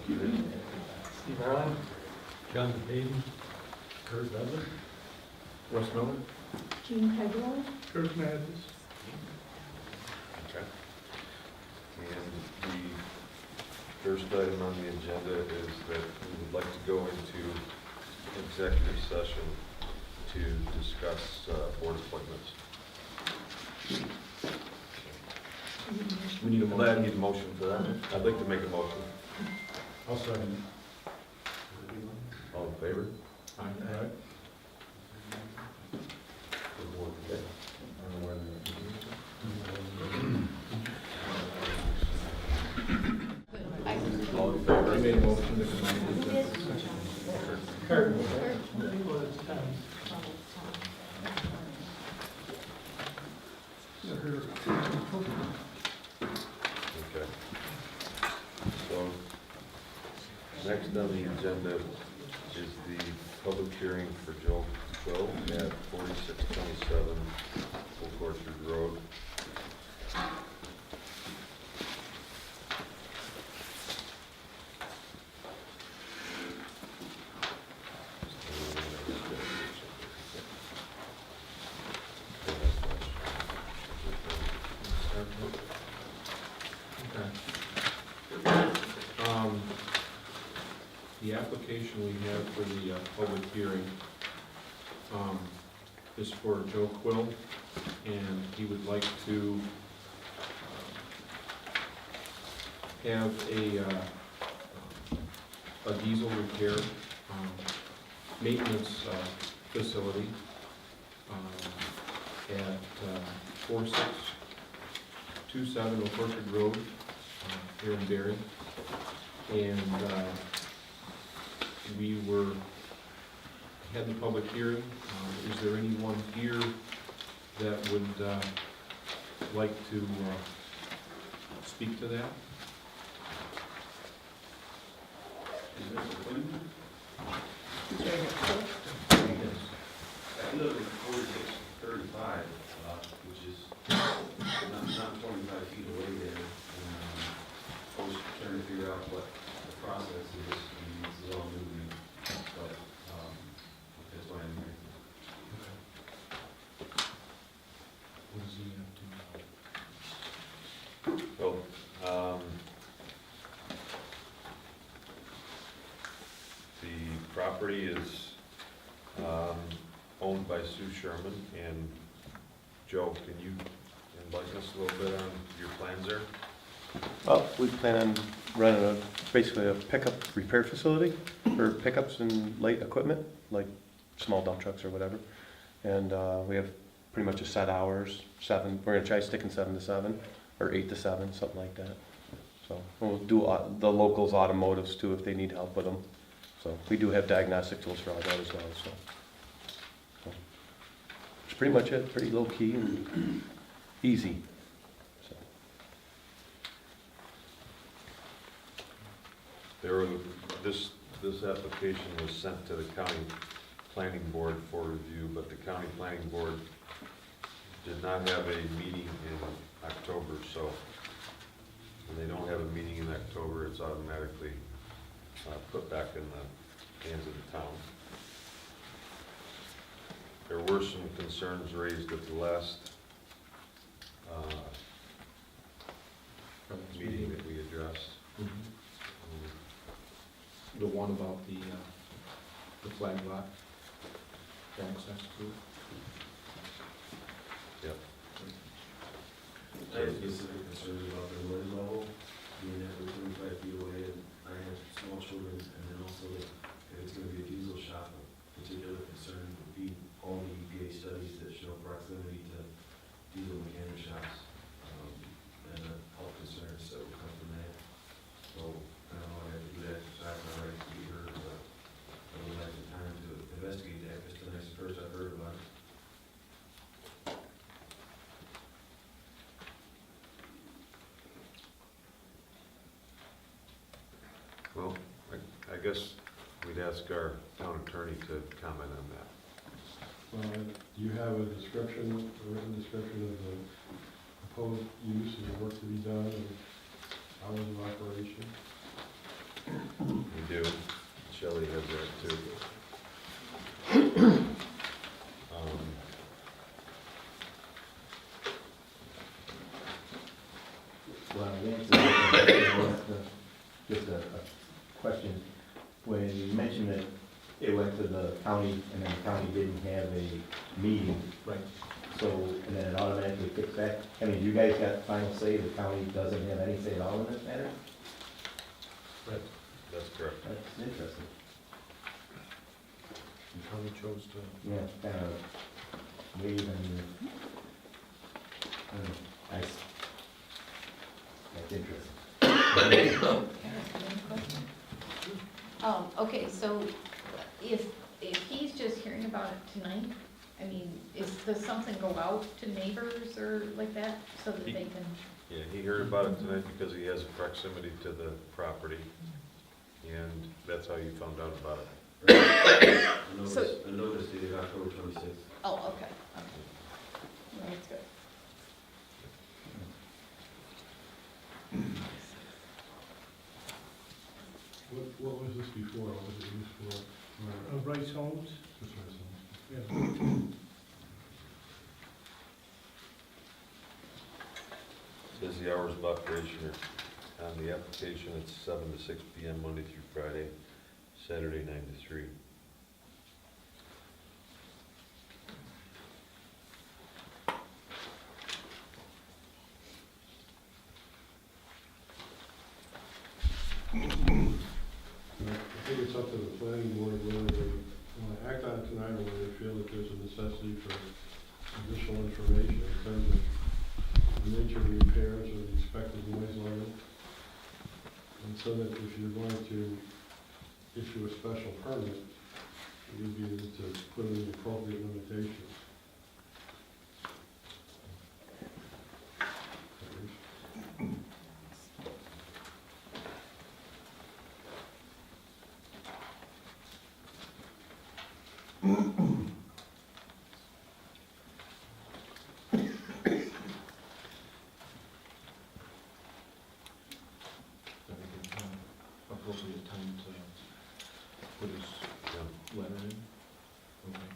Steve Harlan. John Hayden. Kurt Dudley. Russ Miller. Jean Pedro. Kurt Matthews. Okay. And the first item on the agenda is that we would like to go into executive session to discuss board appointments. We need a I motion. need a motion for that. I'd like to make a motion. I'll second. All in favor? Aye. Okay. All in favor? I made a motion to come into executive session. Kurt. Okay. So, next on the agenda is the public hearing for Joe Quill at 4627 Old Orchard Road. The application we have for the public hearing is for Joe Quill, and he would like to have a diesel repair maintenance facility at 4627 Oak Orchard Road here in Barry. And we had the public hearing. Is there anyone here that would like to speak to that? I live in 4635, which is not 25 feet away there. I was trying to figure out what the process is. I mean, this is all new to me, but that's why I'm here. What does he have to? Well, the property is owned by Sue Sherman, and Joe, can you enlighten us a little bit on your plans there? Well, we plan on running basically a pickup repair facility for pickups and light equipment, like small dump trucks or whatever. And we have pretty much a set hours, 7, we're gonna try sticking 7 to 7, or 8 to 7, something like that. So we'll do the locals automotives too if they need help with them. So we do have diagnostic tools for all that as well, so. It's pretty much it, pretty low key and easy. So. This application was sent to the county planning board for review, but the county planning board did not have a meeting in October, so when they don't have a meeting in October, it's automatically put back in the hands of the town. There were some concerns raised at the last meeting that we addressed. The one about the flag lot access to it? Yep. I have specific concerns about the noise level, being that we're 25 feet away, and I have small children, and then also if it's gonna be a diesel shop, a particular concern would be all the EPA studies that show proximity to diesel mechanic shops, and the health concerns that would come from that. So, I don't know, I have to do that exercise, I like to be heard, but I would like the time to investigate that, because tonight is the first I've heard about it. Well, I guess we'd ask our town attorney to comment on that. Do you have a description, a written description of the proposed use and the work to be done and hours of operation? do. Shelley has that too. Well, just a question. When you mentioned that it went to the county and then the county didn't have a meeting, Right. so, and then it automatically kicks back, I mean, you guys got final say, the county doesn't have any say at all in this matter? Right. That's correct. That's interesting. The county chose to. Yeah, kind of wave and, that's interesting. Okay, so if he's just hearing about it tonight, I mean, does something go out to neighbors or like that, so that they can? Yeah, he heard about it tonight because he has proximity to the property, and that's how you found out about it. A So- notice dated October 26th. Oh, okay, okay. Well, that's good. What was this before? What was it used for? Rice Homes? Just for some- Yeah. Says the hours of operation are on the application, it's 7 to 6 PM Monday through Friday, Saturday 9 to 3. I think it's up to the planning board whether they want to act on it tonight or whether they feel that there's a necessity for additional information in terms of the nature of the repairs or the expected noise level. And so that if you're going to issue a special permit, you'd be able to put in the appropriate limitations. Appropriate time to put his letter in? Okay.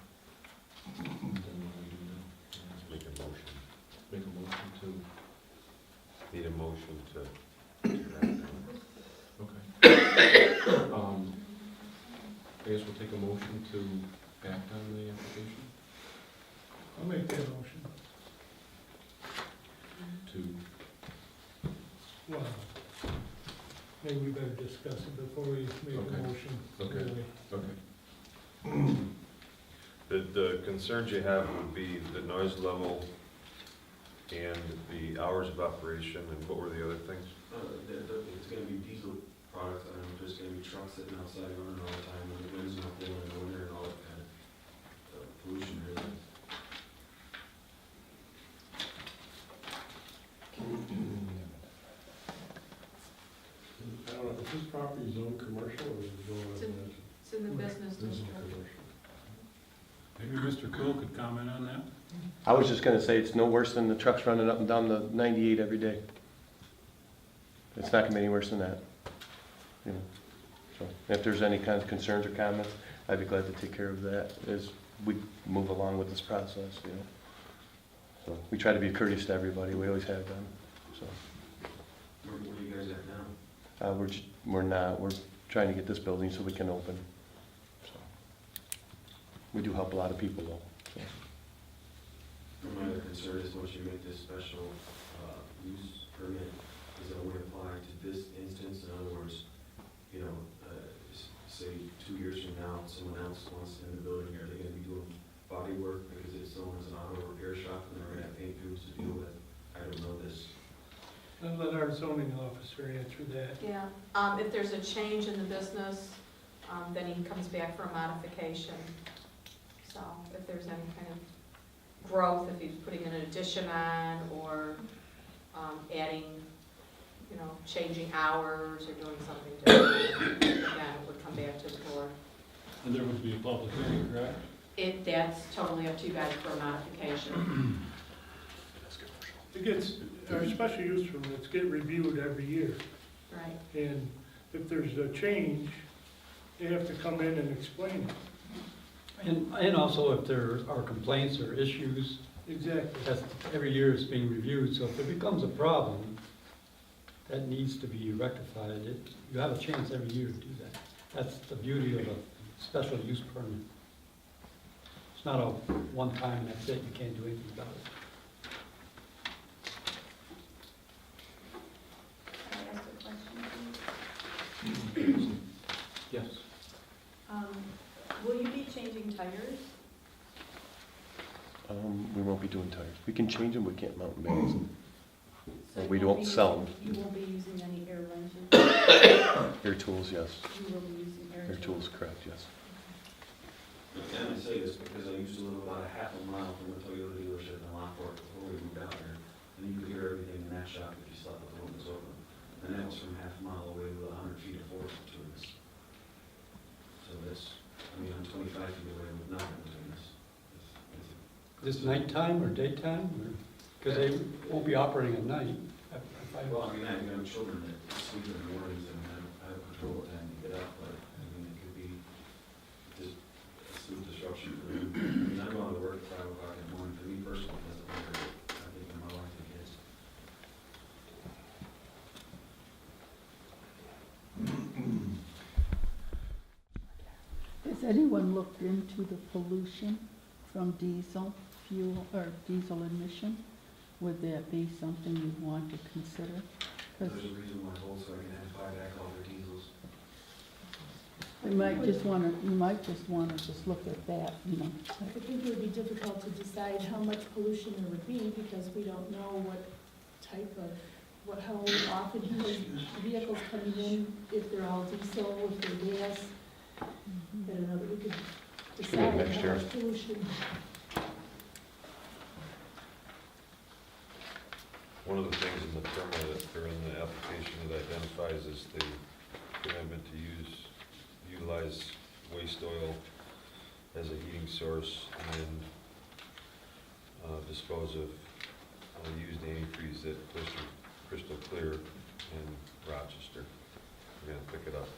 Then what do we do now? Make a motion. Make a motion to, Need a motion to, okay. I guess we'll take a motion to act on the application, I'll make that motion. to, Well, maybe we better discuss it before we make Okay. a motion. Okay. Really. okay. the concerns you have would be the noise level and the hours of operation, and what were the other things? It's gonna be diesel products, I don't know, there's gonna be trucks sitting outside running all the time, and the wind's not blowing in the winter and all that kind of pollution really. I don't know, is this property zoned commercial or is it zoned It's in- residential? It's in the business This is district. commercial. Maybe Mr. Cool could comment on that? I was just gonna say, it's no worse than the trucks running up and down the 98 every day. It's not gonna be any worse than that. You know, so if there's any kind of concerns or comments, I'd be glad to take care of that as we move along with this process, you know. So we try to be courteous to everybody, we always have done, so. Where are you guys at now? We're trying to get this building so we can open. So we do help a lot of people though. So. My other concern is once you make this special use permit, is that would apply to this instance, in other words, you know, say 2 years from now, someone else wants in the building, are they gonna be doing body work because it's someone's an auto repair shop and they're gonna have paint crews to deal with? I don't know this. I'll let our zoning officer answer that. Yeah, if there's a change in the business, then he comes back for a modification. So if there's any kind of growth, if he's putting an addition on or adding, you know, changing hours or doing something different, again, it would come back to the board. And there would be a public hearing, correct? That's totally up to you guys for a modification. It gets, our special use permits get reviewed every year, Right. and if there's a change, they have to come in and explain it. And also if there are complaints or issues, Exactly. that's, every year it's being reviewed, so if there becomes a problem that needs to be rectified, you have a chance every year to do that. That's the beauty of a special use permit. It's not a one-time and that's it, you can't do anything about it. Can I ask a question, please? Yes. Will you be changing tires? We won't be doing tires. We can change them, we can't mount bags. So Well, you we won't don't be sell using- You won't be using any air wrenches? Air tools, yes. You will be using air Air tools? tools, correct, yes. And I say this because I used to live about a half a mile from a Toyota dealership in Lockport before we moved out here. And you could hear everything in that shop if you slept with the windows open. And that was from half a mile away with 100 feet of forest between us. So that's, I mean, I'm 25 feet away with nothing between us. Is this nighttime or daytime, or, because they won't be operating at night. Well, I mean, I have young children that sleep in the mornings and I have control what time to get up, but I mean, it could be just a sleep disruption for them. I mean, I'm going to work at 5 o'clock in the morning. For me personally, it doesn't matter. I think of my wife and kids. Has anyone looked into the pollution from diesel fuel or diesel emission? Would that be something you'd want to consider? 'Cause There's a reason why Volkswagen has buyback all their diesels. you might just wanna just look at that, you know. I think it would be difficult to decide how much pollution there would be because we don't know what type of, how often these vehicles coming in, if they're all diesel, if they're gas. I don't know that we could decide next how year. much pollution. One of the things in the permit, or in the application that identifies is the commitment to utilize waste oil as a heating source and dispose of used antifreeze at Crystal Clear in Rochester. We're gonna pick it up.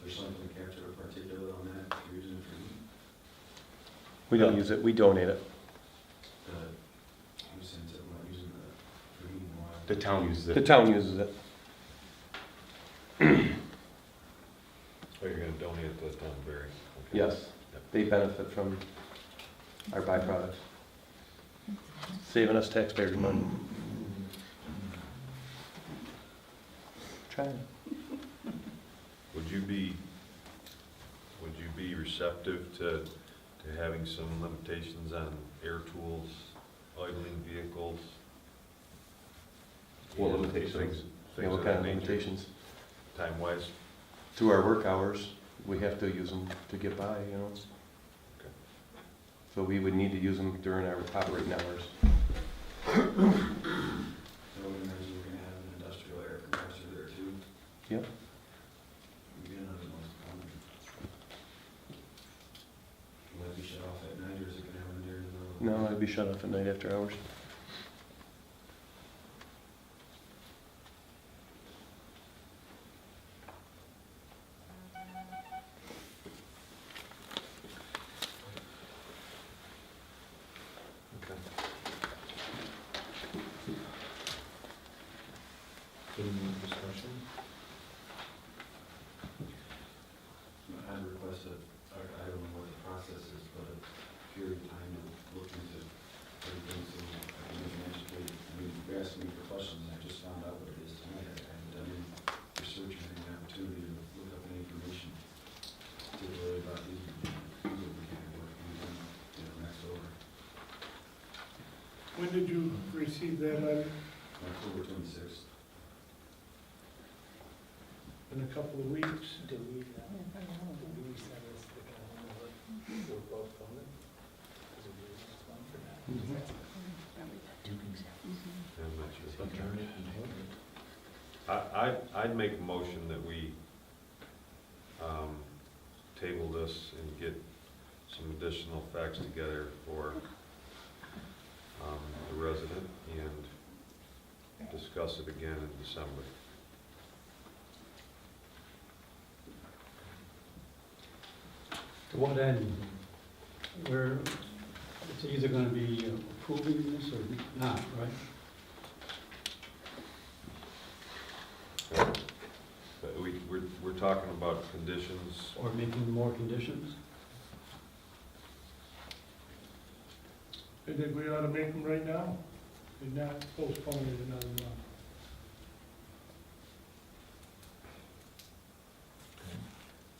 There's something to capture a particulate on that, if you're using it for heat. We don't use it, we donate it. You said something about using the, for heating oil. The town uses The it. town uses it. Oh, you're gonna donate it to Dunbarry? Okay. Yes, they benefit from our byproducts. Saving us taxpayers money. Trying. Would you be receptive to having some limitations on air tools, oiling vehicles? What and limitations? Things Yeah, of what that kind of nature, limitations? time-wise? Through our work hours, we have to use them to get by, you know. Okay. So we would need to use them during our operating hours. So I would imagine you're gonna have an industrial air compressor there too. Yep. Again, another most common. Will that be shut off at night or is it gonna have a during the middle of the No, day? I'd be shut off at night after hours. Okay. Any more discussion? I'd request that, I don't know what the process is, but a period of time to look into everything so I can make an educated, I mean, you're asking me for questions, and I just found out what it is tonight. I haven't done any research or any opportunity to look up any information, particularly about these, people we can work with, next over. When did you receive that letter? October 26th. In a couple of weeks? I'm not sure. I'd make a motion that we table this and get some additional facts together for the resident discuss it again in December. To what end? Where it's either gonna be approving this or not, right? But we're talking about conditions. Or making more conditions? I think we ought to make them right now, and not postpone it another month.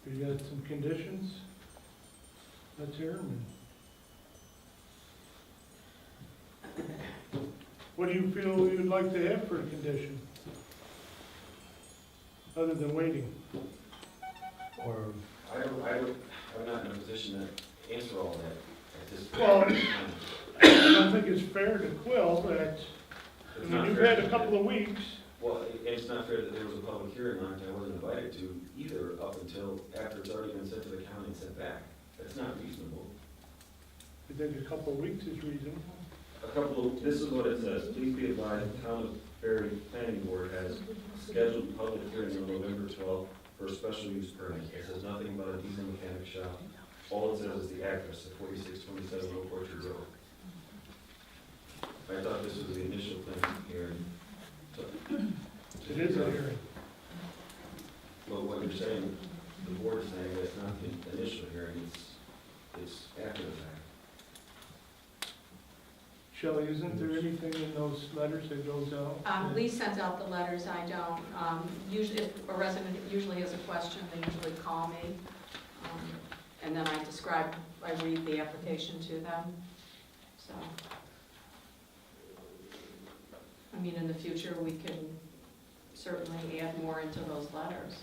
We got some conditions, let's hear them. What do you feel you'd like to have for a condition? Other than waiting? Or I'm not in a position to answer all that at this point. Well, I don't think it's fair to Quill that, I It's mean, not you've fair. had a couple of weeks. Well, it's not fair that there was a public hearing on it I wasn't invited to either up until after it's already been sent to the county and sent back. That's not reasonable. I think a couple of weeks is reasonable. This is what it says. Please be advised, the Town of Berry Planning Board has scheduled a public hearing on November 12th for a special use permit. It says nothing about a diesel mechanic shop. All it says is the address of 4627 Old Orchard Road. I thought this was the initial thing here. It is a hearing. Well, what you're saying, the board is saying that it's not the initial hearing, it's after the fact. Shelley, isn't there anything in those letters that goes out? Lee sends out the letters, I don't. Usually, if a resident usually has a question, they usually call me. And then I read the application to them, so. I mean, in the future, we can certainly add more into those letters.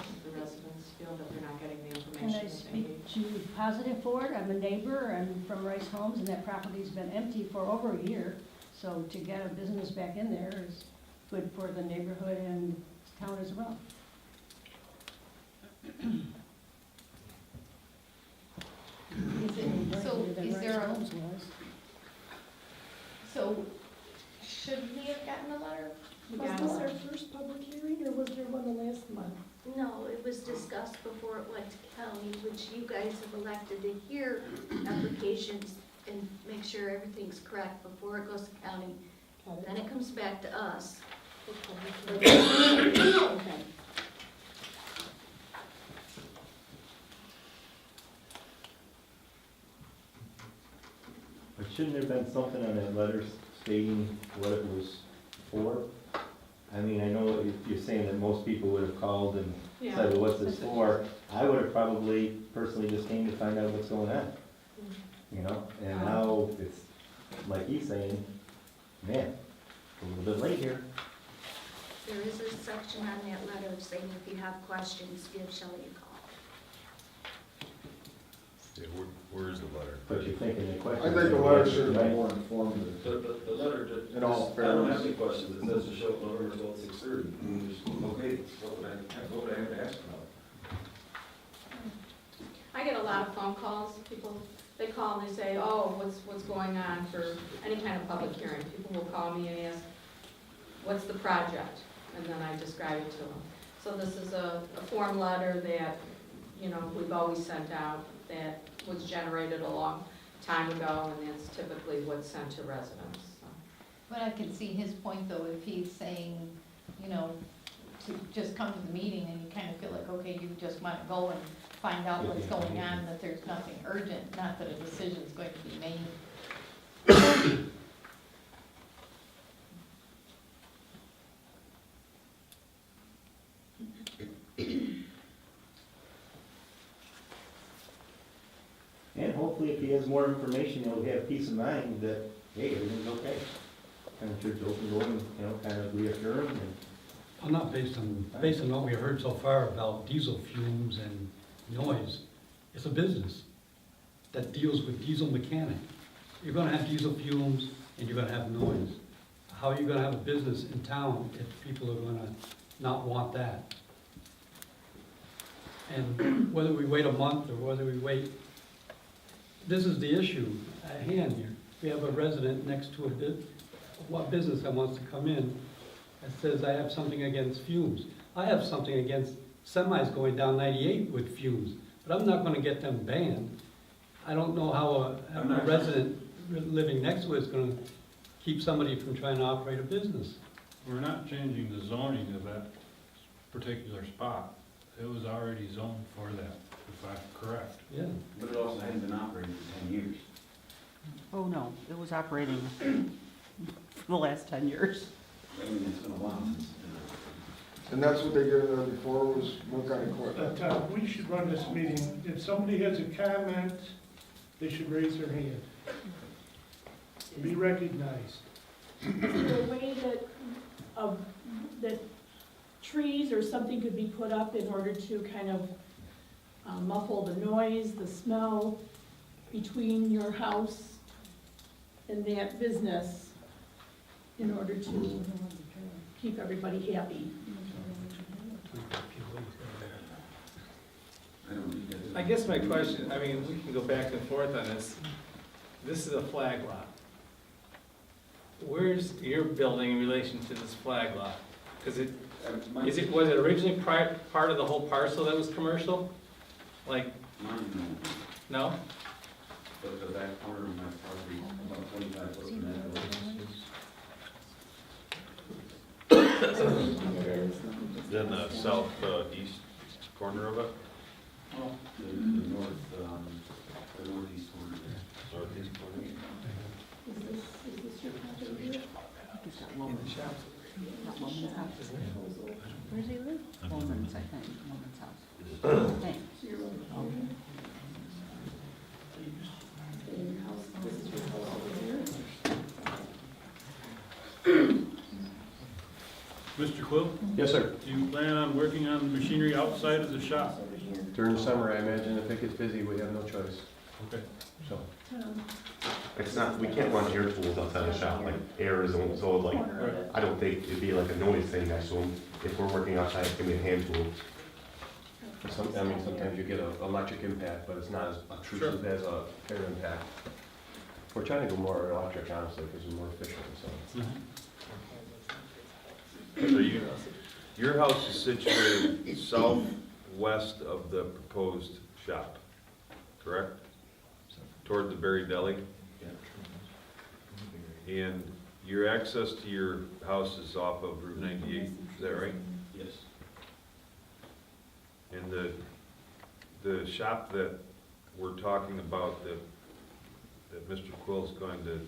If the residents feel that they're not getting the Can information I that they need. speak to positive for it? I'm a neighbor, I'm from Rice Homes, and that property's been empty for over a year. So to get a business back in there is good for the neighborhood and town as well. Is it, so is there a, Rice Homes was. so should he have gotten a letter? Yeah. Was this our first public hearing, or was there one the last month? No, it was discussed before it went to county, which you guys have elected to hear applications and make sure everything's correct before it goes to county. Then it comes back to us. Okay. But shouldn't there have been something on that letter stating what it was for? I mean, I know you're saying that most people would have called and Yeah. said, well, what's this for? I would have probably personally just came to find out what's going on, you know? And now it's, like he's saying, man, a little bit late here. There is a section on that letter saying if you have questions, give Shelley a call. Yeah, where is the letter? But you're thinking the question. I think the letter should have been more informative. The letter, In all I don't have fairness. any questions. It says to show up November 12th, 6:30. Okay, what would I have to ask about? I get a lot of phone calls, people, they call and they say, oh, what's going on for any kind of public hearing? People will call me and ask, what's the project? And then I describe it to them. So this is a form letter that, you know, we've always sent out that was generated a long time ago, and that's typically what's sent to residents, so. But I can see his point though, if he's saying, you know, to just come to the meeting and you kind of feel like, okay, you just want to go and find out what's going on, that there's nothing urgent, not that a decision's going to be made. And hopefully if he has more information, he'll have peace of mind that, hey, everything's okay. Kind of church open door and, you know, kind of reassure him and. Well, not based on what we heard so far about diesel fumes and noise. It's a business that deals with diesel mechanic. You're gonna have diesel fumes and you're gonna have noise. How are you gonna have a business in town if people are gonna not want that? And whether we wait a month or whether we wait, this is the issue at hand here. We have a resident next to what business that wants to come in that says I have something against fumes. I have something against semis going down 98 with fumes, but I'm not gonna get them banned. I don't know how a resident living next to it is gonna keep somebody from trying to operate a business. We're not changing the zoning of that particular spot. It was already zoned for that, if I'm correct. Yeah. But it also hadn't been operating for 10 years. Oh, no, it was operating for the last 10 years. I mean, it's been a while since. And that's what they did there before, was work on equipment. But we should run this meeting, if somebody has a comment, they should raise their hand. Be recognized. Is there a way that, that trees or something could be put up in order to kind of muffle the noise, the smell between your house and that business in order to keep everybody happy? I I guess my question, I mean, we can go back and forth on this. This is a flag lot. Where's your building in relation to this flag lot? Because was it originally part of the whole parcel that was commercial? Like, no? But the back corner of my property, about 25 foot from that building. Then the southeast corner of it? The northeast corner. Northeast corner? Is this your property here? In the shop. Where does he live? Woman's, I think, Woman's house. Thanks. So you're over here? And your house, this is your house over here? Mr. Quill, Yes, sir. do you plan on working on the machinery outside of the shop? During the summer, I imagine if it gets busy, we have no choice, Okay. so. It's not, we can't run air tools outside the shop, like air is, so like, I don't think it'd be like a noise thing next to them. If we're working outside, it's gonna be a hand tool. I mean, sometimes you get an electric impact, but it's not as obtrusive as a air impact. We're trying to go more electric, honestly, because we're more efficient, so. So your house is situated southwest of the proposed shop, correct? Toward the Berry Deli? And your access to your house is off of Route 98, is that right? Yes. And the shop that we're talking about that Mr. Quill's going to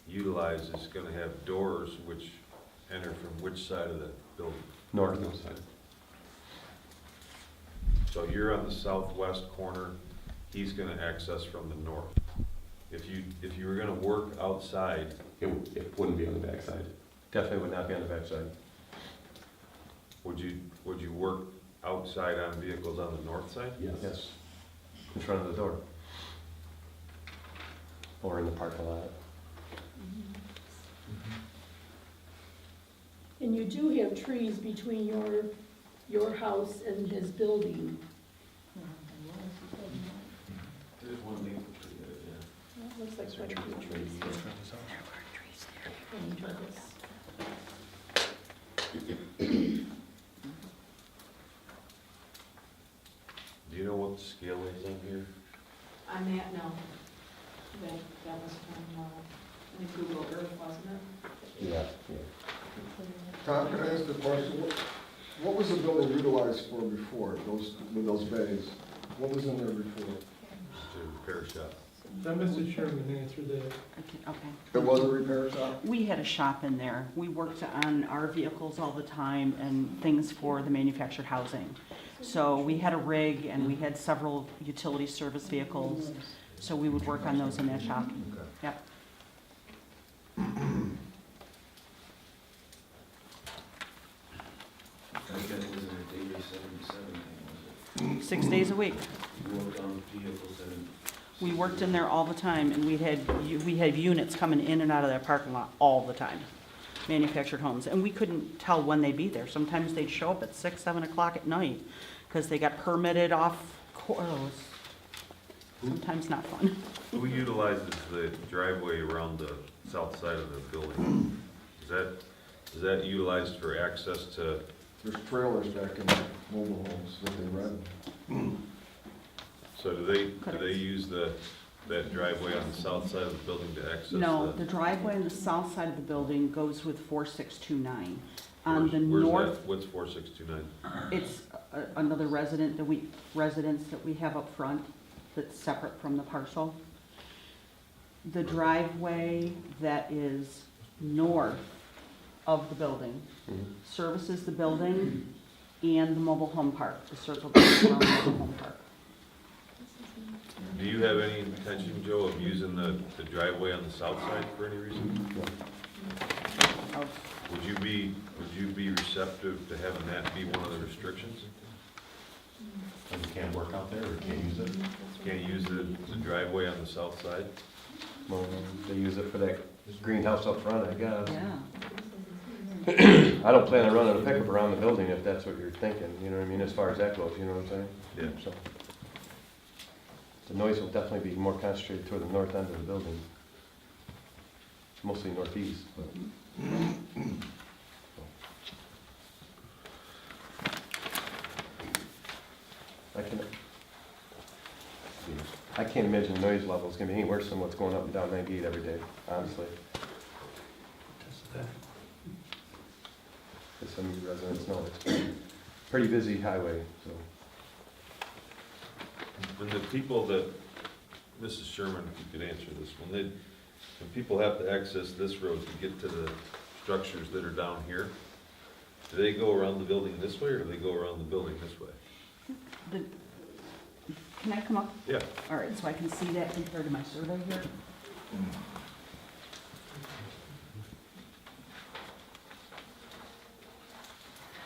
utilize is gonna have doors which enter from which side of the building? North. Side. So you're on the southwest corner, he's gonna access from the north. If you were gonna work outside, It wouldn't be on the backside. Definitely would not be on the backside. would you work outside on vehicles on the north side? Yes. In front of the door. Or in the parking lot. And you do have trees between your house and his building. There's one maple tree there, yeah. It looks like quite a few trees here. Into this. Do you know what the scale is on here? On that, no. That was from, I think Google Earth, wasn't it? Yeah. Tom, can I ask a question? What was the building utilized for before, with those bays? What was in there before? Just a repair shop. Let Mrs. Sherman answer that. Okay. It was a repair shop? We had a shop in there. We worked on our vehicles all the time and things for the manufactured housing. So we had a rig and we had several utility service vehicles, so we would work on those in that shop. Yep. I think that was in a daily 77 thing, was it? 6 days a week. You worked on vehicles and. We worked in there all the time, and we had units coming in and out of that parking lot all the time, manufactured homes, and we couldn't tell when they'd be there. Sometimes they'd show up at 6, 7 o'clock at night, because they got permitted off course. Sometimes not fun. Who utilizes the driveway around the south side of the building? Is that Is that utilized for access to, There's trailers back in mobile homes that they rent. so do they use that driveway on the south side of the building to access? No, the driveway on the south side of the building goes with 4629. On the Where's north, that? What's 4629? it's another residence that we have up front that's separate from the parcel. The driveway that is north of the building services the building and the mobile home park, the circle that's around the mobile home park. Do you have any intention, Joe, of using the driveway on the south side for any reason? Would you be receptive to having that be one of the restrictions? And you can't work out there or can't use it? Can't use the driveway on the south side? Well, they use it for that greenhouse up front, I guess. Yeah. I don't plan on running a pickup around the building if that's what you're thinking, you know what I mean, as far as that goes, you know what I'm saying? Yeah. So, the noise will definitely be more concentrated toward the north end of the building. Mostly northeast, but. I can't imagine the noise level is gonna be any worse than what's going up and down 98 every day, honestly. As some of you residents know, it's a pretty busy highway, so. When the people that, Mrs. Sherman, if you could answer this, when people have to access this road to get to the structures that are down here, do they go around the building this way or do they go around the building this way? Can I come up? Yeah. All right, so I can see that compared to my survey here.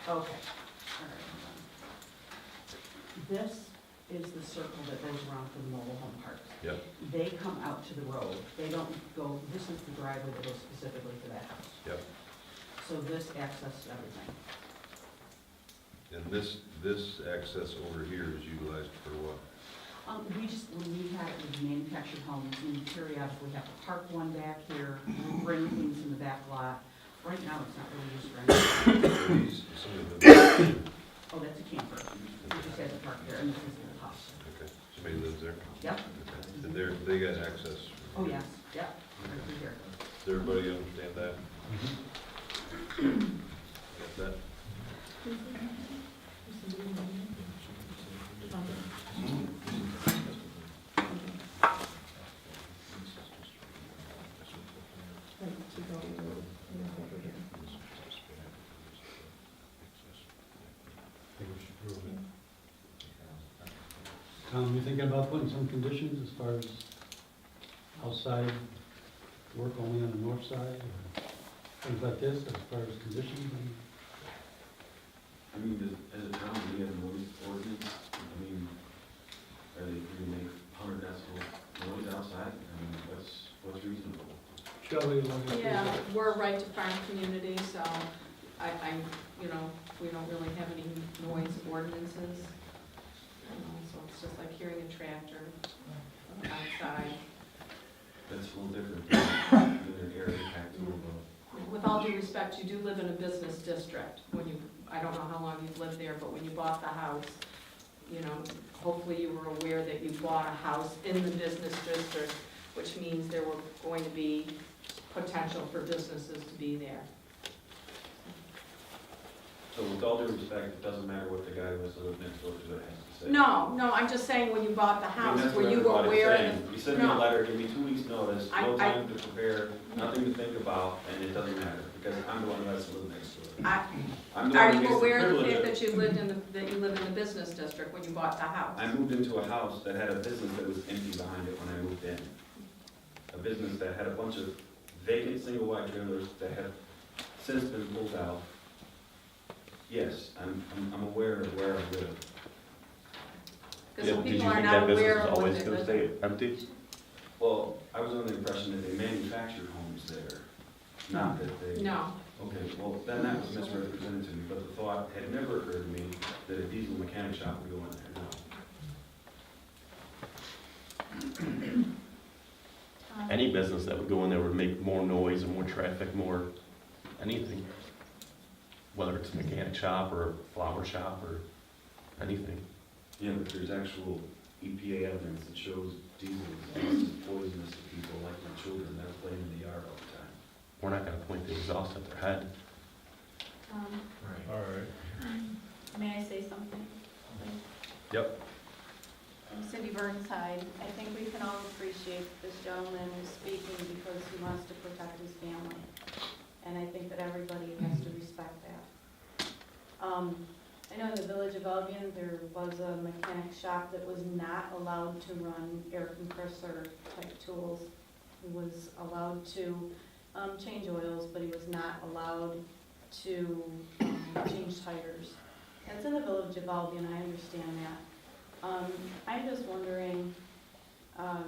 Okay, all right, hold on. This is the circle that goes around for the mobile home parks. Yep. They come out to the road, they don't go, this is the driveway that goes specifically to that house. Yep. So this accesses everything. And this access over here is utilized for what? When we had it with manufactured homes, we periodically have to park one back here, bring things in the back lot. Right now, it's not really used for anything. Oh, that's a camper. We just had to park there, and this is the house. Okay, somebody lives there? Yep. And they got access? Oh, yes, yep, right through here. Does everybody understand that? Got that? Tom, you thinking about putting some conditions as far as outside work only on the north side, or things like this, as far as conditions? I mean, as a town, we have noise ordinance, I mean, are they going to make 100 decibel noise outside? I mean, what's reasonable? Shelley, like I Yeah, said, we're a right to farm community, so you know, we don't really have any noise ordinances. So it's just like hearing a tractor outside. That's a little different than an area packed full of. With all due respect, you do live in a business district. I don't know how long you've lived there, but when you bought the house, you know, hopefully you were aware that you bought a house in the business district, which means there were going to be potential for businesses to be there. So with all due respect, it doesn't matter what the guy who has to live next door to it has to say. No, I'm just saying when you bought the I mean, house, that's were what you everybody's aware saying. that? You send me a No. letter, give me 2 weeks' notice, no I- time to prepare, nothing to think about, and it doesn't matter, because I'm the one who has to live next to it. I'm the Are one who you gets the aware of the privilege fact of. that you live in the business district when you bought the house? I moved into a house that had a business that was empty behind it when I moved in. A business that had a bunch of vacant single wide trailers that have since been pulled out. Yes, I'm aware of where I live. Because some Did you people are think not that business aware is of what always they gonna live stay in. empty? Well, I was under the impression that they manufactured homes there, not that they. No. Okay, well, then that was misrepresented to me, but the thought had never occurred to me that a diesel mechanic shop would go in there, no. Any business that would go in there would make more noise and more traffic, more anything. whether it's a mechanic shop or a flower shop or anything. Yeah, but there's actual EPA evidence that shows diesel is poisonous to people like my children that are playing in the yard all the time. We're not gonna point the exhaust at their head. Right. All right. May I say something? Yep. From Cindy Burnside, I think we can all appreciate this gentleman is speaking because he wants to protect his family. And I think that everybody has to respect that. I know in the village of Albion, there was a mechanic shop that was not allowed to run air compressor type tools. He was allowed to change oils, but he was not allowed to change tires. That's in the village of Albion, I understand that. I'm just wondering, I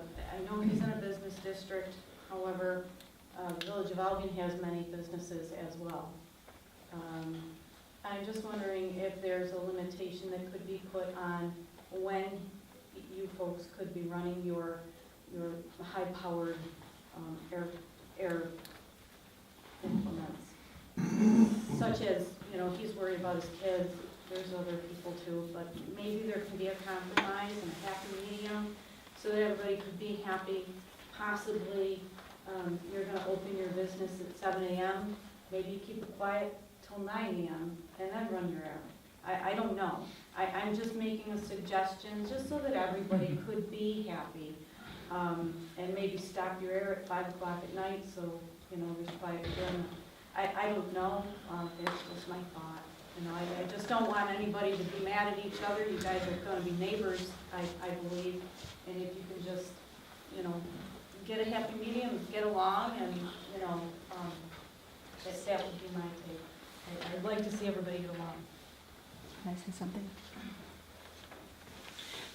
know he's in a business district, however, the village of Albion has many businesses as well. I'm just wondering if there's a limitation that could be put on when you folks could be running your high-powered air implements. Such as, you know, he's worried about his kids, there's other people too, but maybe there can be a compromise and a happy medium so that everybody could be happy. Possibly, you're gonna open your business at 7 a.m., maybe you keep it quiet till 9 a.m. and then run your errand. I don't know. I'm just making a suggestion, just so that everybody could be happy. And maybe stop your air at 5 o'clock at night, so, you know, there's quiet again. I don't know, that's just my thought. You know, I just don't want anybody to be mad at each other. You guys are gonna be neighbors, I believe. And if you can just, you know, get a happy medium, get along, and, you know, that would be my take. I'd like to see everybody get along. Can I say something?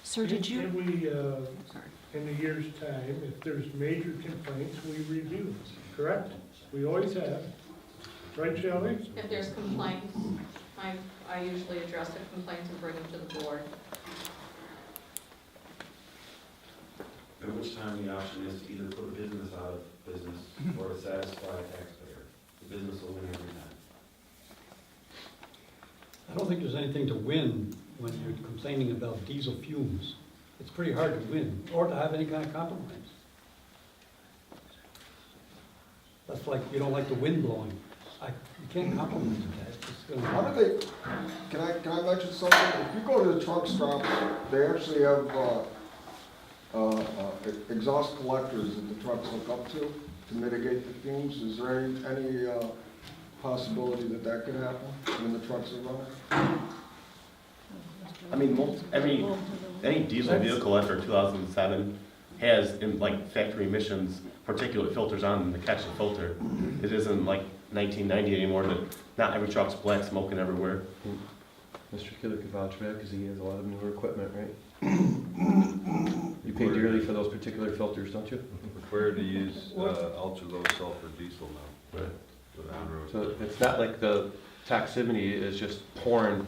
Sir, did you? And we, Sorry. in a year's time, if there's major complaints, we review, correct? We always have. Right, Shelley? If there's complaints, I usually address the complaints and bring them to the board. At which time the option is to either put a business out of business or to satisfy a taxpayer. The business will win every time. I don't think there's anything to win when you're complaining about diesel fumes. It's pretty hard to win, or to have any kind of compromise. That's like, you don't like the wind blowing. You can't compromise with that. It's gonna- How do they, can I mention something? If you go to the truck stops, they actually have, exhaust collectors that the trucks hook up to mitigate the fumes. Is there any possibility that that could happen when the trucks are running? I mean, any diesel vehicle after 2007 has, in like factory emissions, particulate filters on them to catch the filter. It isn't like 1990 anymore, that not every truck's black smoking everywhere. Mr. Killer could vouch for that because he has a lot of newer equipment, right? You pay dearly for those particular filters, don't you? Required to use ultra-low sulfur diesel now. Right. With on-road. So it's not like the toxicity is just pouring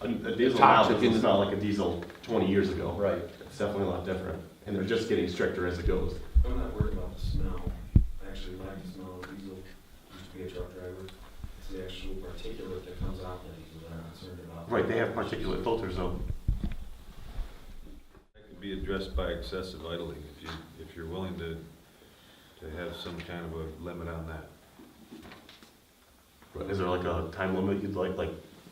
A diesel now doesn't smell like a diesel 20 years ago. Right. It's definitely a lot different, and they're just getting stricter as it goes. I'm not worried about the smell. I actually like the smell of diesel. Used to be a truck driver. It's the actual particulate that comes out of diesel that I'm concerned about. Right, they have particulate filters though. That could be addressed by excessive idling, if you're willing to have some kind of a limit on that. Is there like a time limit you'd like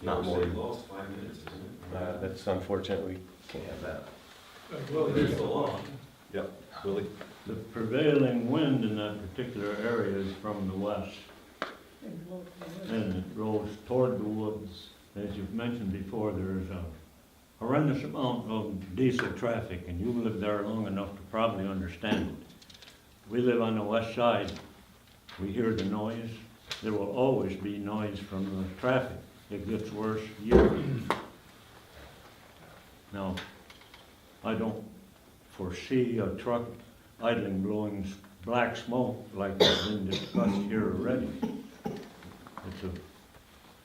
not more? Law's 5 minutes, isn't it? That's unfortunate, we can't have that. Well, there's the law. Yep, Willie? The prevailing wind in that particular area is from the west, and it rolls toward the woods. As you've mentioned before, there's a horrendous amount of diesel traffic, and you've lived there long enough to probably understand it. We live on the west side. We hear the noise. There will always be noise from the traffic. It gets worse yearly. Now, I don't foresee a truck idling blowing black smoke like has been discussed here already. It's a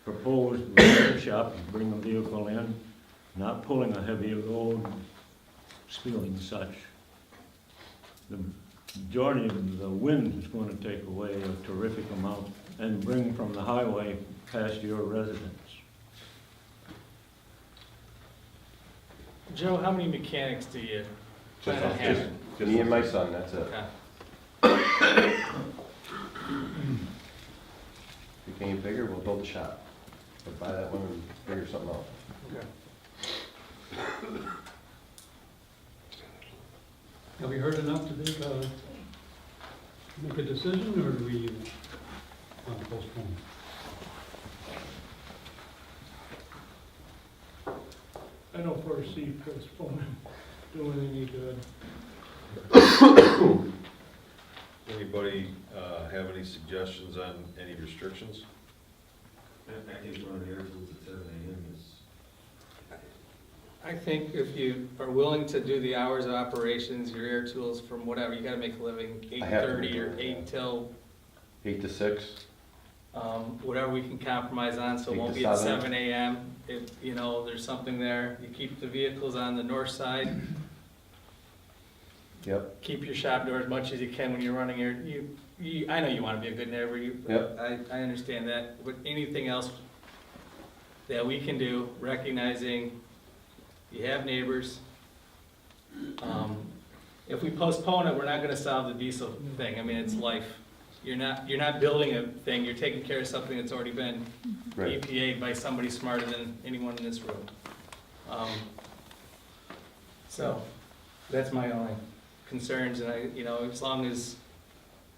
proposed repair shop, you bring a vehicle in, not pulling a heavy load, spilling such. The majority of the wind is going to take away a terrific amount, and bring from the highway past your residence. Joe, how many mechanics do you plan on having? Me and my son, that's it. Okay. If we can get bigger, we'll build a shop. We'll buy that one and figure something out. Have we heard enough to make a decision, or do we want to postpone? I don't foresee postponing doing any good. Anybody have any suggestions on any restrictions? I think running air tools at 7 AM is, I think if you are willing to do the hours of operations, your air tools from whatever, you gotta make a living, I have to 8:30 or make a 8 living. till, 8 to 6. whatever we can compromise on, so it 8 won't to be at 7. 7 AM. If, you know, there's something there, you keep the vehicles on the north side, Yep. keep your shop door as much as you can when you're running your, I know you wanna be a good neighbor, Yep. I understand that, but anything else that we can do, recognizing you have neighbors. If we postpone it, we're not gonna solve the diesel thing, I mean, it's life. You're not building a thing, you're taking care of something that's already been Right. EPA'd by somebody smarter than anyone in this room. So, that's my only concerns, and as long as,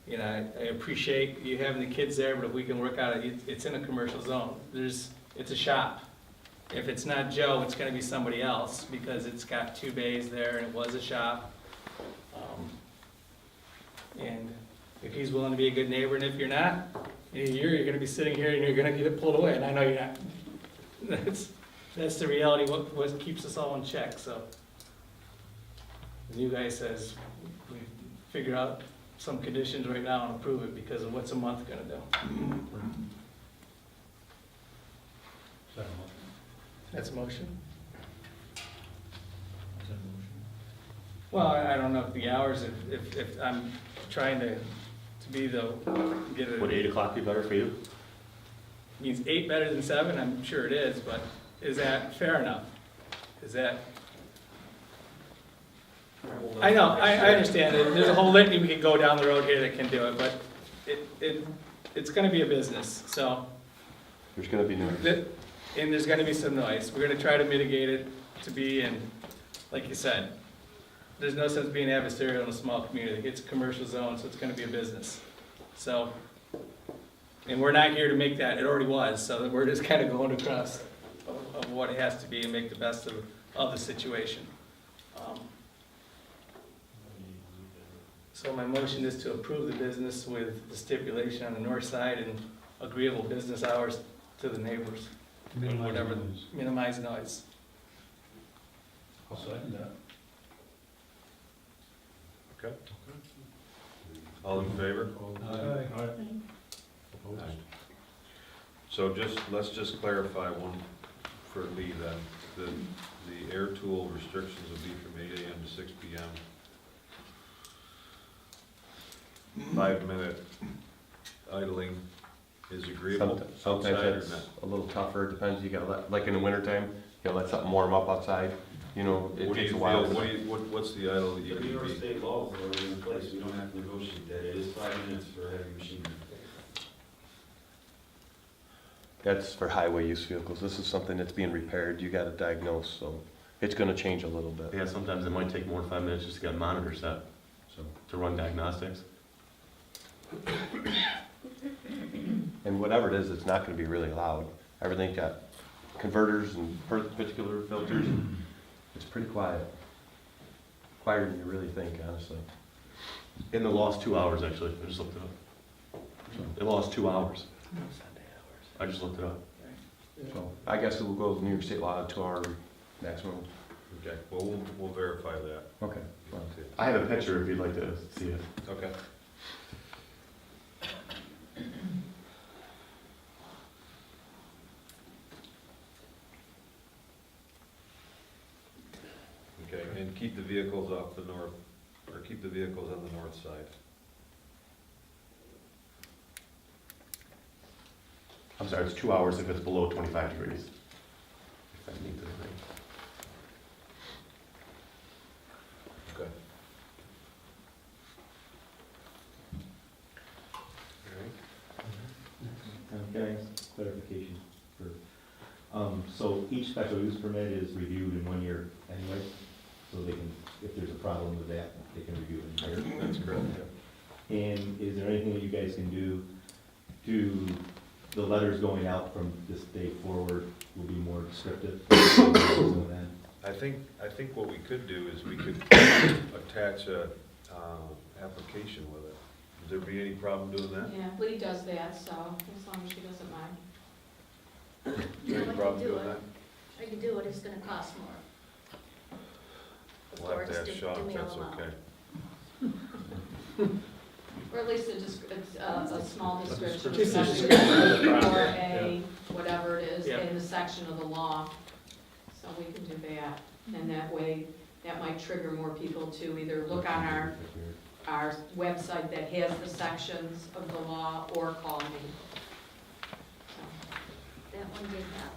I appreciate you having the kids there, but if we can work out, it's in a commercial zone. It's a shop. If it's not Joe, it's gonna be somebody else, because it's got 2 bays there, and it was a shop. And if he's willing to be a good neighbor, and if you're not, in a year, you're gonna be sitting here and you're gonna get it pulled away, and I know you're not. That's the reality, what keeps us all in check, so. The new guy says, we figure out some conditions right now and approve it because of what's a month gonna do. That's a motion? Well, I don't know if the hours, if I'm trying to be get it. Would 8 o'clock be better for you? Means 8 better than 7, I'm sure it is, but is that fair enough? Is that? I know, I understand, there's a whole litany we could go down the road here that can do it, but it's gonna be a business, so. There's gonna be noise. And there's gonna be some noise, we're gonna try to mitigate it to be, and like you said, there's no sense being adversarial in a small community, it's a commercial zone, so it's gonna be a business. So, and we're not here to make that, it already was, so we're just kinda going across of what it has to be and make the best of the situation. So my motion is to approve the business with the stipulation on the north side and agreeable business hours to the neighbors. Minimize Whatever, noise. minimize noise. I'll second that. Okay. All in favor? Aye. Opposed? So let's just clarify one for Lee then. The air tool restrictions will be from 8 AM to 6 PM. 5-minute idling is agreeable Sometimes outside or that's not? a little tougher, it depends, you gotta like in the wintertime, you gotta let something warm up outside, it What do takes you a while. feel, what's the idle that you the New York can be? state laws are already in place, we don't have to negotiate that, it is 5 minutes for heavy machinery. That's for highway use vehicles, this is something that's being repaired, you gotta diagnose, so it's gonna change a little bit. Yeah, sometimes it might take more than 5 minutes just to get a monitor set, so, to run diagnostics. And whatever it is, it's not gonna be really loud, everything got converters and particular filters, it's pretty quiet. Quieter than you really think, honestly. In the last 2 hours, actually, I just looked it up. It lost 2 hours. I just looked it up. So I guess it will go with New York State law, 2-hour maximum. Okay, well, we'll verify that. Okay. I have a picture if you'd like to see it. Okay. Okay, and keep the vehicles off the north, or keep the vehicles on the north side. I'm sorry, it's 2 hours if it's below 25 degrees. If that means anything. Okay. Can I ask clarification for, so each special use permit is reviewed in 1 year anyway? So they can, if there's a problem with that, they can review it in a year? That's correct, yeah. And is there anything that you guys can do to, the letters going out from this day forward will be more descriptive? I think what we could do is we could attach a, application with it. Would there be any problem doing that? Yeah, Lee does that, so as long as she doesn't mind. Is there I any can problem do doing it. that? I can do it, it's gonna cost more. Of We'll have course, to ask to Sean if mail that's them out. okay. Or at least a small description. description. Or a, whatever it is, Yeah. in the section of the law. So we can do that. And that way, that might trigger more people to either look on our website that has the sections of the law or call me. So That one did have,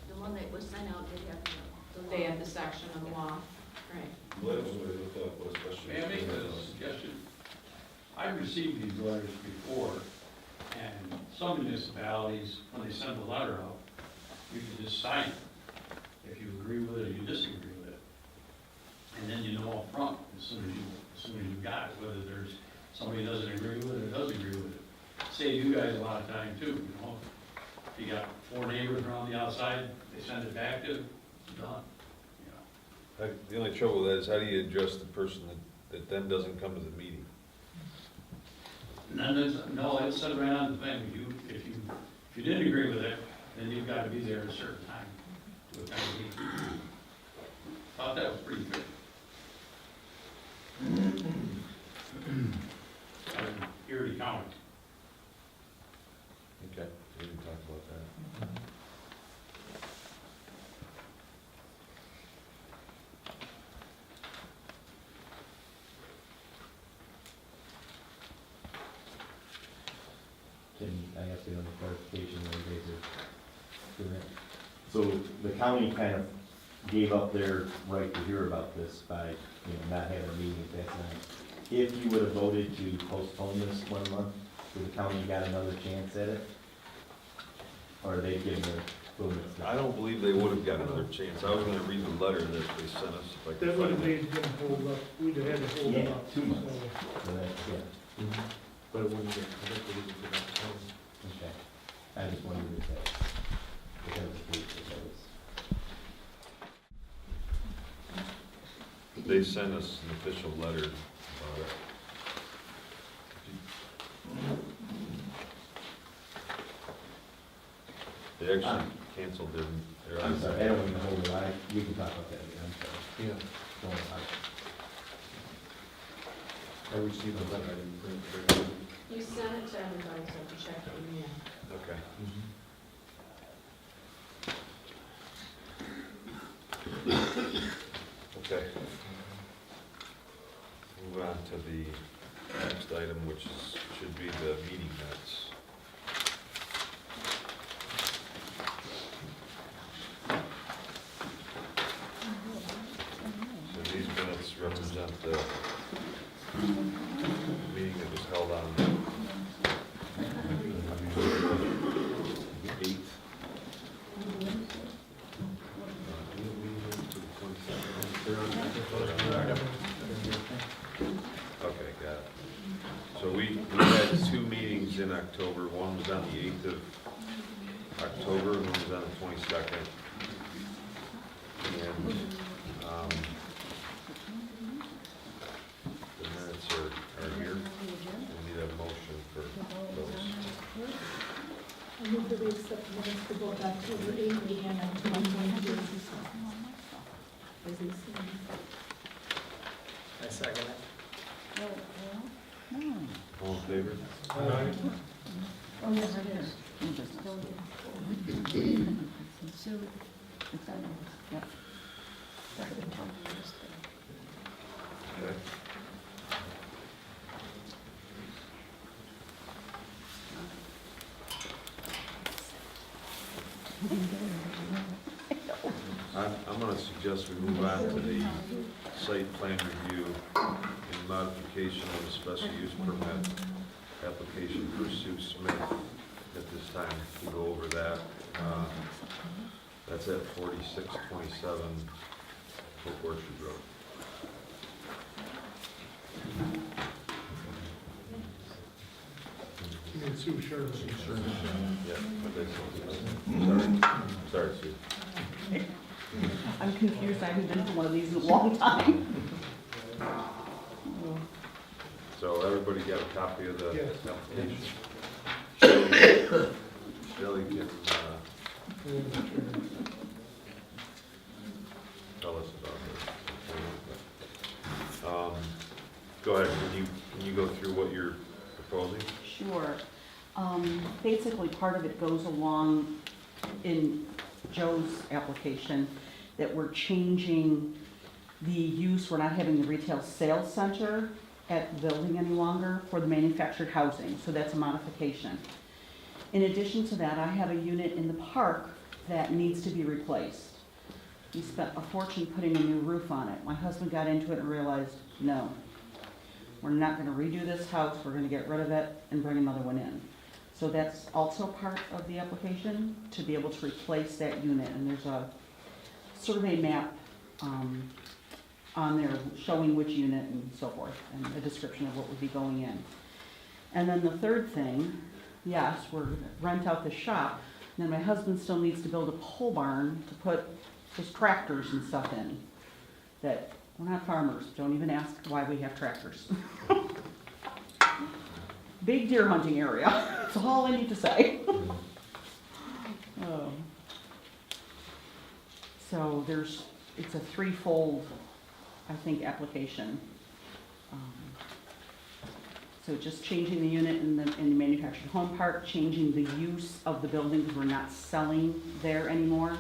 the one that was sent out did have the. they have the section of the law, right. May I make a suggestion? I've received these letters before, and some municipalities, when they send a letter out, you can just sign it, if you agree with it or you disagree with it. And then you know up front, as soon as you got it, whether there's somebody doesn't agree with it or does agree with it. Save you guys a lot of time too, you know? If you got 4 neighbors around the outside, they send it back to, it's done, you know? The only trouble with that is how do you address the person that then doesn't come to the meeting? And then there's, no, it's set right on the thing, if you didn't agree with it, then you've got to be there at a certain time to attend the meeting. Thought that was pretty fair. Erie County. Okay, we can talk about that. Can I ask you on the clarification when you guys are doing it? So the county kind of gave up their right to hear about this by, not having a meeting at that time. If you would have voted to postpone this 1 month, would the county got another chance at it? Or are they giving their limits? I don't believe they would have got another chance. I was gonna read the letter that they sent us, if I could That would find have it. made them hold up, we'd have had to hold Yeah, up. 2 months. So, So that's, yeah, But it wouldn't get, I think it would get out. okay. I just wondered if that was the case, if that was. They sent us an official letter about it. They actually canceled their. I'm sorry, I don't want to hold it, we can talk about that again, I'm sorry. Yeah, Go on. I received a letter, I didn't print it. You sent it to everybody, so you check it in there. Okay. Okay. Move on to the next item, which is, should be the meeting minutes. So these minutes represent the meeting that was held on the 8th. Okay, got it. So we had 2 meetings in October. One was on the 8th of October, and one was on the 22nd. And the minutes are here. We need a motion for those. I move that we accept the minutes for both October 8th and October 22nd. I second it. All in favor? Oh, yes, it is. Sue, it's on, yep. Okay. I'm gonna suggest we move on to the site plan review and modification of the special use permit application for Sue Smith at this time, to go over that. That's at 4627 Oak Orchard Road. You can sue Shirley. Yeah, but sorry, Sue. I'm confused, I haven't been to one of these in a long time. So everybody got a copy of the Yes. application? Shelley can, tell us about this. Go ahead, can you go through what you're proposing? Sure. Basically, part of it goes along in Joe's application, that we're changing the use, we're not having the retail sales center at the building any longer for the manufactured housing, so that's a modification. In addition to that, I have a unit in the park that needs to be replaced. We spent a fortune putting a new roof on it. My husband got into it and realized, no, we're not gonna redo this house, we're gonna get rid of it and bring another one in. So that's also part of the application, to be able to replace that unit, and there's a survey map on there showing which unit and so forth, and a description of what would be going in. And then the third thing, yes, we're gonna rent out the shop, and then my husband still needs to build a pole barn to put his tractors and stuff in. That, we're not farmers, don't even ask why we have tractors. Big deer hunting area, that's all I need to say. Oh. So it's a threefold, I think, application. So just changing the unit in the manufactured home park, changing the use of the building, because we're not selling there anymore,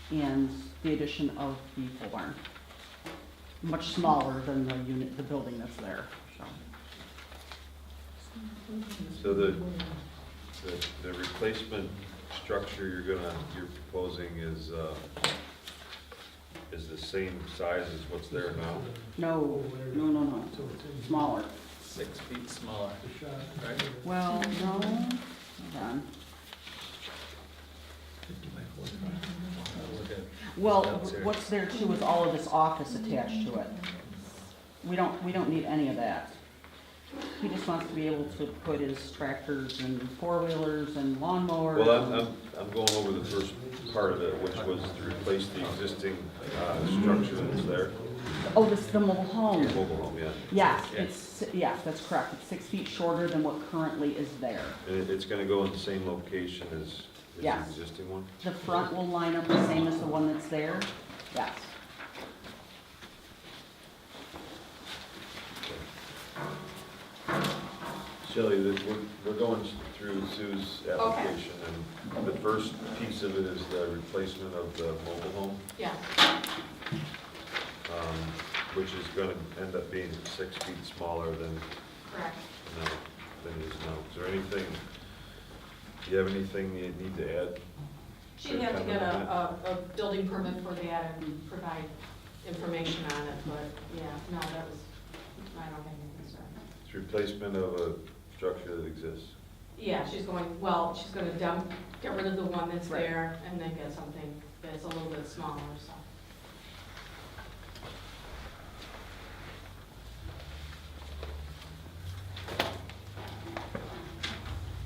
and the addition of the pole barn. Much smaller than the unit, the building that's there, so. So the replacement structure you're proposing is the same size as what's there now? No, smaller. 6 feet smaller, right? Well, no, hold on. Well, what's there too is all of this office attached to it. We don't need any of that. He just wants to be able to put his tractors and four-wheelers and lawnmowers. Well, I'm going over the first part of it, which was to replace the existing structure that's there. Oh, this is the mobile home. Mobile home, yeah. Yes, that's correct. It's 6 feet shorter than what currently is there. And it's gonna go in the same location as the Yes. existing one? The front will line up the same as the one that's there. Yes. Shelley, we're going through Sue's application, and the first piece of it is the replacement of the mobile home, Yeah. which is gonna end up being 6 feet smaller than, Correct. than it is now. Is there anything, do you have anything you need to add? She'd have to get a building permit for that and provide information on it, but, yeah, no, that was, I don't have any concern. It's replacement of a structure that exists. Yeah, she's gonna get rid of the one that's there, and then get something that's a little bit smaller, so.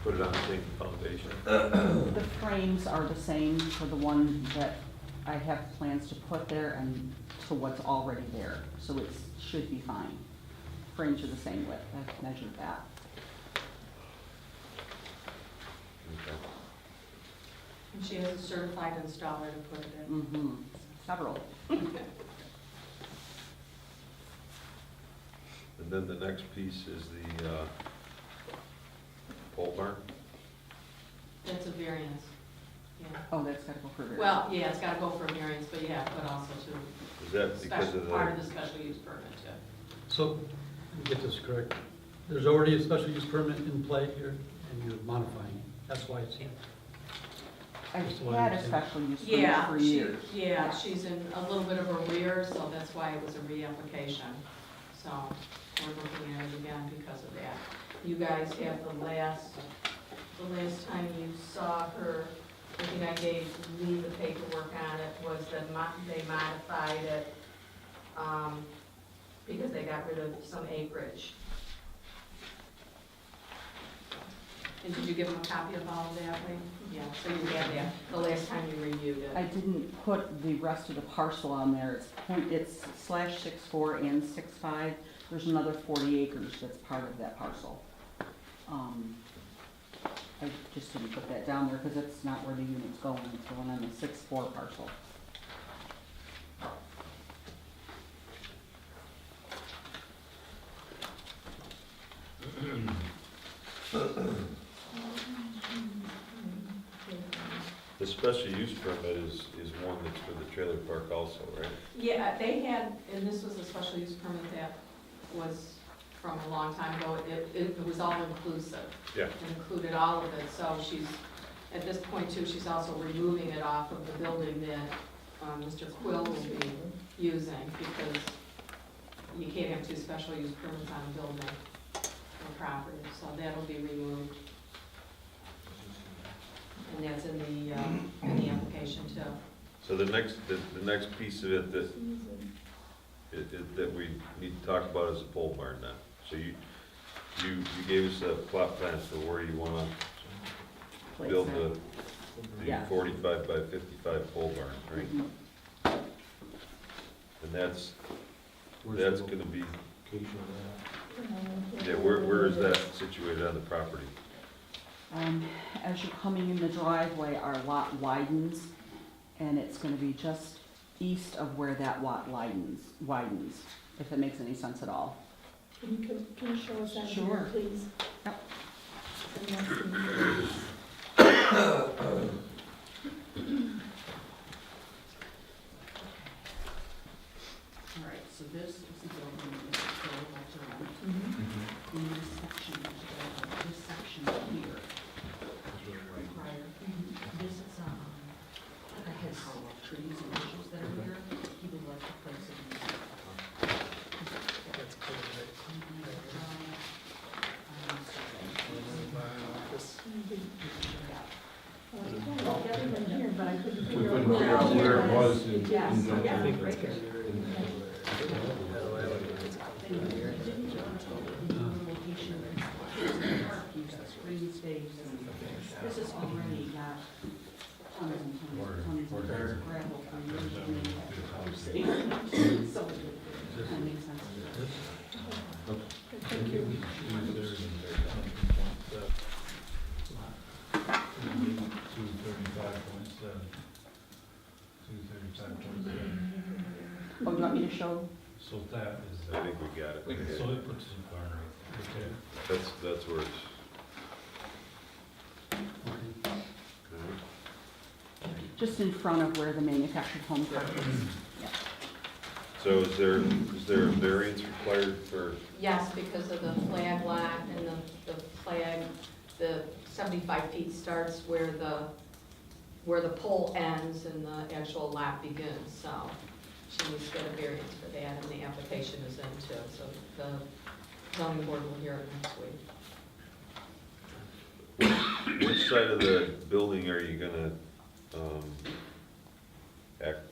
Put it on the same foundation. The frames are the same for the one that I have plans to put there and to what's already there, so it should be fine. Frames are the same width, I've measured that. Okay. And she has a certified installer to put it in. Mm-hmm, several. And then the next piece is the pole barn. That's a variance, yeah. Oh, that's gotta go for variance. Well, yeah, it's gotta go for variance, but yeah, but also Is that because of part of the, the special use permit too. So, let me get this correct. There's already a special use permit in play here, and you're modifying it. That's why it's here. I've had a special use permit Yeah, for years. yeah, she's in a little bit of arrears, so that's why it was a reapplication. So we're looking at it again because of that. You guys have the last time you saw her, I think I gave Lee the paperwork on it, was that they modified it, because they got rid of some acreage. And did you give them a copy of all of that, Lee? Yeah, so you had that the last time you reviewed it. I didn't put the rest of the parcel on there. It's /64 and 65. There's another 40 acres that's part of that parcel. I just didn't put that down there because it's not where the unit's going. It's going on the 6-4 parcel. The special use permit is one that's for the trailer park also, right? Yeah, they had, and this was a special use permit that was from a long time ago. It was all inclusive. Yeah. It included all of it, so she's, at this point too, she's also removing it off of the building that Mr. Quill will be using, because you can't have two special use permits on a building or property, so that'll be removed. And that's in the application too. So the next piece of it that we need to talk about is the pole barn then. So you gave us a plot plan for where you wanna build the Yeah. 45 by 55 pole barn, right? And that's gonna be, yeah, where is that situated on the property? As you're coming in the driveway, our lot widens, and it's gonna be just east of where that lot widens, if that makes any sense at all. Can you show us that here, Sure. please? Yep. And that's the- All right, so this is the building that is available to rent. In this section, this section here. Prior, this is, like I had all of trees and bushes that are here, he would like to place it in this. That's cool, right? Well, I kind of got it in here, but I couldn't We figure out couldn't figure out where it was in Yes, junction. yeah, I think right that's there. gonna be written everywhere. This is already got tons and tons of gravel for years. So, that makes sense. Thank you. Oh, you want me to show? So that is. I think we got it. So it puts the barn right, okay. That's where it's. Just in front of where the manufactured home park is. So is there a variance required for, Yes, because of the flag lot and the flag, the 75 feet starts where the pole ends and the actual lot begins, so she needs to get a variance for that, and the application is in too, so the zoning board will hear it next week. which side of the building are you gonna,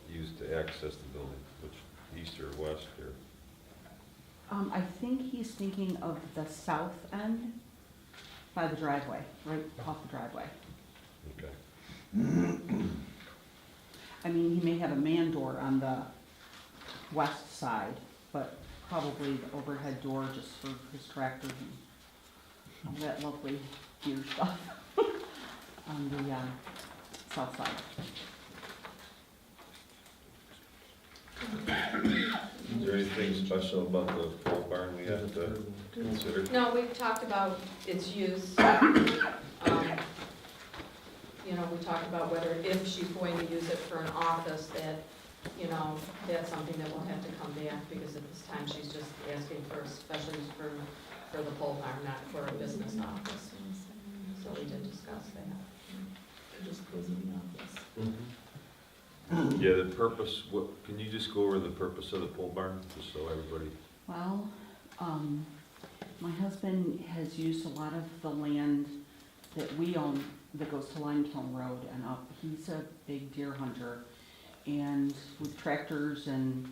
use to access the building? Which, east or west or? I think he's thinking of the south end by the driveway, right off the driveway. Okay. I mean, he may have a man door on the west side, but probably the overhead door just for his tractor and all that lovely gear stuff on the south side. Is there anything special about the pole barn we have to consider? No, we've talked about its use. You know, we talked about whether, if she's going to use it for an office, that, you know, that's something that will have to come back, because at this time, she's just asking for a special use for the pole barn, not for a business office. So we did discuss that. just closing the office. Yeah, the purpose, can you just go over the purpose of the pole barn, just so everybody? Well, my husband has used a lot of the land that we own that goes to Limestone Road and up. He's a big deer hunter, and with tractors, and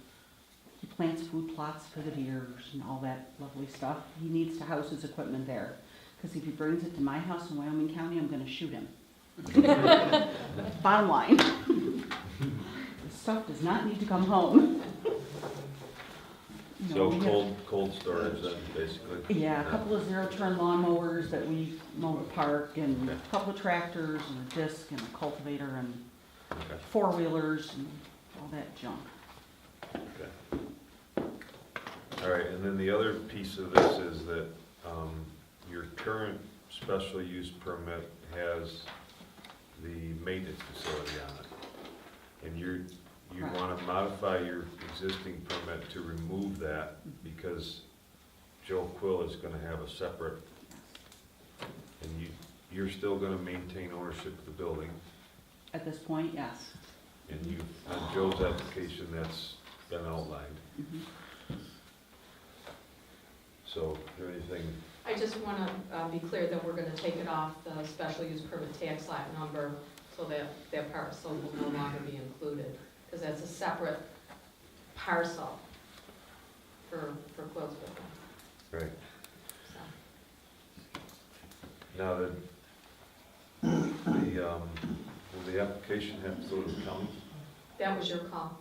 he plants food plots for the deers and all that lovely stuff. He needs to house his equipment there, because if he brings it to my house in Wyoming County, I'm gonna shoot him. Bottom line. The stuff does not need to come home. You know, So we have- cold storage then, basically? Yeah, a couple of zero-turn lawnmowers that we mow the park, and a Okay. couple of tractors, and a disc, and a cultivator, and Okay. four-wheelers, and all that junk. Okay. All right, and then the other piece of this is that your current special use permit has the maintenance facility on it. And you Correct. want to modify your existing permit to remove that because Joe Quill is going to have a separate, and you're still going to maintain ownership of the building. At this point, yes. And you, on Joe's application, that's been outlined. Mhm. So, is there anything, I just want to be clear that we're going to take it off the special use permit tax lot number, so that that parcel will no longer be included, because that's a separate parcel for Quillsville. right, So, now will the application have to go to the county? that was your call.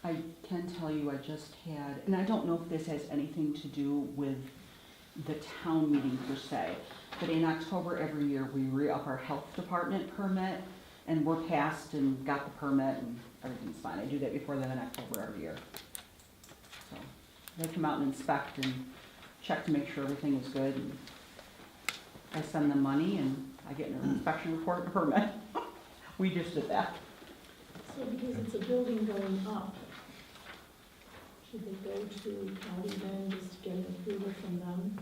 I can tell you, I just had, and I don't know if this has anything to do with the town meeting per se, but in October every year, we re-up our health department permit, and we're passed and got the permit, and everything's fine. I do that before then in October every year. So they come out and inspect and check to make sure everything is good. And I send them money, and I get an inspection report and permit. We just did that. So because it's a building going up, should they go to county then, just to get an approval from them?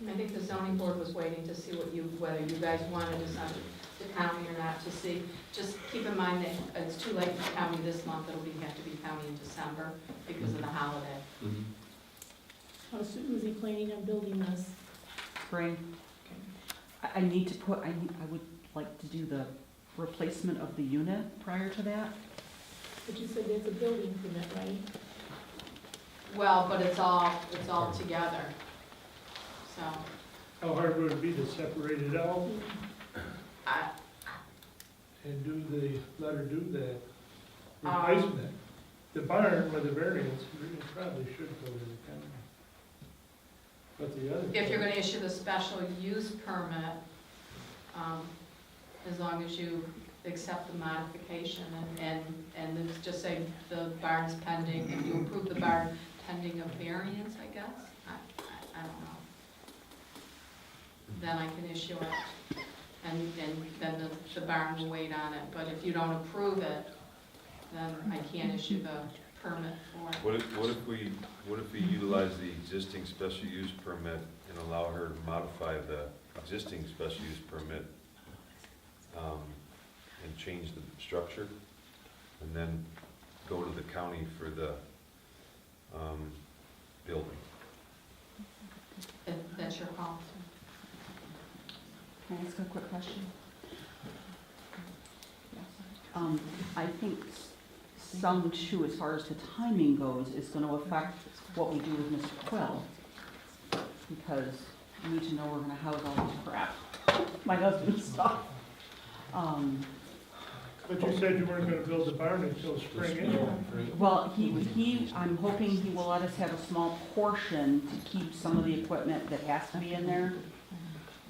I think the zoning board was waiting to see whether you guys wanted to send it to county or not, to see. Just keep in mind that it's too late for county this month, it'll have to be county in December because of the holiday. How soon was he planning on building this? Spring. I need to put, I would like to do the replacement of the unit prior to that. But you said that's a building permit, right? Well, but it's all together, so. How hard would it be to separate it out and let her do that replacement? The barn with the variance, it probably should go to the county. But the other. If you're gonna issue the special use permit, as long as you accept the modification and then just say the barn's pending, if you approve the barn pending a variance, I guess, I don't know. Then I can issue it, and then the barn will wait on it, but if you don't approve it, then I can't issue the permit for it. What if we utilize the existing special use permit and allow her to modify the existing special use permit and change the structure, and then go to the county for the building? That's your call. Can I ask a quick question? I think some too, as far as the timing goes, is gonna affect what we do with Mr. Quill. Because we need to know we're gonna house all this crap, my husband's stuff. But you said you weren't gonna build the barn until spring anyway. Well, I'm hoping he will let us have a small portion to keep some of the equipment that has to be in there.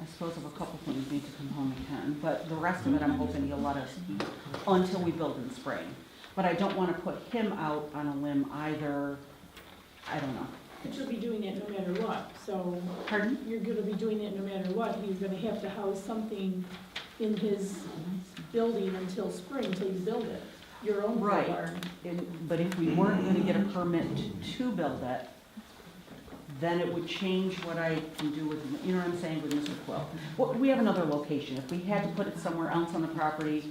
I suppose if a couple things need to come home, we can, but the rest of it, I'm hoping he'll let us keep until we build in spring. But I don't wanna put him out on a limb either, I don't know. But you'll be doing it no matter what, so. Pardon? You're gonna be doing it no matter what, he's gonna have to house something in his building until spring, until you build it, your own Right. barn. But if we weren't gonna get a permit to build it, then it would change what I can do with, you know what I'm saying, with Mr. Quill. Well, we have another location. If we had to put it somewhere else on the property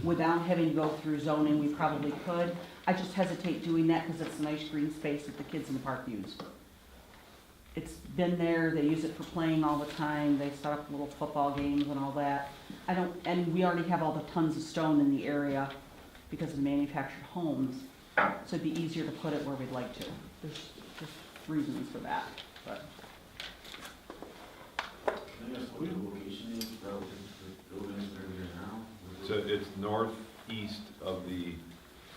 without having to go through zoning, we probably could. I just hesitate doing that because it's a nice green space that the kids in the park use. It's been there, they use it for playing all the time, they set up little football games and all that. And we already have all the tons of stone in the area because of the manufactured homes, so it'd be easier to put it where we'd like to. There's just reasons for that, but. I guess what the location is relative to the buildings that are there now? So it's northeast of the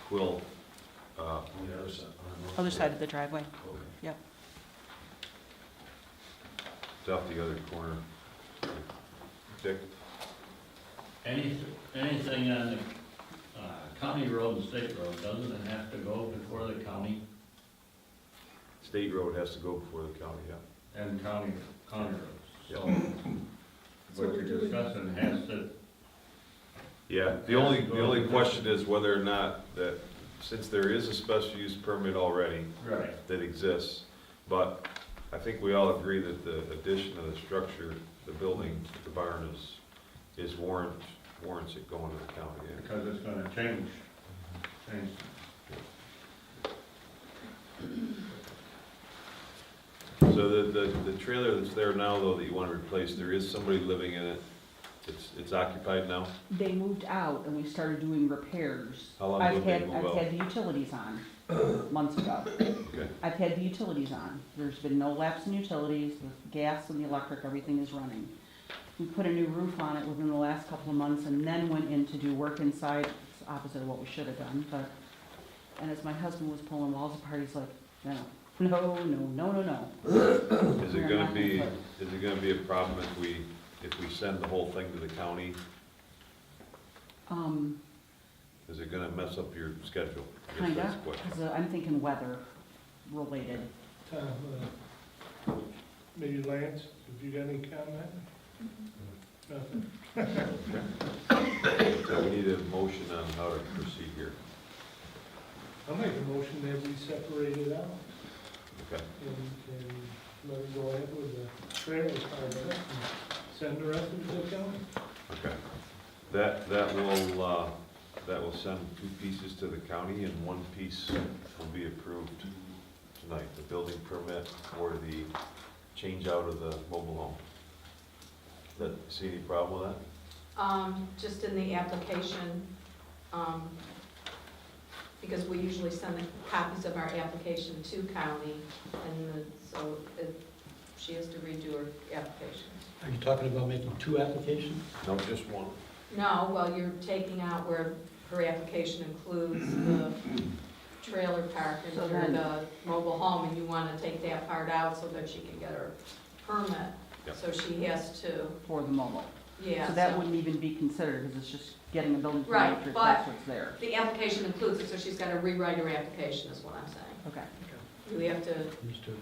Quill, On the other side. on the north Other side of the driveway, Okay. yep. it's off the other corner. Dick? Anything on the county road and state road, doesn't it have to go before the county State road has to go before the county, yeah. and county roads? Yep. So what you're discussing has to, Yeah, the only question is whether or not that, since there is a special use permit already right, that exists, but I think we all agree that the addition of the structure, the building, the barn warrants it going to the county. Yeah. because it's gonna change. So the trailer that's there now, though, that you want to replace, there is somebody living in it. It's occupied now? They moved out and we started doing repairs. How long ago did they move I've out? had the utilities on months ago. Okay. I've had the utilities on. There's been no lapse in utilities, the gas and the electric, everything is running. We put a new roof on it within the last couple of months and then went in to do work inside. It's opposite of what we should have done, but, and as my husband was pulling walls apart, he's like, no, no. Is it gonna be a problem if we send the whole thing to the county? Is it gonna mess up your schedule? I guess Kinda, that's the question. because I'm thinking weather related. Maybe Lance, have you got any comment? Nothing. So we need a motion on how to proceed here. I'll make a motion that we separate it out Okay. and let it go ahead with the trailer part of it and send the rest of it to the county. Okay. That will send 2 pieces to the county and 1 piece will be approved tonight, the building permit or the change out of the mobile home. See any problem with that? Just in the application, because we usually send the copies of our application to county, and she has to redo her application. Are you talking about making 2 applications? No, just 1. No, well, you're taking out where her application includes the trailer park and So or then- the mobile home, and you wanna take that part out so that she can get her permit. Yep. So she has to, For the mobile. yeah. So that wouldn't even be considered, because it's just getting a building Right, permit, if but- that's what's there. The application includes it, so she's gotta rewrite her application, is what I'm saying. Okay. We have to Understood.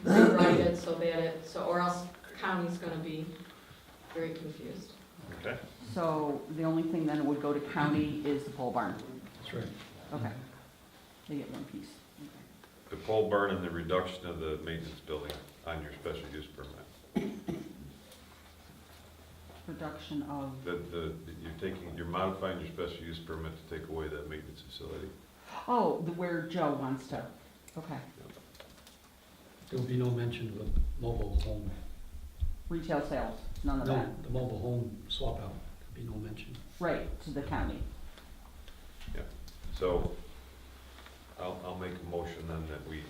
rewrite it so that or else county's gonna be very confused. Okay. So the only thing then that would go to county is the pole barn. That's right. Okay. They get 1 piece. The pole barn and the reduction of the maintenance building on your special use permit. Reduction of, You're modifying your special use permit to take away that maintenance facility. where Joe wants to, okay. There will be no mention of a mobile home. Retail sales, none of No, that. the mobile home swap out, there'll be no mention. Right, to the county. So I'll make a motion then that we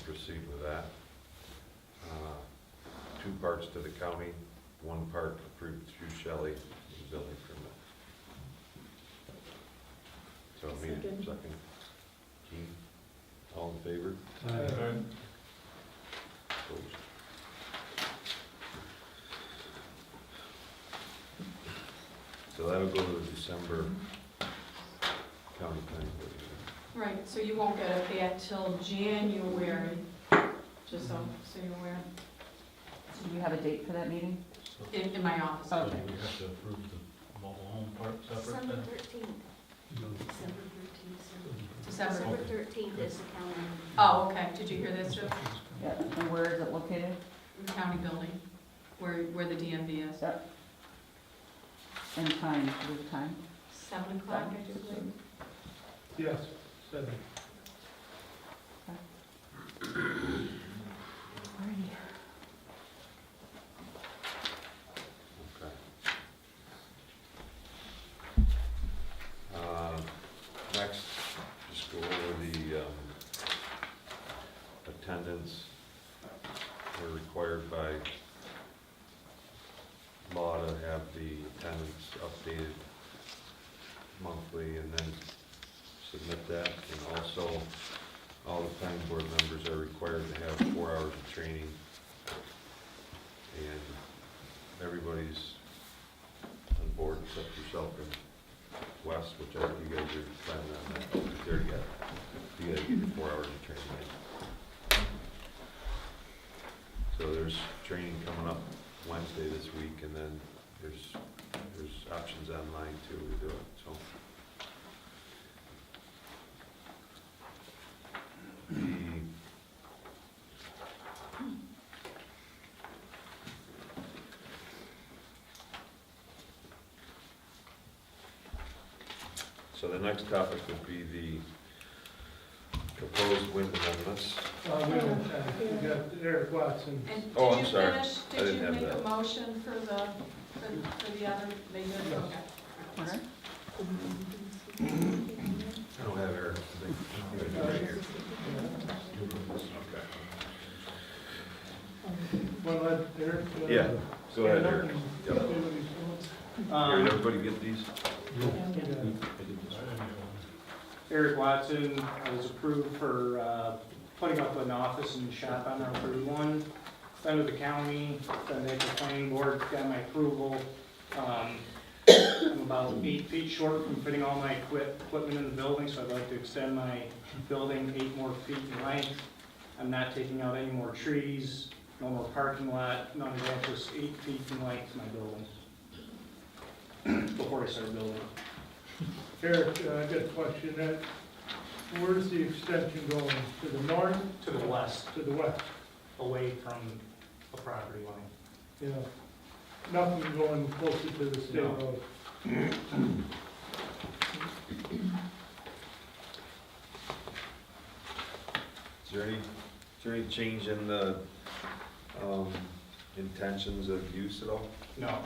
proceed with that. 2 parts to the county, 1 part approved through Shelley, the building permit. So I mean, Second. second. Keen, all in favor? Opposed? So that'll go to the December county planning board meeting. Right, so you won't get it back till January, just so you're aware, Do we have a date for that meeting? in my office. Okay. we have to approve the mobile home part December 13th. No. December 13th. December. December 13th is the county. Oh, okay, did you hear this, Joe? Yeah, and we're located? The county building, where the DMV is. Yep. And time, do the time? 7 o'clock, I do believe. Yes, 7. Alrighty. Okay. Next, just go over the attendance. We're required by law to have the attendance updated monthly and then submit that. And also, all the planning board members are required to have 4 hours of training. And everybody's on board except yourself and Wes, which I think you guys are planning on that. There you go. You gotta get your 4 hours of training in. So there's training coming up Wednesday this week, and then there's options online too to do it, so. So the next topic would be the proposed wind amendments. Wait a minute, we got Eric Watson. And Oh, did I'm you sorry. finish, I didn't did you have make that. a motion for the other, they did, Yes. okay. Alright. I don't have Eric. Well, let Eric. Yeah, go ahead, stand up Eric. and Yep. say what he's Here, did everybody get these? doing. Eric Watson, I was approved for putting up an office and shop on our 31. Been to the county, been to the planning board, got my approval. I'm about 8 feet short from fitting all my equipment in the building, so I'd like to extend my building 8 more feet in length. I'm not taking out any more trees, no more parking lot, none of that, just 8 feet in length my building. Before I start building. Eric, I got a question. Where's the extension going? To the north? To the west, To the west? away from the property line. Yeah. Nothing going closer to the state No. road? Is there any change in the intentions of use at all? No.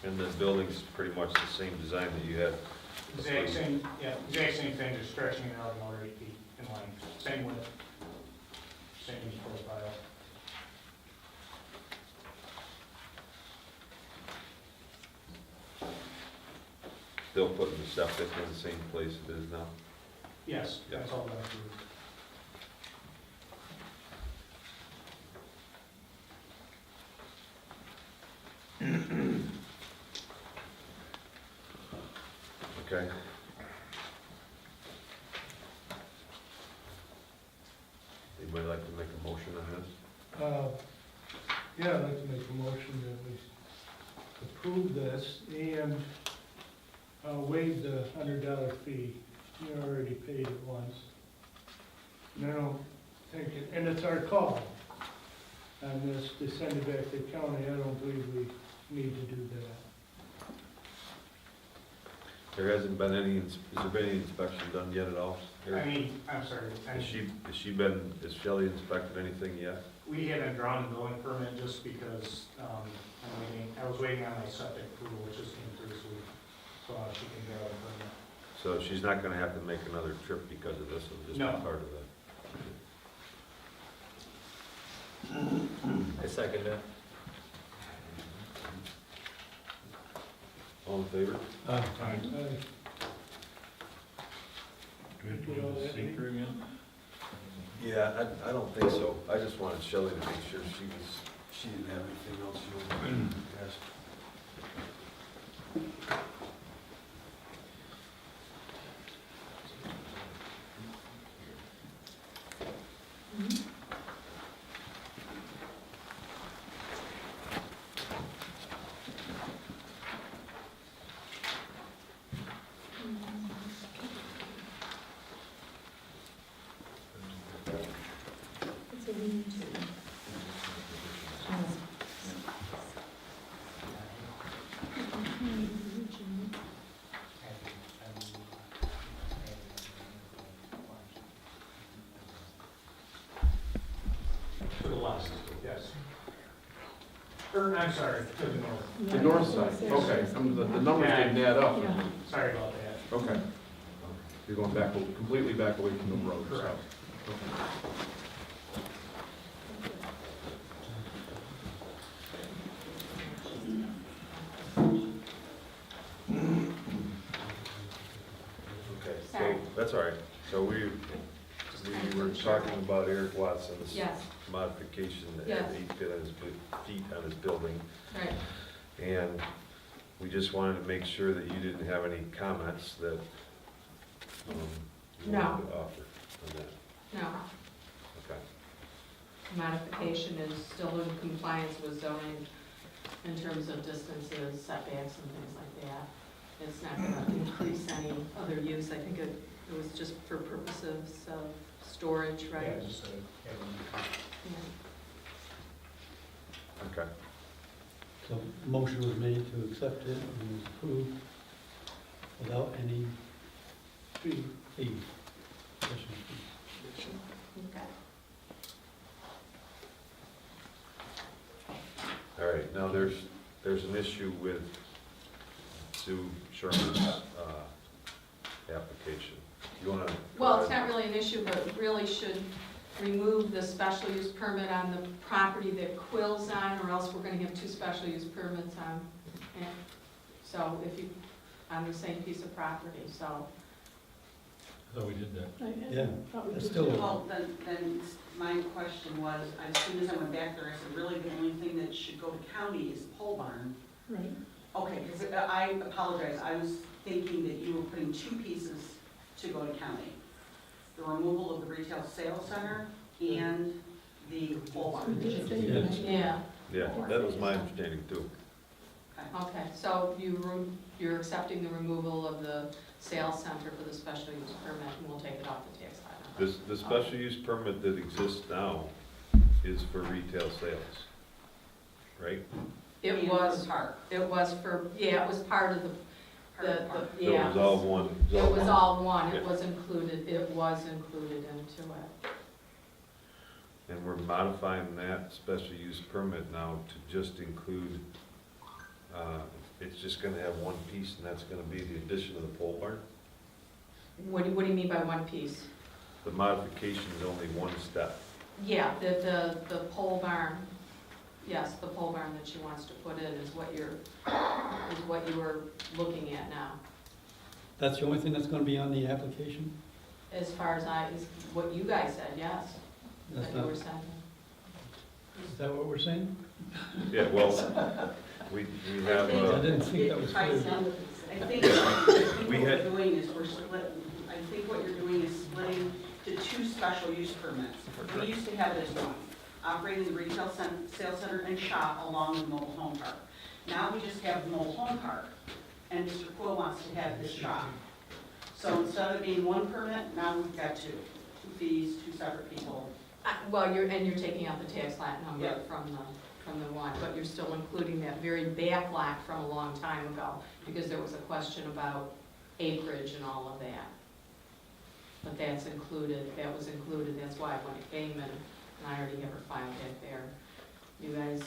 And the building's pretty much the same design that you had? Exact same, yeah, exact same thing, just stretching it out another 8 feet in length, same width, same profile. Still putting the septic in the same place it is now? Yes, Yeah. that's all that approved. Okay. Anybody like to make a motion on this? Yeah, I'd like to make a motion that we approve this and waive the $100 fee. You already paid it once. And I don't think, and it's our call on this to send it back to the county. I don't believe we need to do that. There hasn't been any, has there been any inspection done yet at all? I mean, I'm sorry, Has Shelley inspected anything yet? we haven't drawn a building permit just because I was waiting on my septic approval, which just came through this week, so she can draw the permit. So she's not gonna have to make another trip because of this, it'll just No. be part of it. I second that. All in favor? Aye. Yeah, I don't think so. I just wanted Shelley to make sure she didn't have anything else she wanted to ask. Or, I'm sorry, to the north. The north side, okay, the numbers didn't add up. Yeah, sorry about that. Okay. You're going back, completely back away from the road, so. Correct. Okay. Okay, so, that's all right. So we were talking about Eric Watson's Yes, modification to Yes. add 8 feet on his building. right. And we just wanted to make sure that you didn't have any comments that you No. wanted to offer on that. No, Okay. modification is still in compliance with zoning in terms of distances, setbacks and things like that. It's not gonna increase any other use. I think it was just for purposes of storage, right? Yeah, just so, yeah. Yeah. Okay. So motion was made to accept it and it was approved without any fee. Additional fee. Okay. All right, now there's an issue with Sue Sherman's application. You wanna? Well, it's not really an issue, but it really should remove the special use permit on the property that Quill's on, or else we're gonna have 2 special use permits on. And so if you, on the same piece of property, so. I thought we did that. Yeah, that's still, Well, then my question was, as soon as I went back there, I said, really, the only thing that should go to county is the pole barn. Right. Okay, because I apologize, I was thinking that you were putting 2 pieces to go to county. The removal of the retail sales center and the pole barn. We did say Yeah. that. Yeah, Yeah, that was my understanding too. okay, so you're accepting the removal of the sales center for the special use permit, and we'll take it off the tax levy. The special use permit that exists now is for retail sales, right? It was, it was for, yeah, it was part of the, So yeah. it was all one. It was all one, it Yeah. was included into it. And we're modifying that special use permit now to just include, it's just gonna have one piece, and that's gonna be the addition of the pole barn? What do you mean by one piece? The modification is only one step. Yeah, the pole barn, yes, the pole barn that she wants to put in is what you were looking at now. that's the only thing that's gonna be on the application? As far as is what you guys said, yes, That's that you not, were is saying. that what we're saying? Yeah, well, we have, I didn't think that was I clear. think what we're doing is we're splitting, I think what you're doing is splitting to 2 special use permits. We used to have it as one, operating the retail sales center and shop along the mobile home park. Now we just have the mobile home park, and Mr. Quill wants to have his shop. So instead of being 1 permit, now we've got 2 fees, 2 separate people. Well, you're taking out the tax lot number Yep. from the one, but you're still including that very back lot from a long time ago, because there was a question about acreage and all of that. But that's included, that was included, that's why when it came in, and I already have her file back there. You guys,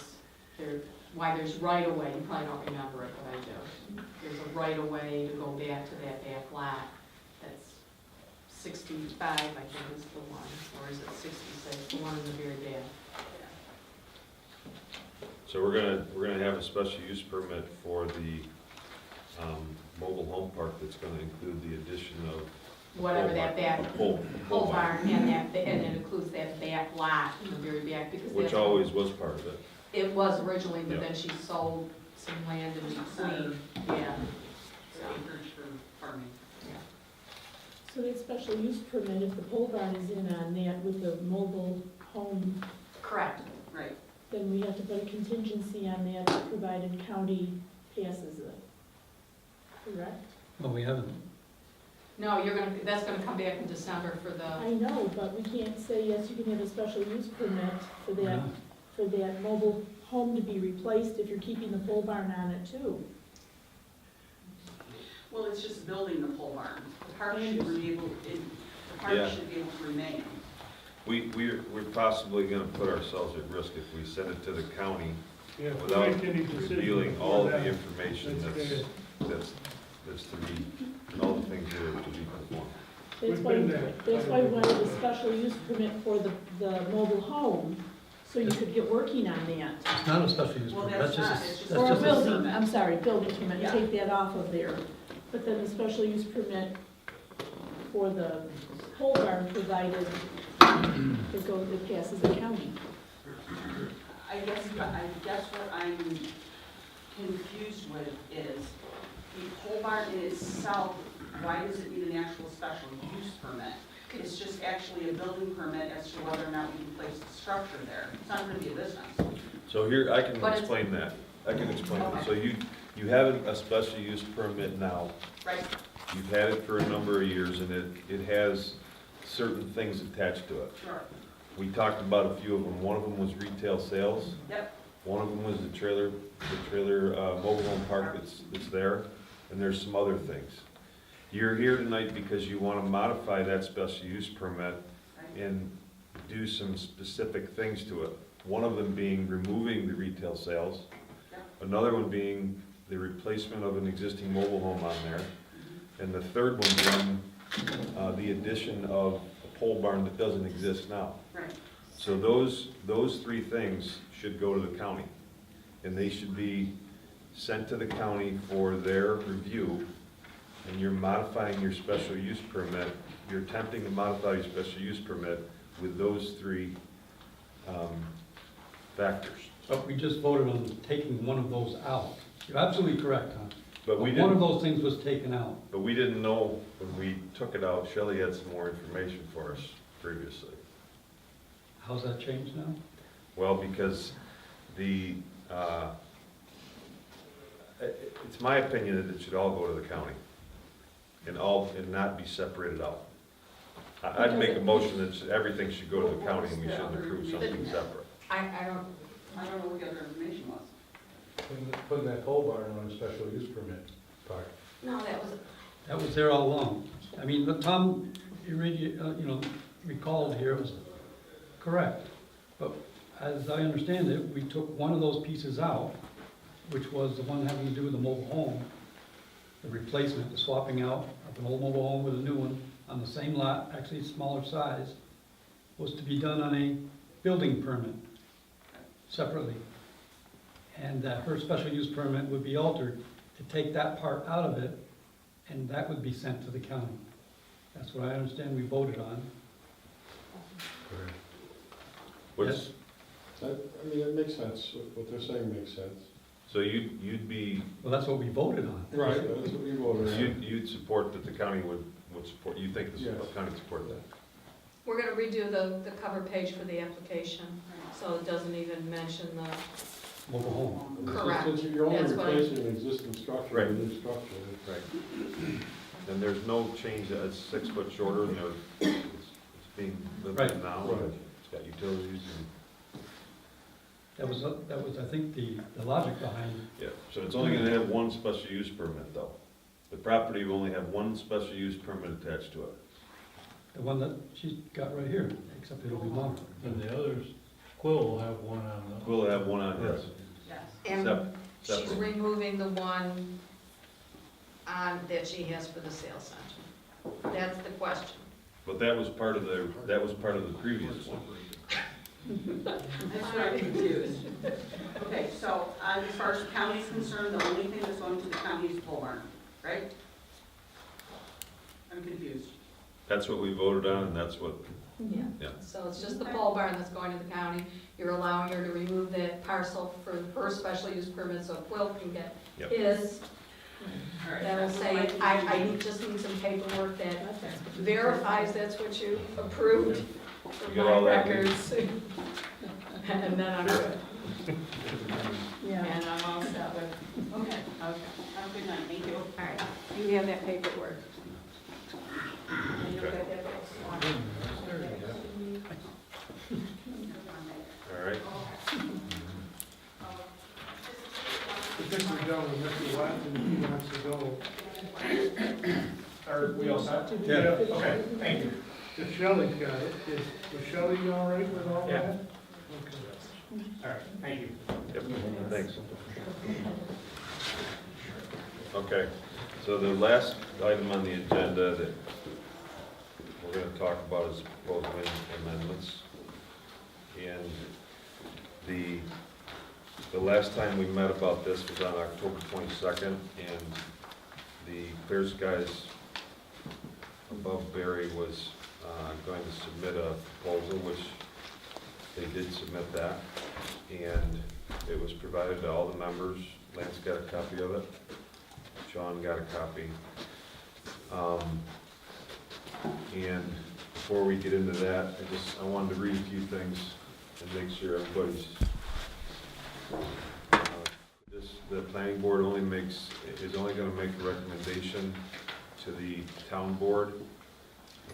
why there's right of way, you probably don't remember it, but I do. There's a right of way to go back to that back lot, that's 65, I think is the one, or is it 66, the one in the very back. so we're gonna have a special use permit for the, mobile home park that's gonna include the addition of. Whatever that back Pole pole barn, and it includes that back lot in the very back, because Which that's, always was part of it. it was originally, but Yeah. then she sold some land in between, yeah. So acreage for farming. So that special use permit, if the pole barn is in on that with the mobile home, Correct. Right. then we have to put a contingency on that provided county passes it. Correct? Well, we haven't. No, that's gonna come back in December for the, I know, but we can't say, yes, you can have a special use permit for that, Yeah. for that mobile home to be replaced if you're keeping the pole barn on it too. Well, it's just building the pole barn. The park should be able, the Yeah. park should be able to remain. We're possibly gonna put ourselves at risk if we send it to the county Yeah, if we without make any decision revealing all of before the that, information that's that's to be, and all the things that are to be performed. We've been there. That's why we wanted a special use permit for the mobile home, so you could get working on that. It's not a special use Well, permit, that's that's not, just, it's just- that's Or a just a building, I'm sorry, building permit, Yeah. take that off of there. But then the special use permit for the pole barn provided it passes the county. I guess what I'm confused with is the pole barn in itself, why does it need an actual special use permit? It's just actually a building permit as to whether or not we can place the structure there. It's not gonna be a business. So here, I can But it's- explain that. I can explain that. Okay. So you have a special use permit now. Right. You've had it for a number of years, and it has certain things attached to it. Sure. We talked about a few of them. One of them was retail sales. Yep. One of them was the trailer mobile home park that's there, and there's some other things. You're here tonight because you want to modify that special use permit and do some specific things to it. One of them being removing the retail sales. Another one being the replacement of an existing mobile home on there. And the third one being the addition of a pole barn that doesn't exist now. Right. So those three things should go to the county. And they should be sent to the county for their review. And you're modifying your special use permit, you're attempting to modify your special use permit with those three factors. but we just voted on taking one of those out. You're absolutely correct, Tom. But we One of didn't, those things was taken out. but we didn't know when we took it out. Shelley had some more information for us previously. How's that changed now? Well, because it's my opinion that it should all go to the county and not be separated out. I'd make a motion that everything should go to the county and we shouldn't approve something separate. I don't, know what the other information was. Putting that pole barn on a special use permit part. no, that was, That was there all along. I mean, but Tom, recalled here, it was correct. But as I understand it, we took one of those pieces out, which was the one having to do with the mobile home, the replacement, the swapping out of an old mobile home with a new one on the same lot, actually smaller size, was to be done on a building permit separately. And that her special use permit would be altered to take that part out of it, and that would be sent to the county. That's what I understand we voted on. What's, It makes sense, what they're saying makes sense. so you'd be, Well, that's what we voted on. Right, that's what we voted on. you'd support that the county would support, you think the Yes. county would support that? we're gonna redo the cover page for the application, so it doesn't even mention the, Mobile home. Correct. Since you're only That's why- replacing an existing structure, Right. with a new structure. Right. And there's no change, it's 6 foot shorter, and it's being lived in Right. now, Right. it's got utilities and. That was, I think, the logic behind it. Yeah, so it's only gonna have one special use permit though. The property will only have one special use permit attached to it. The one that she's got right here, except it'll be longer. And the others, Quill will have one on the. We'll have one on his. Yes. and Sep- she's separate. removing the one that she has for the sales center. That's the question. But that was part of the previous one. That's where I'm confused. Okay, so as far as the county is concerned, the only thing that's going to the county is pole barn, right? I'm confused. That's what we voted on, and that's what, Yeah. yeah. So it's just the pole barn that's going to the county. You're allowing her to remove that parcel for her special use permit so Quill can get Yep. his. All right, That'll that's say, what I just need some paperwork that verifies that's what you approved for You got my all that, records. And then I'm good. Yeah. And I'm all set with, Okay, okay. Have a good night, thank you. all right, you have that paperwork. And you'll Okay. get that next one. All right. I think we're done with Mr. Watson, if he wants to go. Are we all set? Yeah. Okay, thank you. If Shelley's got it, was Shelley all right with all Yeah. that? Okay. All right, thank you. Yep, thanks. Okay, so the last item on the agenda that we're gonna talk about is proposed amendments. And the last time we met about this was on October 22nd, and the Clear Skies above Barry was going to submit a proposal, which they did submit that, and it was provided to all the members. Lance got a copy of it. Sean got a copy. And before we get into that, I wanted to read a few things and make sure everybody's, the planning board is only gonna make a recommendation to the town board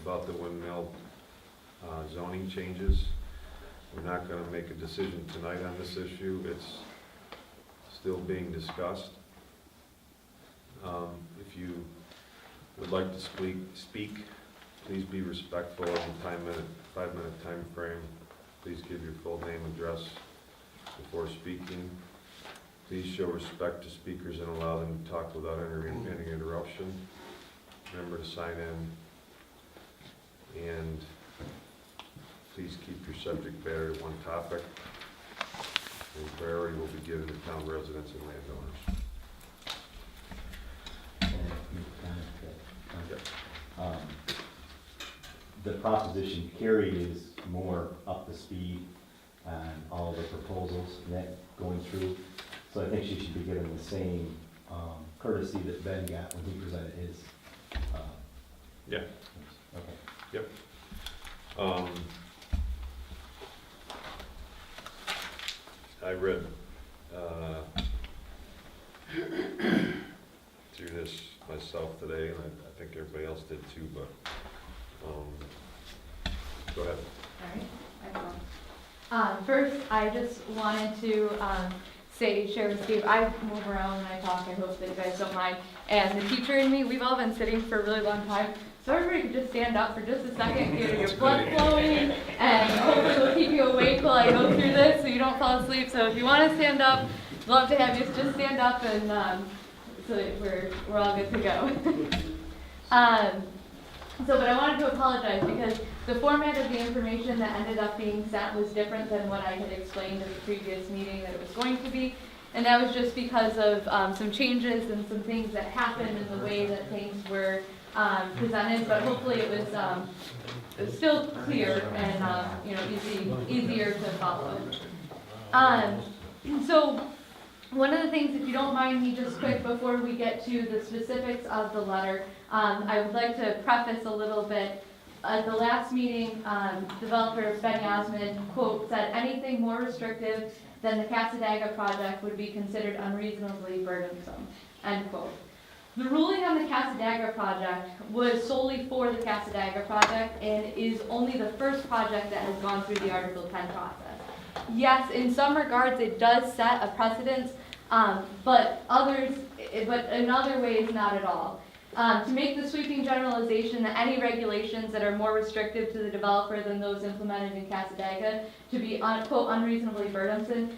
about the windmill zoning changes. We're not gonna make a decision tonight on this issue. It's still being discussed. If you would like to speak, please be respectful of the 5-minute time frame. Please give your full name, address before speaking. Please show respect to speakers and allow them to talk without any interruption. Remember to sign in. And please keep your subject matter to one topic. And priority will be given to town residents and landowners. The proposition carried is more up to speed on all the proposals and that going through. So I think she should be given the same courtesy that Ben got when he presented his. Yeah. Okay. Yep. I read through this myself today, and I think everybody else did too, but go ahead. All right, first, I just wanted to share with Steve, I move around when I talk, I hope that you guys don't mind. And the teacher and me, we've all been sitting for a really long time, so everybody could just stand up for just a second, get your blood flowing, and hopefully it'll keep you awake while I go through this so you don't fall asleep. So if you want to stand up, I'd love to have you just stand up and so that we're all good to go. But I wanted to apologize because the format of the information that ended up being sent was different than what I had explained in the previous meeting that it was going to be. And that was just because of some changes and some things that happened in the way that things were presented. But hopefully it was still clear and easier to follow. So one of the things, if you don't mind me just quick before we get to the specifics of the letter, I would like to preface a little bit. At the last meeting, developer Ben Yasmin, quote, said anything more restrictive than the Cassadaga project would be considered unreasonably burdensome, end quote. The ruling on the Cassadaga project was solely for the Cassadaga project and is only the first project that has gone through the Article 10 process. Yes, in some regards it does set a precedence, but in other ways not at all. To make the sweeping generalization that any regulations that are more restrictive to the developer than those implemented in Cassadaga to be, quote, unreasonably burdensome,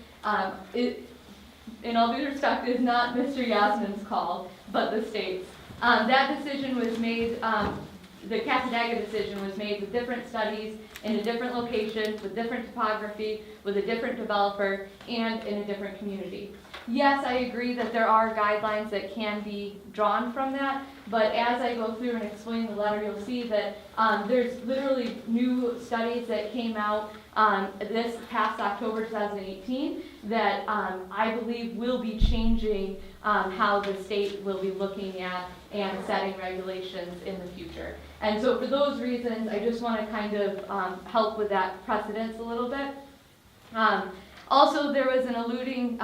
in all due respect, is not Mr. Yasmin's call, but the state's. That decision was made, the Cassadaga decision was made with different studies in a different location, with different topography, with a different developer, and in a different community. Yes, I agree that there are guidelines that can be drawn from that, but as I go through and explain the letter, you'll see that there's literally new studies that came out this past October 2018 that I believe will be changing how the state will be looking at and setting regulations in the future. And so for those reasons, I just want to kind of help with that precedence a little bit. Also, there was an alluding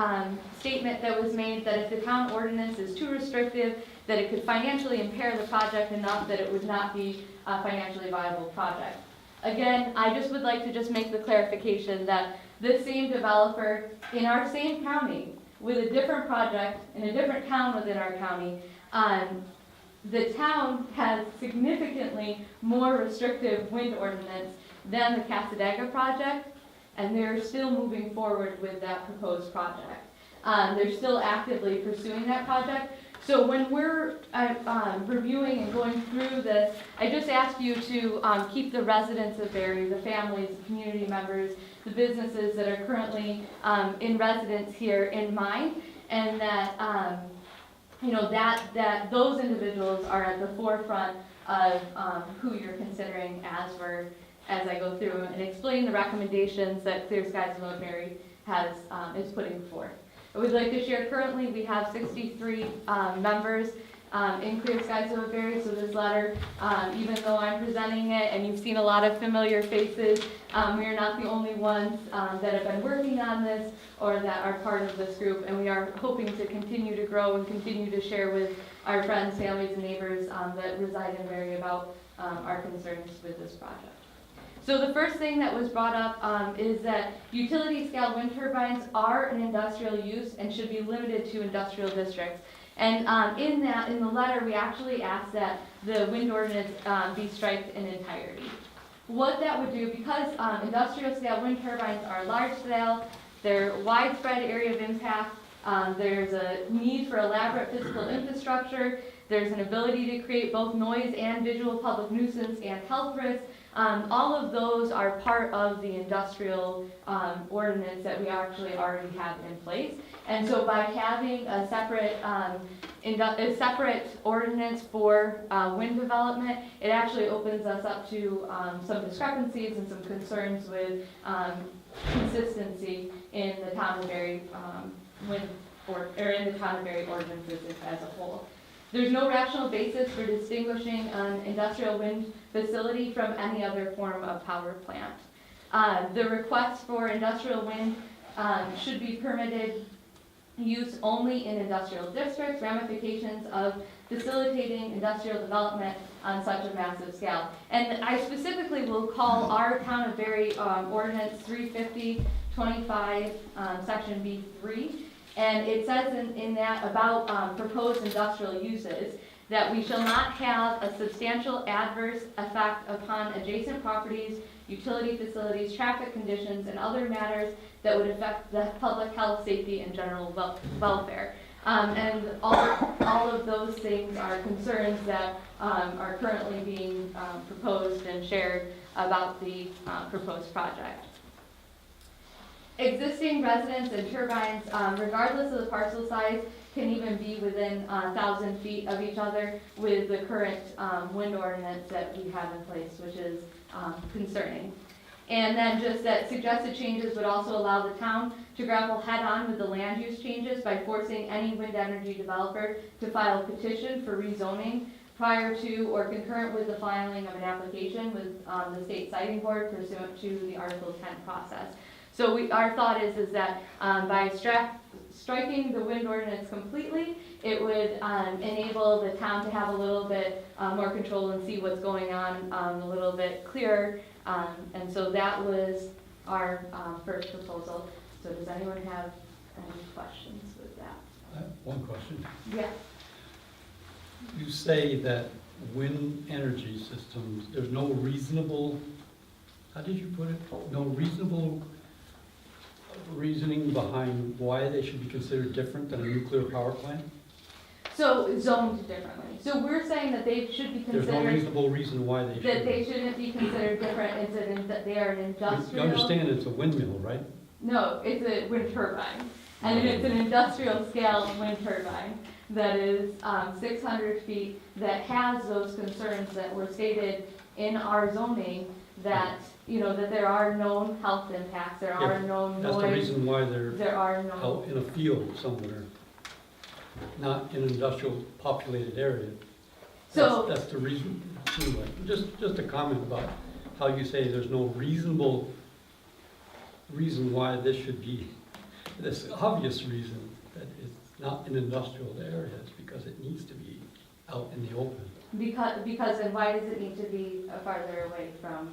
statement that was made that if the town ordinance is too restrictive, that it could financially impair the project enough that it would not be a financially viable project. Again, I just would like to just make the clarification that this same developer in our same county with a different project in a different town within our county, the town has significantly more restrictive wind ordinance than the Cassadaga project. and they're still moving forward with that proposed project. They're still actively pursuing that project. So when we're reviewing and going through this, I just ask you to keep the residents of Berry, the families, the community members, the businesses that are currently in residence here in mind, and that you know, that those individuals are at the forefront of who you're considering as I go through and explain the recommendations that Clear Skies of Berry is putting forth. I would like to share, currently we have 63 members in Clear Skies of Berry, so this letter, even though I'm presenting it and you've seen a lot of familiar faces, we are not the only ones that have been working on this or that are part of this group, and we are hoping to continue to grow and continue to share with our friends, families, and neighbors that reside in Berry about our concerns with this project. So the first thing that was brought up is that utility scale wind turbines are an industrial use and should be limited to industrial districts. And in the letter, we actually asked that the wind ordinance be striked in entirety. What that would do, because industrial scale wind turbines are large scale, they're widespread area of impact, there's a need for elaborate physical infrastructure, there's an ability to create both noise and visual public nuisance and health risks. All of those are part of the industrial ordinance that we actually already have in place. And so by having a separate ordinance for wind development, it actually opens us up to some discrepancies and some concerns with consistency in the town of Berry in the town of Berry ordinances as a whole. There's no rational basis for distinguishing an industrial wind facility from any other form of power plant. The request for industrial wind should be permitted use only in industrial districts, ramifications of facilitating industrial development on such a massive scale. And I specifically will call our town of Berry ordinance 350-25, section B3. And it says in that about proposed industrial uses that we shall not have a substantial adverse effect upon adjacent properties, utility facilities, traffic conditions, and other matters that would affect the public health, safety, and general welfare. And all of those things are concerns that are currently being proposed and shared about the proposed project. Existing residents and turbines, regardless of the parcel size, can even be within 1,000 feet of each other with the current wind ordinance that we have in place, which is concerning. And then just that suggested changes would also allow the town to grapple head-on with the land use changes by forcing any wind energy developer to file a petition for rezoning prior to or concurrent with the filing of an application with the state siting board pursuant to the Article 10 process. So our thought is that by striking the wind ordinance completely, it would enable the town to have a little bit more control and see what's going on a little bit clearer. And so that was our first proposal. So does anyone have any questions with that? I have one question. Yes. You say that wind energy systems, there's no reasonable, how did you put it? No reasonable reasoning behind why they should be considered different than a nuclear power plant? So zoned differently. So we're saying that they should be considered. There's no reasonable reason why they should. That they shouldn't be considered different, that they are an industrial. You understand it's a windmill, right? No, it's a wind turbine. And it's an industrial scale wind turbine that is 600 feet, that has those concerns that were stated in our zoning, that, you know, that there are known health impacts, there are known noise. That's the reason why there are no out in a field somewhere, not in an industrial populated area. So That's the reason. Anyway, just a comment about how you say there's no reasonable reason why this should be, this obvious reason that it's not in industrial areas, because it needs to be out in the open. Because then why does it need to be farther away from,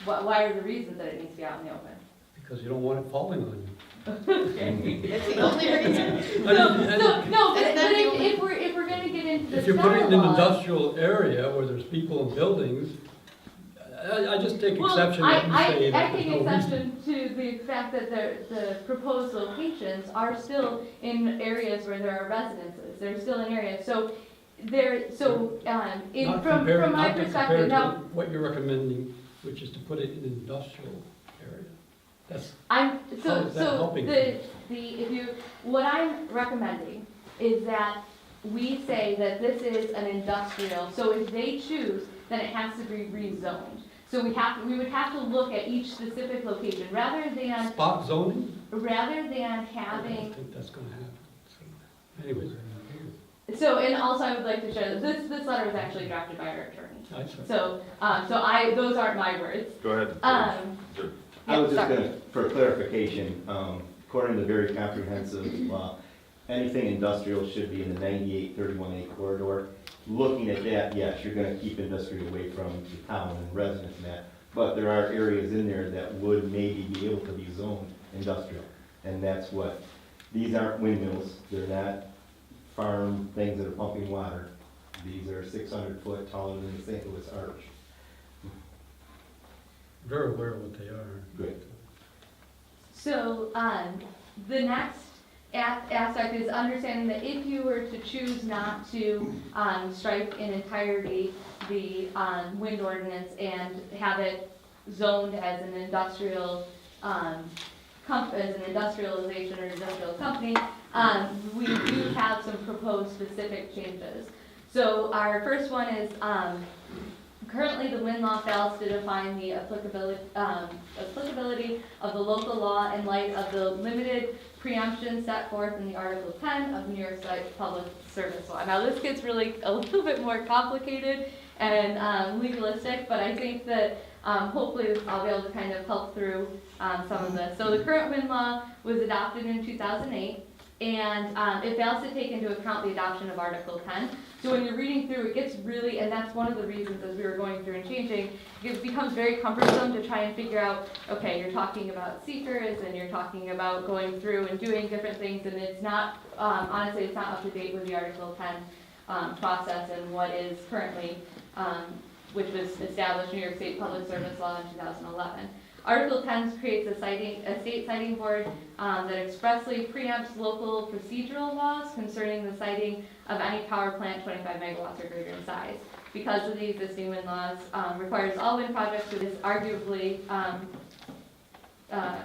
why are the reasons that it needs to be out in the open? Because you don't want it falling on you. That's the only reason. No, but if we're gonna get into the If you're putting it in an dialogue- industrial area where there's people and buildings, I just take Well, exception that you say I that take there's no reason. exception to the fact that the proposed locations are still in areas where there are residences. They're still in areas, so Not from compared- my not to perspective, compare to now, what you're recommending, which is to put it in an industrial area. That's, I'm, How so, is that so helping what I'm recommending is that we say that this is an industrial, so if they choose, then it has to be rezoned. So we would have to look at each specific location, rather than spot zoning? I having, don't think that's gonna happen. So, anyways, so, and also I would like to share, that this letter was actually drafted by our attorney. I see. So, those aren't my words. Go ahead. Sure. I was just sorry. gonna, for clarification, according to the very comprehensive law, anything industrial should be in the 98-31A corridor. Looking at that, yes, you're gonna keep industry away from the town and residents and that, but there are areas in there that would maybe be able to be zoned industrial. And that's what, these aren't windmills, they're not farm things that are pumping water. These are 600 foot taller than the St. Louis Arch. very aware of what they are. Good. So, the next aspect is understanding that if you were to choose not to strike in entirety the wind ordinance and have it zoned as an industrial, as an industrialization or industrial company, we do have some proposed specific changes. So our first one is, currently the wind law fails to define the applicability of the local law in light of the limited preemption set forth in the Article 10 of the New York State Public Service Law. Now this gets really a little bit more complicated and legalistic, but I think that hopefully I'll be able to kind of help through some of this. So the current wind law was adopted in 2008, and it fails to take into account the adoption of Article 10. So when you're reading through, it gets really, and that's one of the reasons as we were going through and changing, it becomes very cumbersome to try and figure out, okay, you're talking about seekers and you're talking about going through and doing different things, and it's not, honestly, it's not up to date with the Article 10 process and what is currently, which was established New York State Public Service Law in 2011. Article 10 creates a state siting board that expressly preempts local procedural laws concerning the siting of any power plant 25 megawatts or greater in size. Because of the existing wind laws, requires all wind projects, which is arguably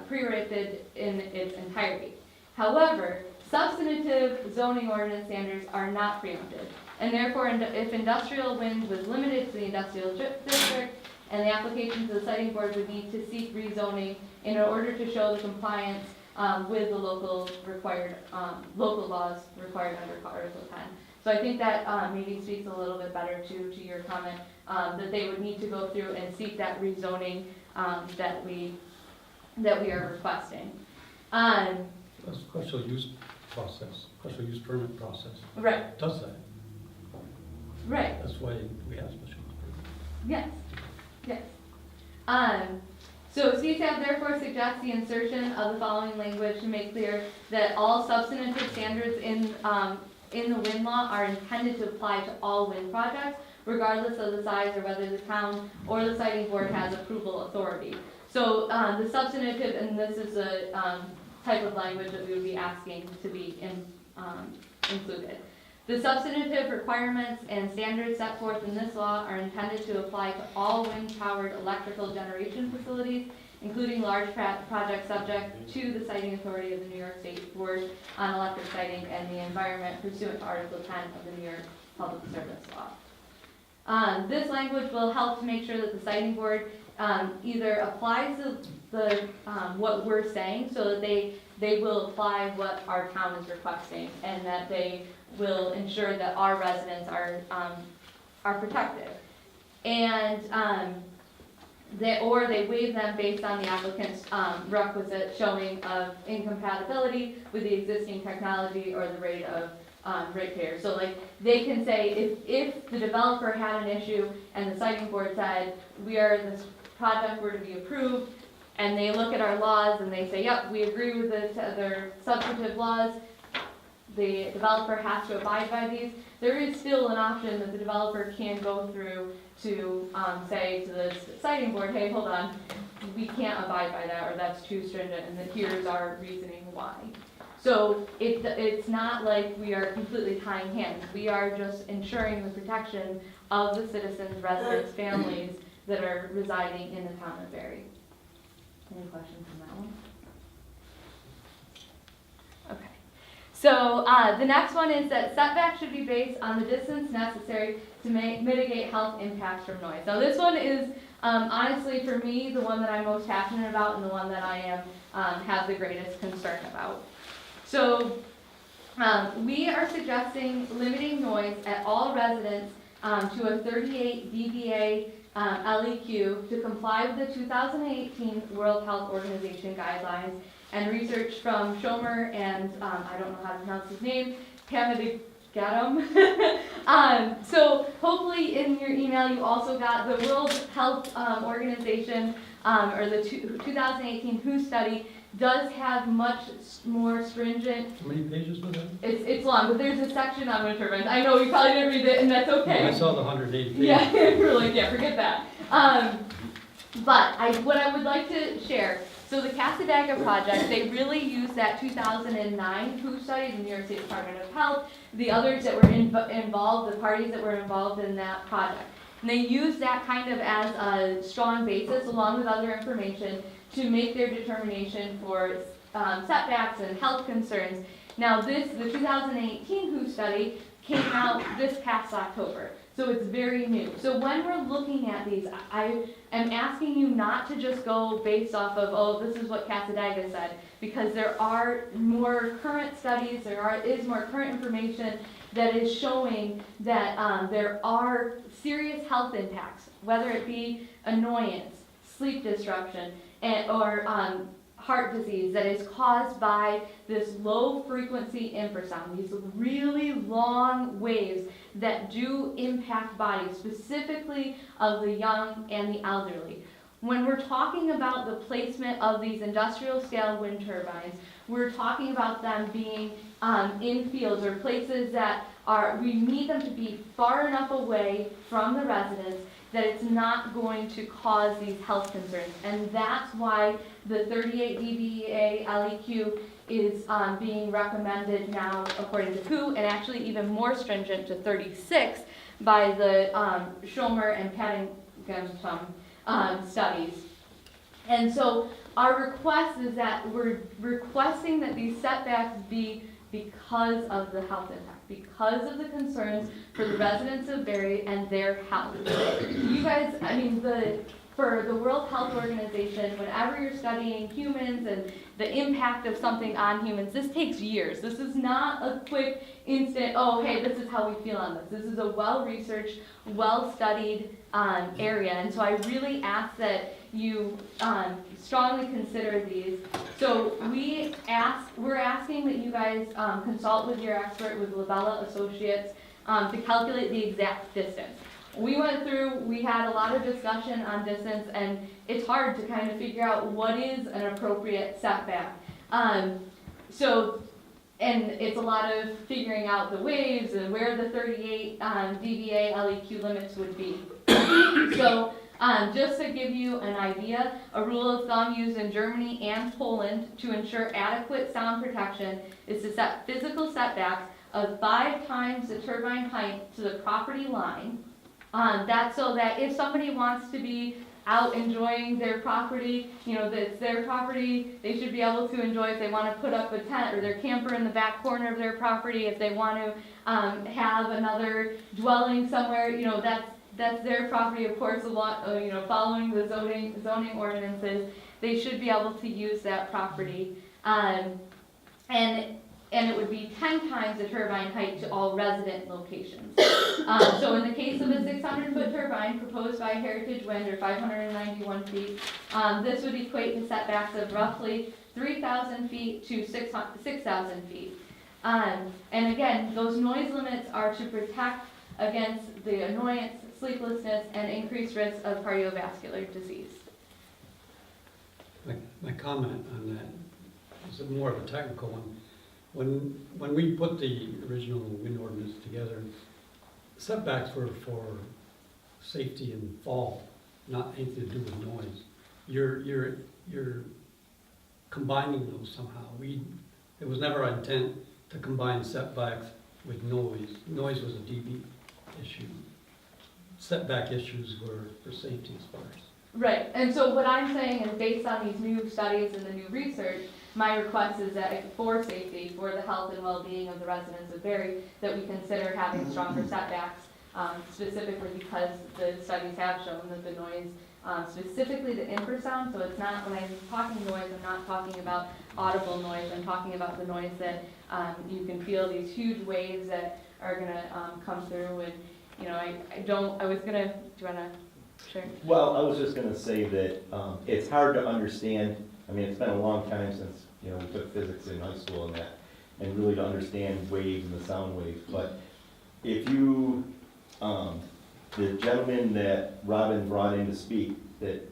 preempted in its entirety. However, substantive zoning ordinance standards are not preempted, and therefore, if industrial wind was limited to the industrial district, and the application to the siting board would need to seek rezoning in order to show the compliance with the local laws required under Article 10. So I think that maybe speaks a little bit better to your comment, that they would need to go through and seek that rezoning that we are requesting. A special use process, special use permit process. Right. Does that. Right. That's why we have special use permit. Yes, yes. So CSAB therefore suggests the insertion of the following language to make clear that all substantive standards in the wind law are intended to apply to all wind projects, regardless of the size or whether the town or the siting board has approval authority. So the substantive, and this is a type of language that we would be asking to be included. The substantive requirements and standards set forth in this law are intended to apply to all wind-powered electrical generation facilities, including large projects subject to the siting authority of the New York State Board on Electric Siting and the Environment pursuant to Article 10 of the New York Public Service Law. This language will help to make sure that the siting board either applies what we're saying, so that they will apply what our town is requesting, and that they will ensure that our residents are protected. And they waive them based on the applicant's requisite showing of incompatibility with the existing technology or the rate of ratepayer. So like they can say if the developer had an issue and the siting board said this project were to be approved, and they look at our laws and they say, yep, we agree with their substantive laws, the developer has to abide by these, there is still an option that the developer can go through to, say to the siting board, hey, hold on, we can't abide by that, or that's too stringent, and then here's our reasoning why. So it's not like we are completely tying hands. We are just ensuring the protection of the citizens, residents, families that are residing in the town of Berry. Any questions on that one? Okay. So the next one is that setbacks should be based on the distance necessary to mitigate health impacts from noise. Now this one is honestly for me the one that I'm most passionate about and the one that I have the greatest concern about. So we are suggesting limiting noise at all residents to a 38 dBA LEQ to comply with the 2018 World Health Organization guidelines and research from Schomer and I don't know how to pronounce his name, Pamadigadam. So hopefully in your email you also got the World Health Organization or the 2018 WHO study does have much more stringent. How many pages was that? It's long, but there's a section on wind turbines. I know you probably didn't read it, and that's okay. I saw the 180 pages. Yeah, we're like, yeah, forget that. But what I would like to share, so the Casadaga project, they really used that 2009 WHO study, the New York State Department of Health, the others that were involved, the parties that were involved in that project. And they used that kind of as a strong basis, along with other information, to make their determination for setbacks and health concerns. Now the 2018 WHO study came out this past October, so it's very new. So when we're looking at these, I am asking you not to just go based off of, oh, this is what Casadaga said, because there are more current studies, is more current information that is showing that there are serious health impacts, whether it be annoyance, sleep disruption, or heart disease that is caused by this low frequency infrasound, these really long waves that do impact bodies, specifically of the young and the elderly. When we're talking about the placement of these industrial scale wind turbines, we're talking about them being in fields or places that we need them to be far enough away from the residents that it's not going to cause these health concerns. And that's why the 38 dBA LEQ is being recommended now according to WHO, and actually even more stringent to 36 by the Schomer and Paddington studies. And so our request is that we're requesting that these setbacks be because of the health impact, because of the concerns for the residents of Berry and their health. You guys, I mean, for the World Health Organization, whenever you're studying humans and the impact of something on humans, this takes years. This is not a quick instant, oh, hey, this is how we feel on this. This is a well-researched, well-studied area. And so I really ask that you strongly consider these. So we're asking that you guys consult with your expert, with Labella Associates, to calculate the exact distance. We had a lot of discussion on distance, and it's hard to kind of figure out what is an appropriate setback. And it's a lot of figuring out the waves and where the 38 dBA LEQ limits would be. So just to give you an idea, a rule of thumb used in Germany and Poland to ensure adequate sound protection is to set physical setbacks of 5 times the turbine height to the property line. That's so that if somebody wants to be out enjoying their property, that's their property, they should be able to enjoy. If they want to put up a tent or their camper in the back corner of their property, if they want to have another dwelling somewhere, that's their property, of course, following the zoning ordinances, they should be able to use that property. And it would be 10 times the turbine height to all resident locations. So in the case of a 600-foot turbine proposed by Heritage Wind, or 591 feet, this would equate to setbacks of roughly 3,000 feet to 6,000 feet. And again, those noise limits are to protect against the annoyance, sleeplessness, and increased risk of cardiovascular disease. My comment on that is more of a technical one. When we put the original wind ordinance together, setbacks were for safety and fall, not anything to do with noise. You're combining those somehow. It was never our intent to combine setbacks with noise. Noise was a dB issue. Setback issues were for safety as far as. Right, and so what I'm saying is based on these new studies and the new research, my request is that for safety, for the health and well-being of the residents of Berry, that we consider having stronger setbacks, specifically because the studies have shown that the noise, specifically the infrasound, so it's not, when I'm talking noise, I'm not talking about audible noise, I'm talking about the noise that you can feel, these huge waves that are gonna come through, and, you know, I was gonna, do you wanna? Sure. Well, I was just gonna say that it's hard to understand. I mean, it's been a long time since, we took physics in high school and that, and really to understand waves and the sound waves. But if you, the gentleman that Robin brought in to speak, that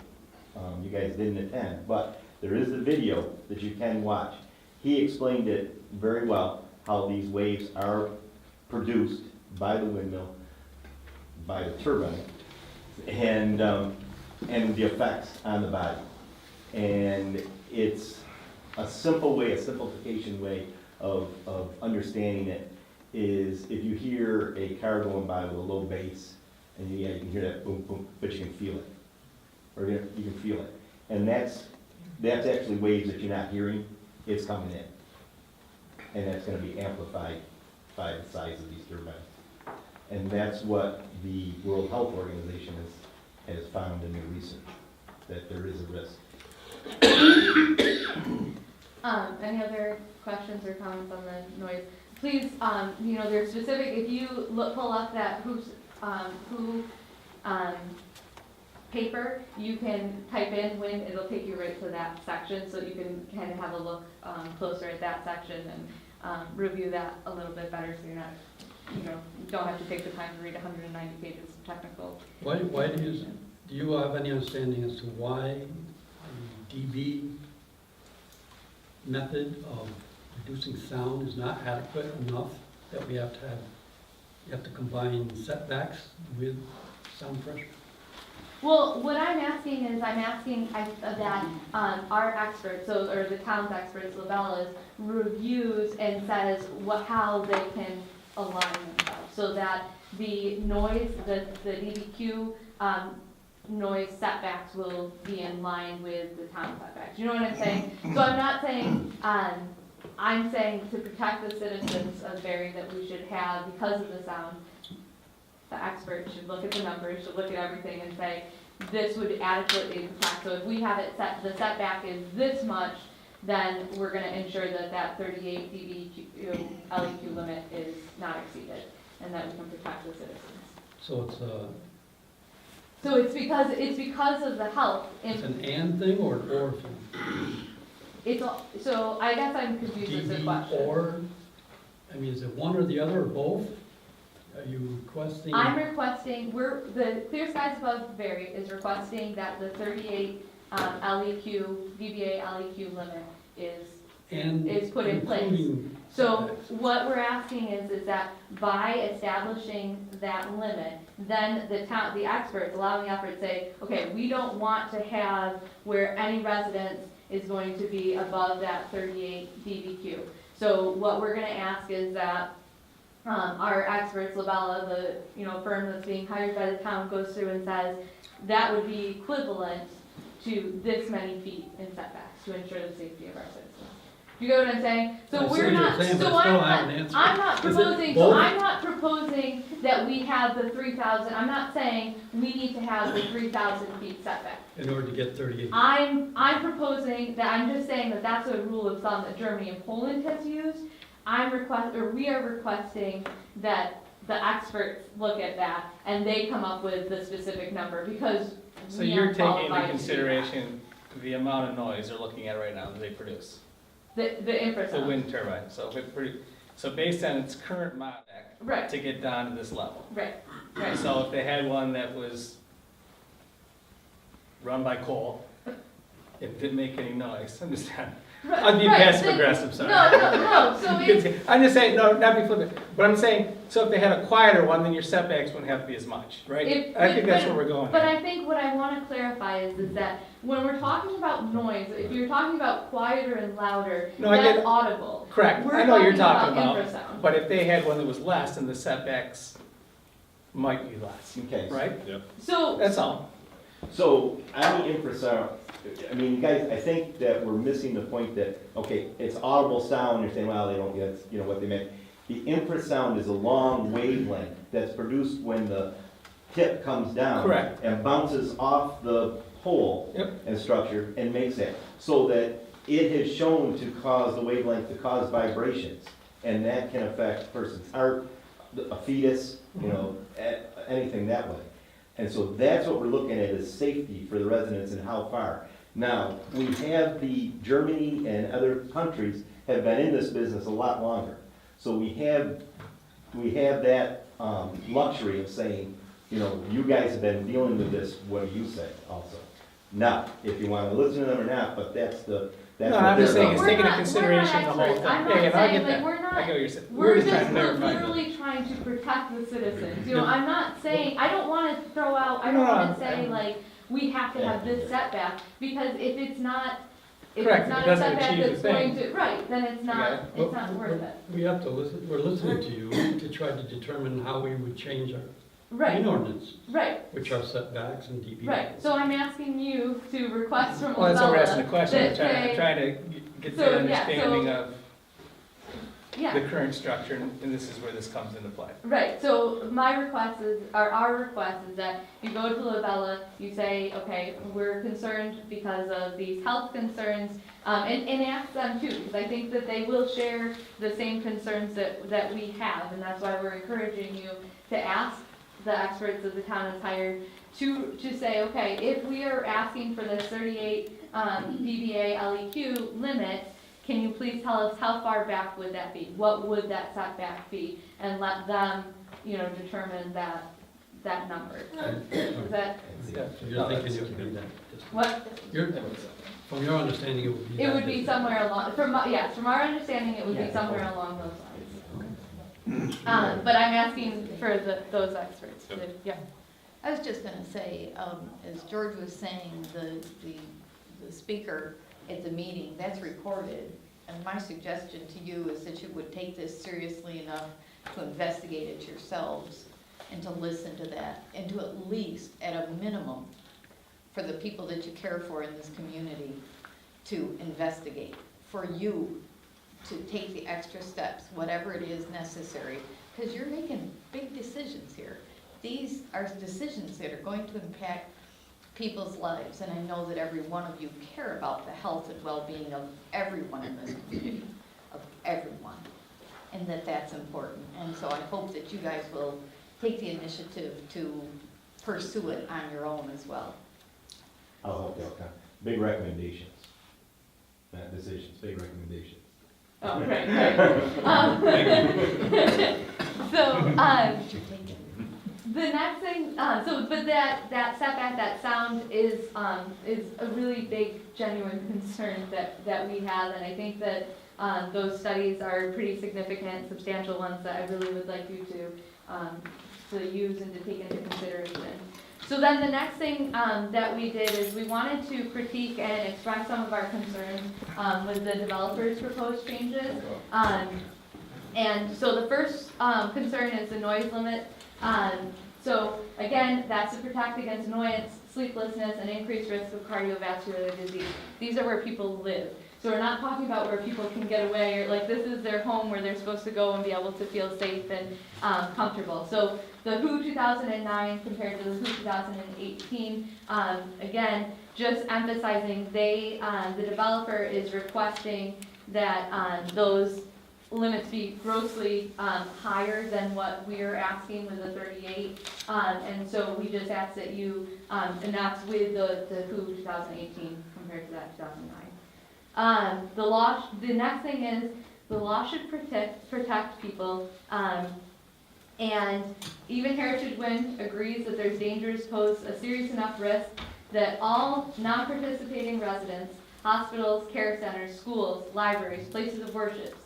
you guys didn't attend, but there is a video that you can watch. He explained it very well, how these waves are produced by the windmill, by the turbine, and the effects on the body. And it's a simple way, a simplification way of understanding it is if you hear a car going by with a low bass, and you can hear that boom, boom, but you can feel it. Or you can feel it. And that's actually waves that you're not hearing, it's coming in. And that's gonna be amplified by the size of these turbines. And that's what the World Health Organization has found in their research, that there is a risk. Any other questions or comments on the noise? Please, there's specific, if you pull up that who paper, you can type in wind, it'll take you right to that section, so you can kind of have a look closer at that section and review that a little bit better, so you're not, you don't have to take the time to read 190 pages of technical. Why do you have any understanding as to why the dB method of reducing sound is not adequate enough that you have to combine setbacks with sound pressure? Well, what I'm asking is, that our experts, or the town's experts, Labella's, reviews and says how they can align themselves, so that the noise, the DBQ noise setbacks will be in line with the town setbacks. You know what I'm saying? So I'm not saying, I'm saying to protect the citizens of Berry that we should have, because of the sound, the experts should look at the numbers, should look at everything and say, this would adequately protect. So if we have it set, the setback is this much, then we're gonna ensure that that 38 dB LEQ limit is not exceeded, and that we can protect the citizens. So So it's because of the health. it's an and thing or an or thing? So I guess I'm confused with the DB question. or, I mean, is it one or the other or both? Are you requesting? I'm requesting, the Clear Skies Above Berry is requesting that the 38 LEQ, VBA LEQ limit is put in place. including So setbacks. what we're asking is that by establishing that limit, then the experts, allowing the experts say, okay, we don't want to have where any residence is going to be above that 38 dBQ. So what we're gonna ask is that our experts, Labella, the firm that's being hired by the town, goes through and says that would be equivalent to this many feet in setbacks to ensure the safety of our citizens. You get what I'm saying? So I see we're what you're not, saying, but so I still haven't answered. I'm not Is it proposing, both? so I'm not proposing that we have the 3,000, I'm not saying we need to have the 3,000 feet setback. In order to get 38. I'm proposing that, I'm just saying that that's a rule of thumb that Germany and Poland has used. We are requesting that the experts look at that and they come up with the specific number, because So we you're aren't taking into qualified to do that. consideration the amount of noise they're looking at right now that they produce? The infrasound. The wind turbine, so based on its current MODEC, Right. to get down to this level. Right. So if they had one that was run by coal, it didn't make any noise, understand? I'd be Right, passive then- aggressive, sorry. No, so You can it's, say- I'm just saying, no, not be flippant, but I'm saying, so if they had a quieter one, then your setbacks wouldn't have to be as much, right? If- I think that's but- where we're going. but I think what I wanna clarify is that when we're talking about noise, if you're talking about quieter and louder, No, I that's get- audible. Correct, We're I know you're talking about, infrasound. but if they had one that was less, then the setbacks might be less, Okay. right? So, That's all. So, on the infrasound, I mean, you guys, I think that we're missing the point that, okay, it's audible sound, you're saying, well, they don't, that's, you know, what they meant. The infrasound is a long wavelength that's produced when the tip comes down. Correct. And bounces off the pole Yep. and structure and makes that, so that it has shown to cause the wavelength to cause vibrations. And that can affect a person's heart, a fetus, you know, anything that way. And so that's what we're looking at, is safety for the residents and how far. Now, we have Germany and other countries have been in this business a lot longer. So we have that luxury of saying, you know, you guys have been dealing with this, what do you say also? Now, if you want to listen to them or not, but that's No, what I'm just they're saying, it's We're taking into not- consideration the whole experts. thing. I'm Yeah, not yeah, no, I saying, get like, that. we're not- I get what you're saying. we're just just trying to clarify that. literally trying to protect the citizens, you know, I'm not saying, I don't wanna throw out, I No, don't no, wanna I'm- say like, we have to have this setback, because if it's not, if Correct, it's if not it a doesn't setback achieve the that's going thing. to, right, then it's not, got it's not worth it. We have to listen, we're listening to you to try to determine how we would change our Right, main ordinance, right, which are setbacks and DP. right, so I'm asking you to request from Well, that's why we're asking the Lizella question, that I'm they- trying to get So, the yeah, understanding so- of yeah. the current structure, and this is where this comes into play. Right, so my request is, or our request is that you go to Lavella, you say, okay, we're concerned because of these health concerns, and ask them too, because I think that they will share the same concerns that we have, and that's why we're encouraging you to ask the experts that the town has hired to say, okay, if we are asking for this 38 dBA LEQ limit, can you please tell us how far back would that be? What would that setback be? And let them, you know, determine that number. Is that, Yeah. So you're thinking it would be that distance. what? From your understanding, it would be that It would be distance. somewhere along, yes, from our understanding, it would be Yeah. somewhere along those lines. But I'm asking for those experts to, yeah. I was just gonna say, as George was saying, the speaker at the meeting, that's recorded. And my suggestion to you is that you would take this seriously enough to investigate it yourselves and to listen to that, and to at least, at a minimum, for the people that you care for in this community, to investigate, for you to take the extra steps, whatever it is necessary, because you're making big decisions here. These are decisions that are going to impact people's lives, and I know that every one of you care about the health and well-being of everyone in this community, of everyone, and that's important. And so I hope that you guys will take the initiative to pursue it on your own as well. I'll help you out, Con. Big recommendations. Not decisions, big recommendations. Oh, right, right. So, the next thing, but that setback, that sound is a really big, genuine concern that we have, and I think that those studies are pretty significant, substantial ones that I really would like you to use and to take into consideration. So then the next thing that we did is we wanted to critique and express some of our concerns with the developer's proposed changes. And so the first concern is the noise limit. So again, that's to protect against annoyance, sleeplessness, and increased risk of cardiovascular disease. These are where people live. So we're not talking about where people can get away, or like this is their home where they're supposed to go and be able to feel safe and comfortable. So the WHO 2009 compared to the WHO 2018, again, just emphasizing the developer is requesting that those limits be grossly higher than what we're asking with the 38. And so we just ask that you, and that's with the WHO 2018 compared to that 2009. The next thing is, the law should protect people, and even Heritage Wind agrees that there's dangers pose a serious enough risk that all non-participating residents hospitals, care centers, schools, libraries, places of worship,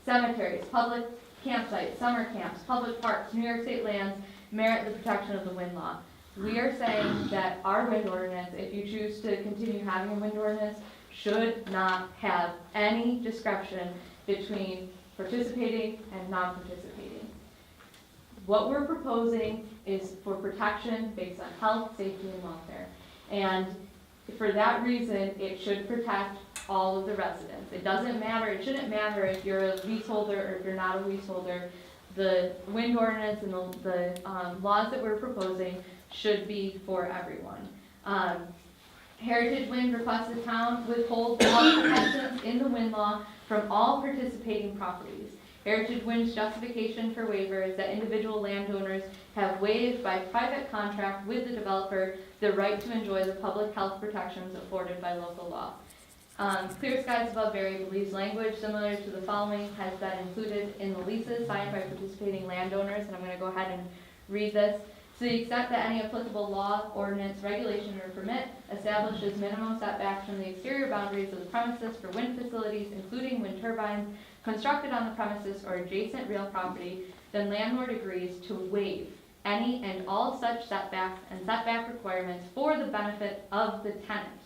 cemeteries, public campsites, summer camps, public parks, New York State lands merit the protection of the wind law. We are saying that our wind ordinance, if you choose to continue having a wind ordinance, should not have any discretion between participating and non-participating. What we're proposing is for protection based on health, safety, and welfare. And for that reason, it should protect all of the residents. It doesn't matter, it shouldn't matter if you're a leaseholder or if you're not a leaseholder. The wind ordinance and the laws that we're proposing should be for everyone. Heritage Wind requests the town withhold all protections in the wind law from all participating properties. Heritage Wind's justification for waiver is that individual landowners have waived by private contract with the developer the right to enjoy the public health protections afforded by local law. Clear Skies Above Barry believes language similar to the following has been included in the leases signed by participating landowners, and I'm going to go ahead and read this. To the extent that any applicable law, ordinance, regulation, or permit establishes minimum setbacks from the exterior boundaries of the premises for wind facilities, including wind turbines, constructed on the premises or adjacent real property, then landlord agrees to waive any and all such setbacks and setback requirements for the benefit of the tenants,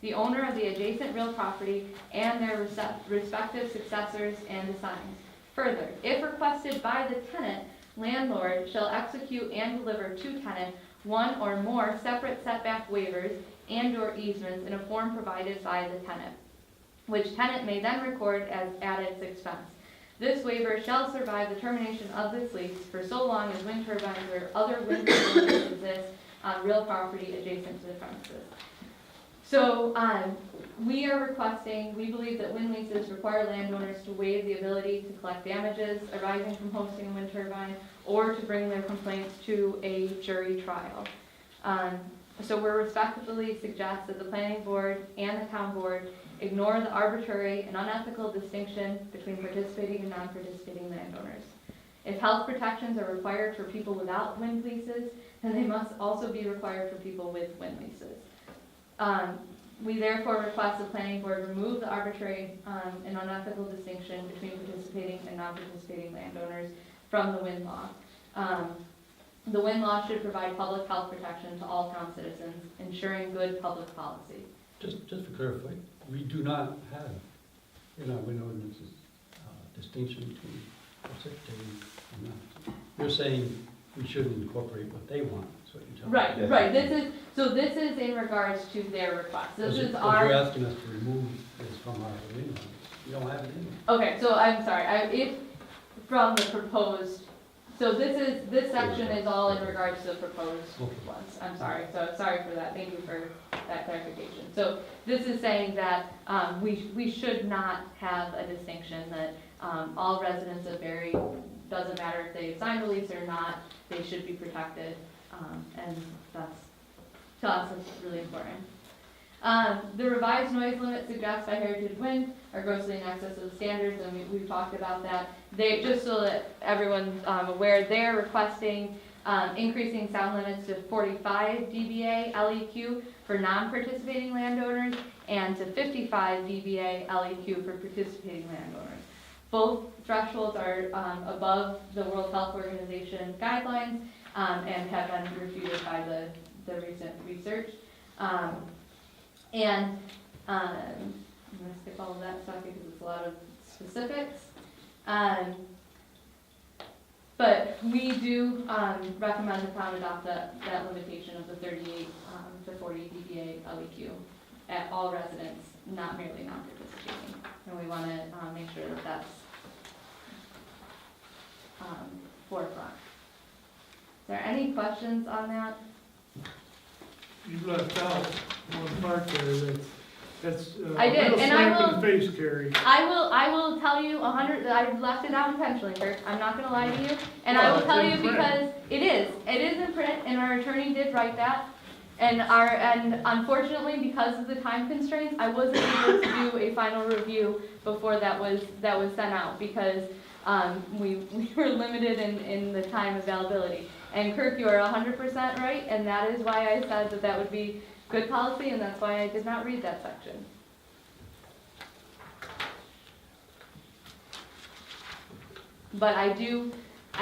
the owner of the adjacent real property, and their respective successors and assigns. Further, if requested by the tenant, landlord shall execute and deliver to tenant one or more separate setback waivers and/or easements in a form provided by the tenant, which tenant may then record as at its expense. This waiver shall survive the termination of this lease for so long as wind turbines or other wind facilities exist on real property adjacent to the premises. So we are requesting, we believe that wind leases require landowners to waive the ability to collect damages arising from hosting a wind turbine or to bring their complaints to a jury trial. So we're respectfully suggest that the planning board and the town board ignore the arbitrary and unethical distinction between participating and non-participating landowners. If health protections are required for people without wind leases, then they must also be required for people with wind leases. We therefore request the planning board remove the arbitrary and unethical distinction between participating and non-participating landowners from the wind law. The wind law should provide public health protection to all town citizens, ensuring good public policy. Just to clarify, we do not have in our wind ordinances distinction between participating and not. You're saying we shouldn't incorporate what they want, that's what you're telling me. Right, right. This is in regards to their request. This is our. You're asking us to remove this from our wind ordinance. You don't have it in there. Okay, so I'm sorry. If from the proposed, so this section is all in regards to the proposed ones. I'm sorry. So sorry for that. Thank you for that clarification. So this is saying that we should not have a distinction that all residents of Barry, doesn't matter if they signed a lease or not, they should be protected, and that's, to us, it's really important. The revised noise limit suggested by Heritage Wind are grossly in excess of the standards, and we've talked about that. They, just so that everyone's aware, they're requesting increasing sound limits to 45 dBA LEQ for non-participating landowners and to 55 dBA LEQ for participating landowners. Both thresholds are above the World Health Organization guidelines and have been refuted by the recent research. I'm going to skip all of that stuff because it's a lot of specifics. But we do recommend the town adopt that limitation of the 38 to 40 dBA LEQ at all residents, not merely non-participating. And we want to make sure that that's forefront. Is there any questions on that? You left out one part there that's I did, a and I slap in will- the face, Carrie. I will tell you 100, I left it out intentionally, Kirk, I'm not gonna lie to you. And I will tell you because it is in print, and our attorney did write that. And unfortunately, because of the time constraints, I wasn't able to do a final review before that was sent out, because we were limited in the time availability. And Kirk, you are 100% right, and that is why I said that would be good policy, and that's why I did not read that section. But I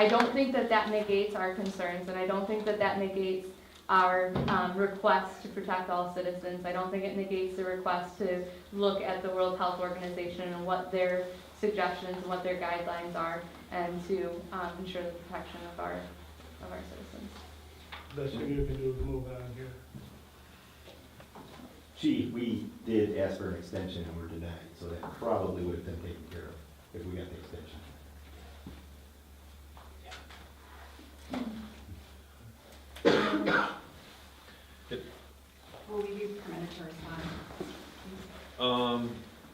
don't think that that negates our concerns, and I don't think that that negates our request to protect all citizens. I don't think it negates the request to look at the World Health Organization and what their suggestions and what their guidelines are, and to ensure the protection of our citizens. Best thing you can do is move on here. Chief, we did ask for an extension and were denied, so that probably would have been taken care of if we got the extension. Will we be permitted to respond?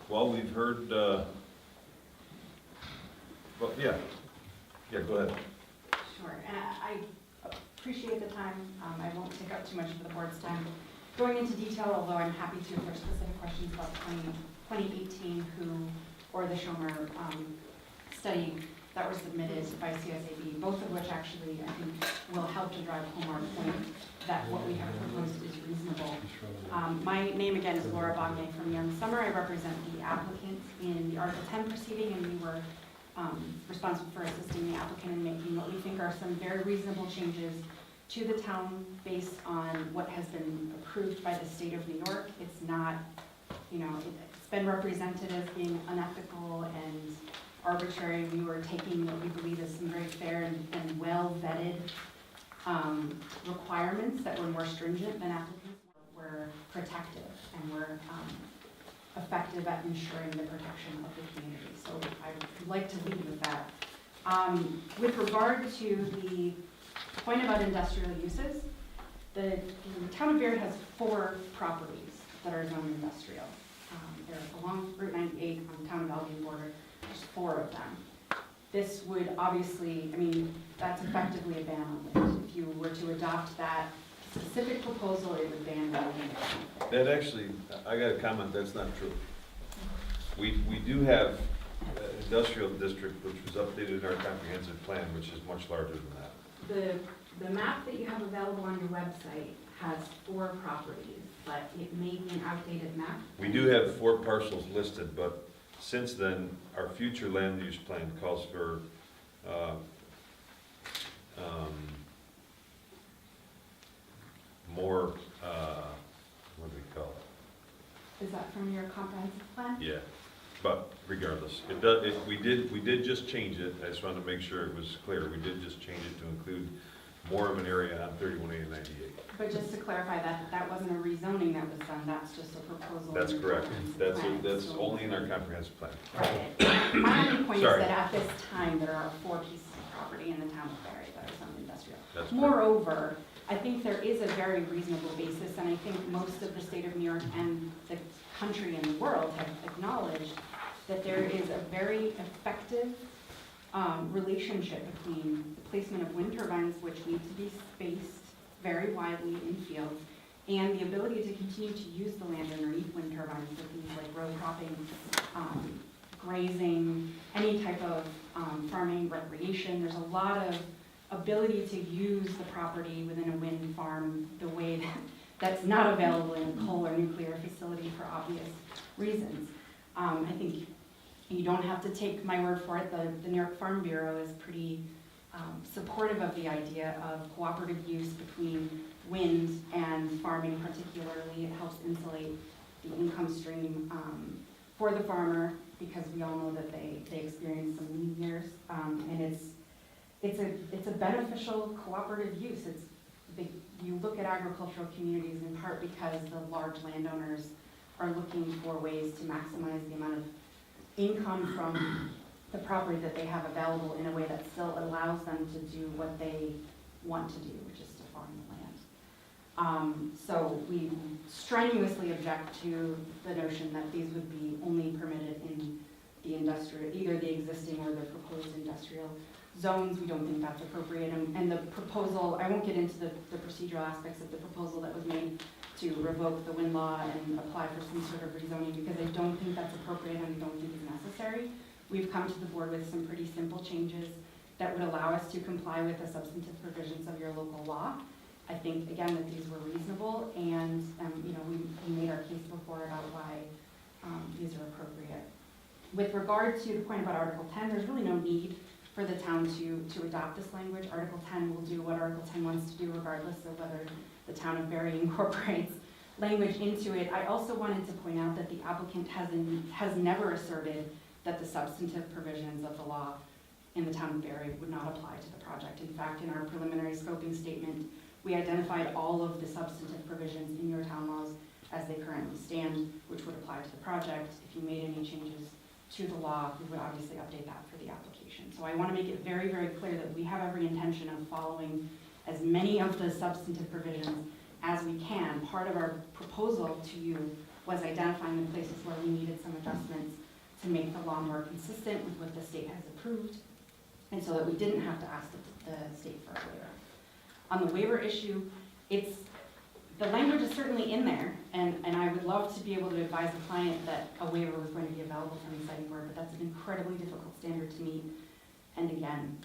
Well, we've heard, well, yeah, go ahead. Sure, and I appreciate the time. I won't take up too much of the board's time going into detail, although I'm happy to if there's specific questions about 2018 or the Schomer study that were submitted by CSAB, both of which actually I think will help to drive home our point that what we have proposed is reasonable. My name again is Laura Bognet from Young Summer. I represent the applicant in the Article 10 proceeding, and we were responsible for assisting the applicant in making what we think are some very reasonable changes to the town based on what has been approved by the state of New York. It's not, it's been represented as being unethical and arbitrary. We were taking what we believe is some very fair and well-vetted requirements that were more stringent than applicants were protective and were effective at ensuring the protection of the community. So I would like to lead with that. With regard to the point about industrial uses, the town of Beard has 4 properties that are zoned industrial. They're along Route 98 on the town of Albion border. There's 4 of them. This would obviously, that's effectively a ban on wind. If you were to adopt that specific proposal, it would ban wind. That actually, I got a comment, that's not true. We do have an industrial district which was updated in our comprehensive plan, which is much larger than that. The map that you have available on your website has 4 properties, but it may be an outdated map. We do have 4 parcels listed, but since then, our future land use plan calls for more, what do we call it? Is that from your comprehensive plan? Yeah, but regardless, we did just change it. I just wanted to make sure it was clear. We did just change it to include more of an area on 31A and 98. But just to clarify, that wasn't a rezoning that was done, that's just a proposal. That's in the correct. comprehensive plan. That's So- only in our comprehensive plan. Right. My only point is Sorry. that at this time, there are 4 pieces of property in the town of Barry that are zoned industrial. That's correct. Moreover, I think there is a very reasonable basis, and I think most of the state of New York and the country and the world have acknowledged that there is a very effective relationship between the placement of wind turbines, which need to be spaced very widely in fields, and the ability to continue to use the land underneath wind turbines for things like row cropping, grazing, any type of farming, recreation. There's a lot of ability to use the property within a wind farm the way that's not available in a coal or nuclear facility for obvious reasons. I think you don't have to take my word for it. The New York Farm Bureau is pretty supportive of the idea of cooperative use between wind and farming particularly. It helps insulate the income stream for the farmer, because we all know that they experience some lean years. And it's a beneficial cooperative use. You look at agricultural communities in part because the large landowners are looking for ways to maximize the amount of income from the property that they have available in a way that still allows them to do what they want to do, which is to farm the land. So we strenuously object to the notion that these would be only permitted in the industrial, either the existing or the proposed industrial zones. We don't think that's appropriate. And the proposal, I won't get into the procedural aspects of the proposal that was made to revoke the wind law and apply for some sort of rezoning, because I don't think that's appropriate and I don't think it's necessary. We've come to the board with some pretty simple changes that would allow us to comply with the substantive provisions of your local law. I think, again, that these were reasonable, and we made our case before about why these are appropriate. With regard to the point about Article 10, there's really no need for the town to adopt this language. Article 10 will do what Article 10 wants to do regardless of whether the town of Berry incorporates language into it. I also wanted to point out that the applicant has never asserted that the substantive provisions of the law in the town of Berry would not apply to the project. In fact, in our preliminary scoping statement, we identified all of the substantive provisions in your town laws as they currently stand, which would apply to the project. If you made any changes to the law, we would obviously update that for the application. So I want to make it very, very clear that we have every intention of following as many of the substantive provisions as we can. Part of our proposal to you was identifying the places where we needed some adjustments to make the law more consistent with what the state has approved, and so that we didn't have to ask the state for a waiver. On the waiver issue, the language is certainly in there, and I would love to be able to advise the client that a waiver was going to be available from the siting board, but that's an incredibly difficult standard to meet. And again,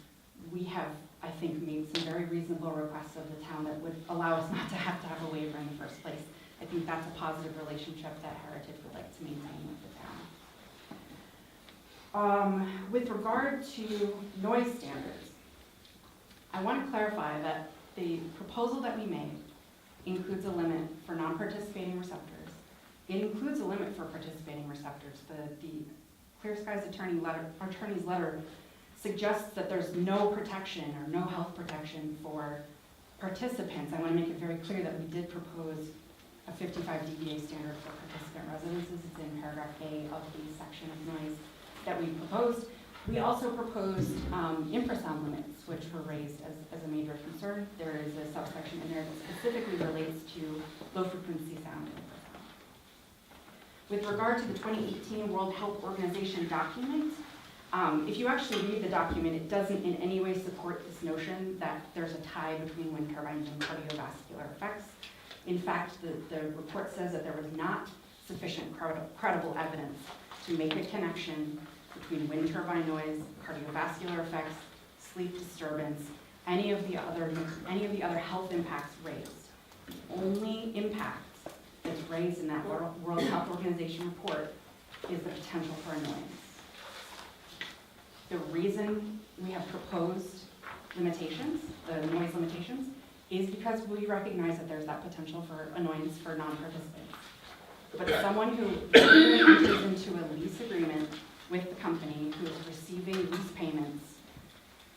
we have, I think, made some very reasonable requests of the town that would allow us not to have a waiver in the first place. I think that's a positive relationship that Heritage would like to maintain with the town. With regard to noise standards, I want to clarify that the proposal that we made includes a limit for non-participating receptors. It includes a limit for participating receptors. The Clear Skies attorney's letter suggests that there's no protection or no health protection for participants. I want to make it very clear that we did propose a 55 dBA standard for participant residences. It's in paragraph A of the section of noise that we proposed. We also proposed infrasound limits, which were raised as a major concern. There is a subsection in there that specifically relates to low frequency sound and infrasound. With regard to the 2018 World Health Organization document, if you actually read the document, it doesn't in any way support this notion that there's a tie between wind turbines and cardiovascular effects. In fact, the report says that there was not sufficient credible evidence to make a connection between wind turbine noise, cardiovascular effects, sleep disturbance, any of the other health impacts raised. The only impact that's raised in that World Health Organization report is the potential for annoyance. The reason we have proposed limitations, the noise limitations, is because we recognize that there's that potential for annoyance for non-participants. But someone who enters into a lease agreement with the company who is receiving lease payments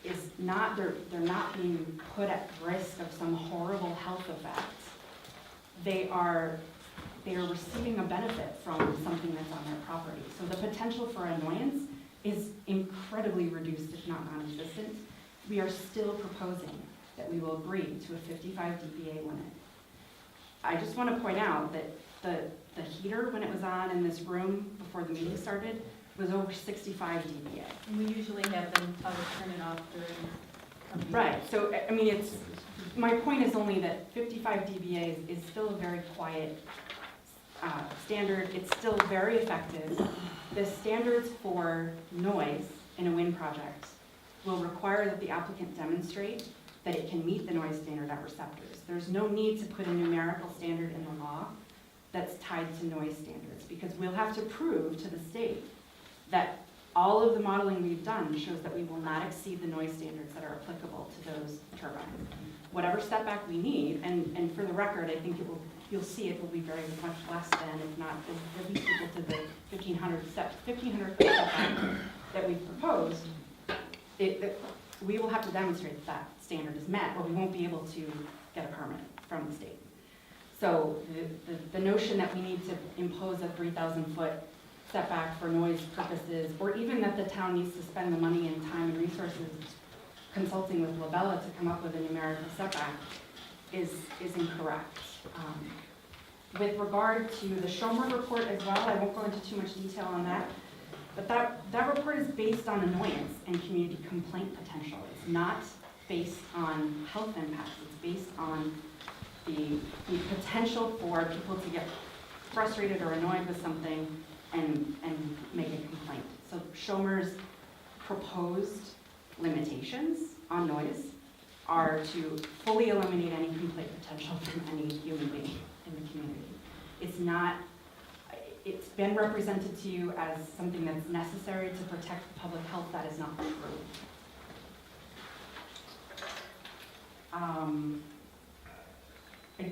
is not, they're not being put at risk of some horrible health effects. They are receiving a benefit from something that's on their property. So the potential for annoyance is incredibly reduced, if not non-existent. We are still proposing that we will agree to a 55 dBA limit. I just want to point out that the heater, when it was on in this room before the meeting started, was over 65 dBA. And we usually have them turn it off during. Right, so, I mean, my point is only that 55 dBA is still a very quiet standard. It's still very effective. The standards for noise in a wind project will require that the applicant demonstrate that it can meet the noise standard at receptors. There's no need to put a numerical standard in the law that's tied to noise standards, because we'll have to prove to the state that all of the modeling we've done shows that we will not exceed the noise standards that are applicable to those turbines. Whatever setback we need, and for the record, I think you'll see it will be very much less than, if not at least equal to the 1,500 foot setback that we've proposed. We will have to demonstrate that standard is met, or we won't be able to get a permit from the state. So the notion that we need to impose a 3,000 foot setback for noise purposes, or even that the town needs to spend the money and time and resources consulting with Labella to come up with a numerical setback is incorrect. With regard to the Schomer report as well, I won't go into too much detail on that, but that report is based on annoyance and community complaint potential. It's not based on health impacts. It's based on the potential for people to get frustrated or annoyed with something and make a complaint. So Schomer's proposed limitations on noise are to fully eliminate any complaint potential from any human being in the community. It's been represented to you as something that's necessary to protect public health. That is not true. I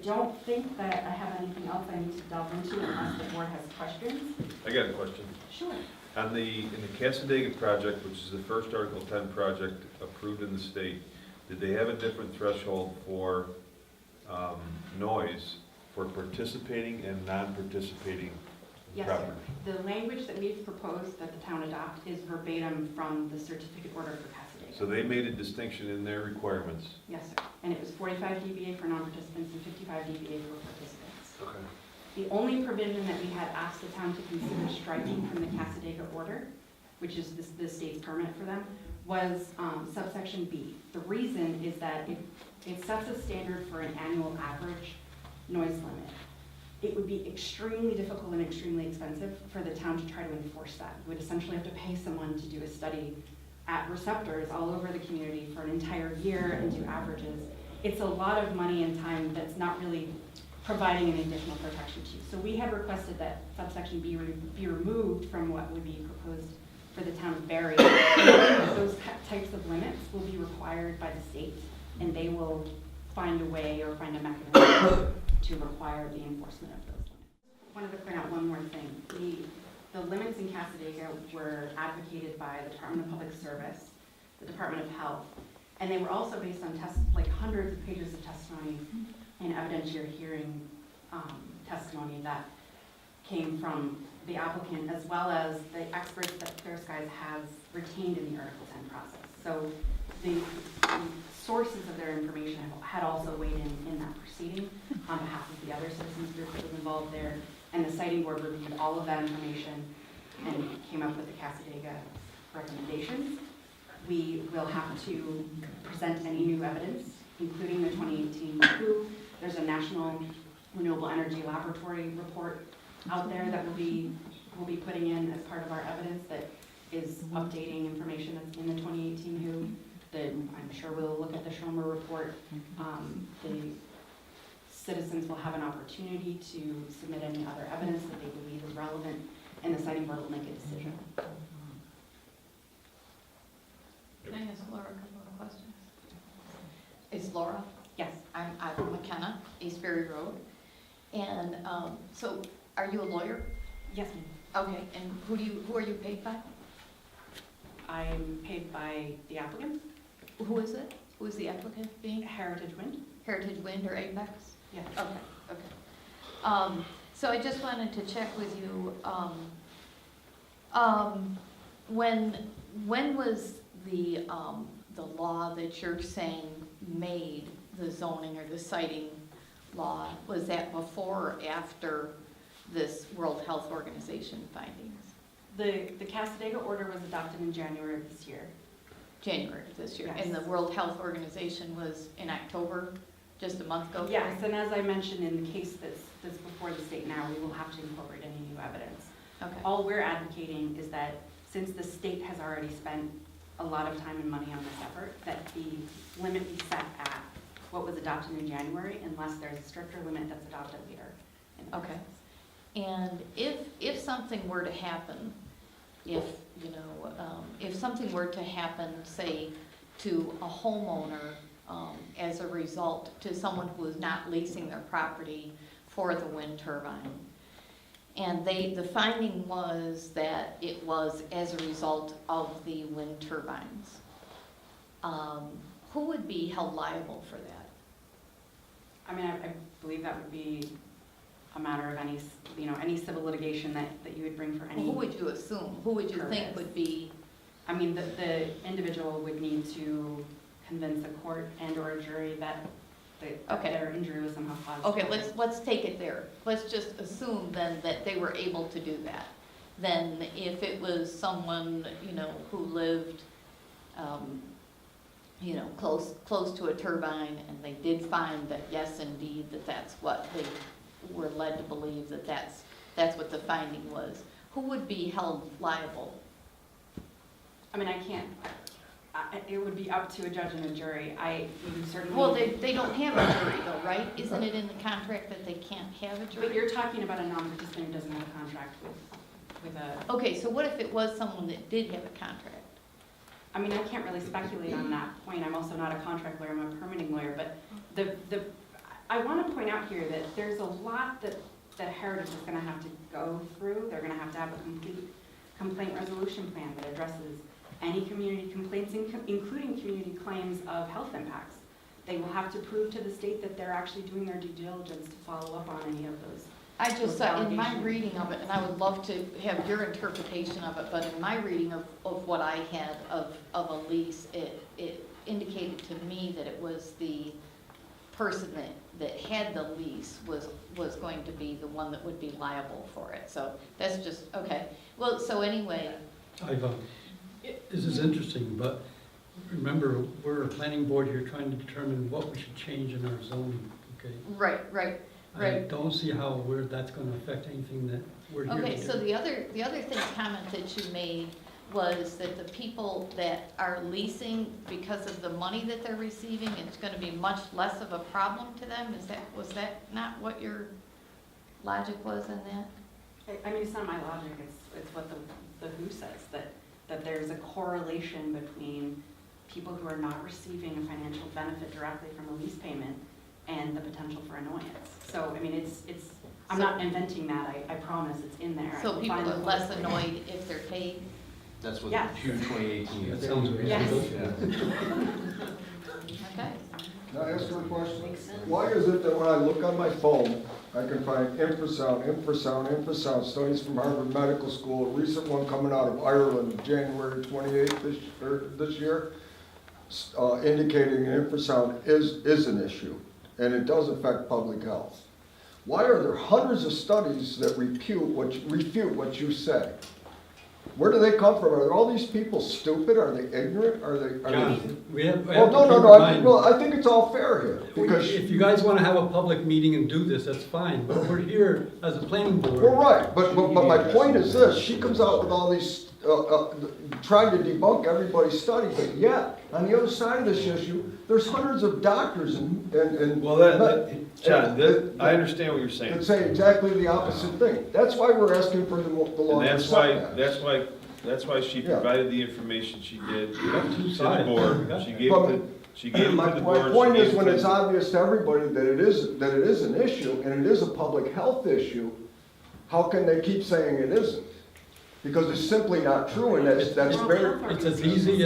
don't think that I have anything else I need to delve into unless the board has questions. I got a question. Sure. In the Casadega project, which is the first Article 10 project approved in the state, did they have a different threshold for noise for participating and non-participating Yes, properties? sir. The language that we've proposed that the town adopt is verbatim from the certificate order for Casadega. So they made a distinction in their requirements. Yes, sir. And it was 45 dBA for non-participants and 55 dBA for participants. Okay. The only provision that we had asked the town to consider striking from the Casadega order, which is the state's permit for them, was subsection B. The reason is that it sets a standard for an annual average noise limit. It would be extremely difficult and extremely expensive for the town to try to enforce that. We would essentially have to pay someone to do a study at receptors all over the community for an entire year and do averages. It's a lot of money and time that's not really providing any additional protection to you. So we had requested that subsection B be removed from what would be proposed for the town of Barry. Those types of limits will be required by the state, and they will find a way or find a mechanism to require the enforcement of those limits. I wanted to point out one more thing. The limits in Casadega were advocated by the Department of Public Service, the Department of Health, and they were also based on hundreds of pages of testimony and evidentiary hearing testimony that came from the applicant, as well as the experts that Clear Skies has retained in the Article 10 process. So the sources of their information had also weighed in that proceeding on behalf of the other citizens group that was involved there, and the siting board reviewed all of that information and came up with the Casadega recommendations. We will have to present any new evidence, including the 2018 MOPU. There's a National Renewable Energy Laboratory report out there that we'll be putting in as part of our evidence that is updating information that's in the 2018 WHO. I'm sure we'll look at the Schomer report. The citizens will have an opportunity to submit any other evidence that they believe is relevant, and the siting board will make a decision. Can I ask Laura a couple of questions? Is Laura? Yes. I'm McKenna, East Ferry Road. And so, are you a lawyer? Yes, ma'am. Okay, and who are you paid by? I'm paid by the applicant. Who is it? Who is the applicant being? Heritage Wind. Heritage Wind or Apex? Yes. Okay. So I just wanted to check with you, when was the law that you're saying made the zoning or the siting law? Was that before or after this World Health Organization findings? The Casadega order was adopted in January of this year. January of this year. Yes. And the World Health Organization was in October, just a month ago? Yes, and as I mentioned, in the case that's before the state now, we will have to incorporate any new evidence. Okay. All we're advocating is that since the state has already spent a lot of time and money on this effort, that the limit be set at what was adopted in January, unless there's a stricter limit that's adopted later. Okay. And if something were to happen, if something were to happen, say, to a homeowner as a result, to someone who is not leasing their property for the wind turbine, and the finding was that it was as a result of the wind turbines, who would be held liable for that? I mean, I believe that would be a matter of any civil litigation that you would bring for any. Who would you assume? Who would you think purpose. would be? I mean, the individual would need to convince a court and or a jury that Okay. their injury was somehow caused. Okay, let's take it there. Let's just assume then that they were able to do that. Then if it was someone, who lived, close to a turbine, and they did find that, yes, indeed, that's what they were led to believe, that's what the finding was, who would be held liable? I mean, I can't, it would be up to a judge and a jury. You certainly. Well, they don't have a jury though, right? Isn't it in the contract that they can't have a jury? But you're talking about a non-participant who doesn't have a contract with a. Okay, so what if it was someone that did have a contract? I mean, I can't really speculate on that point. I'm also not a contract lawyer, I'm a permitting lawyer, but I want to point out here that there's a lot that Heritage is going to have to go through. They're going to have a complete complaint resolution plan that addresses any community complaints, including community claims of health impacts. They will have to prove to the state that they're actually doing their due diligence to follow up on any of those. I just, in my allegations. reading of it, and I would love to have your interpretation of it, but in my reading of what I had of a lease, it indicated to me that it was the person that had the lease was going to be the one that would be liable for it. So that's just, okay. Well, so anyway, This is interesting, but remember, we're a planning board here trying to determine what we should change in our zoning, okay? right. I don't see how that's gonna affect anything that we're here to do. Okay, so the other comment that you made was that the people that are leasing, because of the money that they're receiving, it's gonna be much less of a problem to them? Was that not what your logic was in that? I mean, it's not my logic, it's what the WHO says, that there's a correlation between people who are not receiving a financial benefit directly from a lease payment and the potential for annoyance. So, I mean, I'm not inventing that, I promise, it's in there. So people are less annoyed if they're paid? That's what Yes. June 2018 That is. sounds reasonable. Yes. Okay. Can I ask you a question? Why is it that when I look on my phone, I can find infrasound studies from Harvard Medical School, a recent one coming out of Ireland, January 28th this year, indicating infrasound is an issue, and it does affect public health. Why are there hundreds of studies that refute what you say? Where do they come from? Are all these people stupid? Are they ignorant? Are they? John, we have. Well, no. I think it's all fair here because. If you guys wanna have a public meeting and do this, that's fine, but we're here as a planning board. Well, right, but my point is this: she comes out with all these, trying to debunk everybody's study, but yet on the other side of this issue, there's hundreds of doctors and. John, I understand what you're saying. That say exactly the opposite thing. That's why we're asking for the And longer setbacks. that's why she provided the information she did to the sides. board. She gave it to the board. My point she is, gave when it to it's the- obvious to everybody that it is an issue, and it is a public health issue, how can they keep saying it isn't? Because it's simply not true, and that's very. It's as easy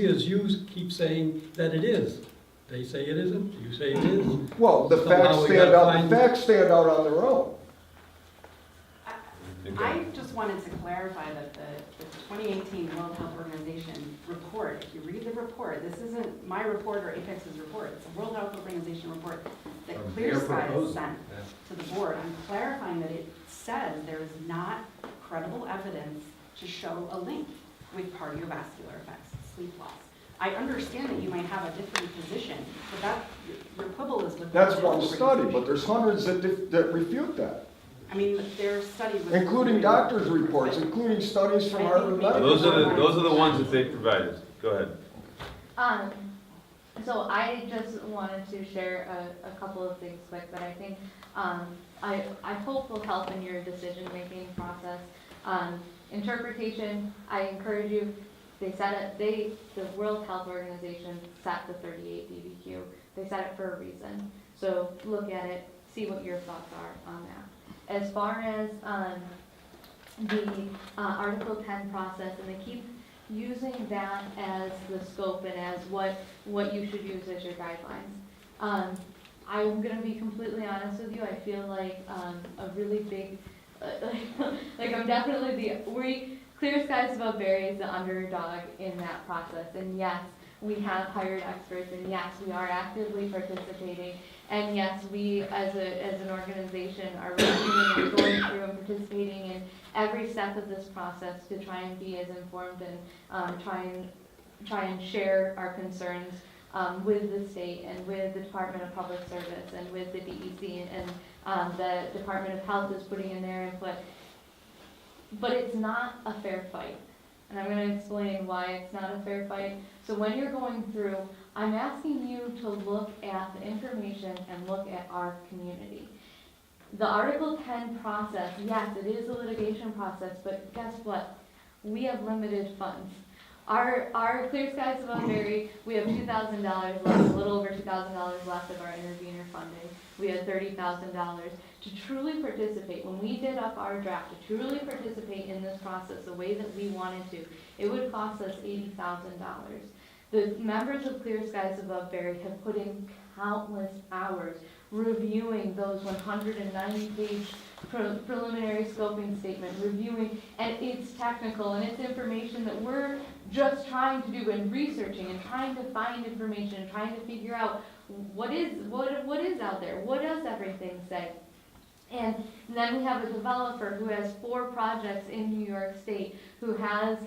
as you keep saying that it is. They say it isn't, you say it is. Well, the Somehow facts we stand gotta out, find- the facts stand out on their own. I just wanted to clarify that the 2018 World Health Organization report, if you read the report, this isn't my report or Apex's report, it's a World Health Organization report that Clear Sky has sent to the board. I'm clarifying that it says there is not credible evidence to show a link with cardiovascular effects, sleep loss. I understand that you might have a different position, but your quibble is with. That's the one health study, organization. but there's hundreds that refute that, I mean, there's studies with. including doctors' reports, including studies from Harvard Medical. Those are the ones that they provided. Go ahead. So I just wanted to share a couple of things quick that I think, I hope will help in your decision-making process. Interpretation, I encourage you, the World Health Organization set the 38 DBQ. They set it for a reason. So look at it, see what your thoughts are on that. As far as the Article 10 process, and they keep using that as the scope and as what you should use as your guidelines. I'm gonna be completely honest with you, I feel like a really big, like I'm definitely Clear Skies Above Berry is the underdog in that process, and yes, we have hired experts, and yes, we are actively participating, and yes, we as an organization are reviewing and going through and participating in every step of this process to try and be as informed and try and share our concerns with the state and with the Department of Public Service and with the DEC and the Department of Health is putting in their input. But it's not a fair fight. And I'm going to explain why it's not a fair fight. So when you're going through, I'm asking you to look at the information and look at our community. The Article 10 process, yes, it is a litigation process, but guess what? We have limited funds. Our Clear Skies Above Berry, we have $2,000 left, a little over $2,000 left of our intervenor funding. We had $30,000 to truly participate. When we did up our draft, to truly participate in this process the way that we wanted to, it would cost us $80,000. The members of Clear Skies Above Berry have put in countless hours reviewing those 190-page preliminary scoping statement, reviewing, and it's technical, and it's information that we're just trying to do and researching and trying to find information and trying to figure out what is out there, what does everything say. And then we have a developer who has 4 projects in New York State, who has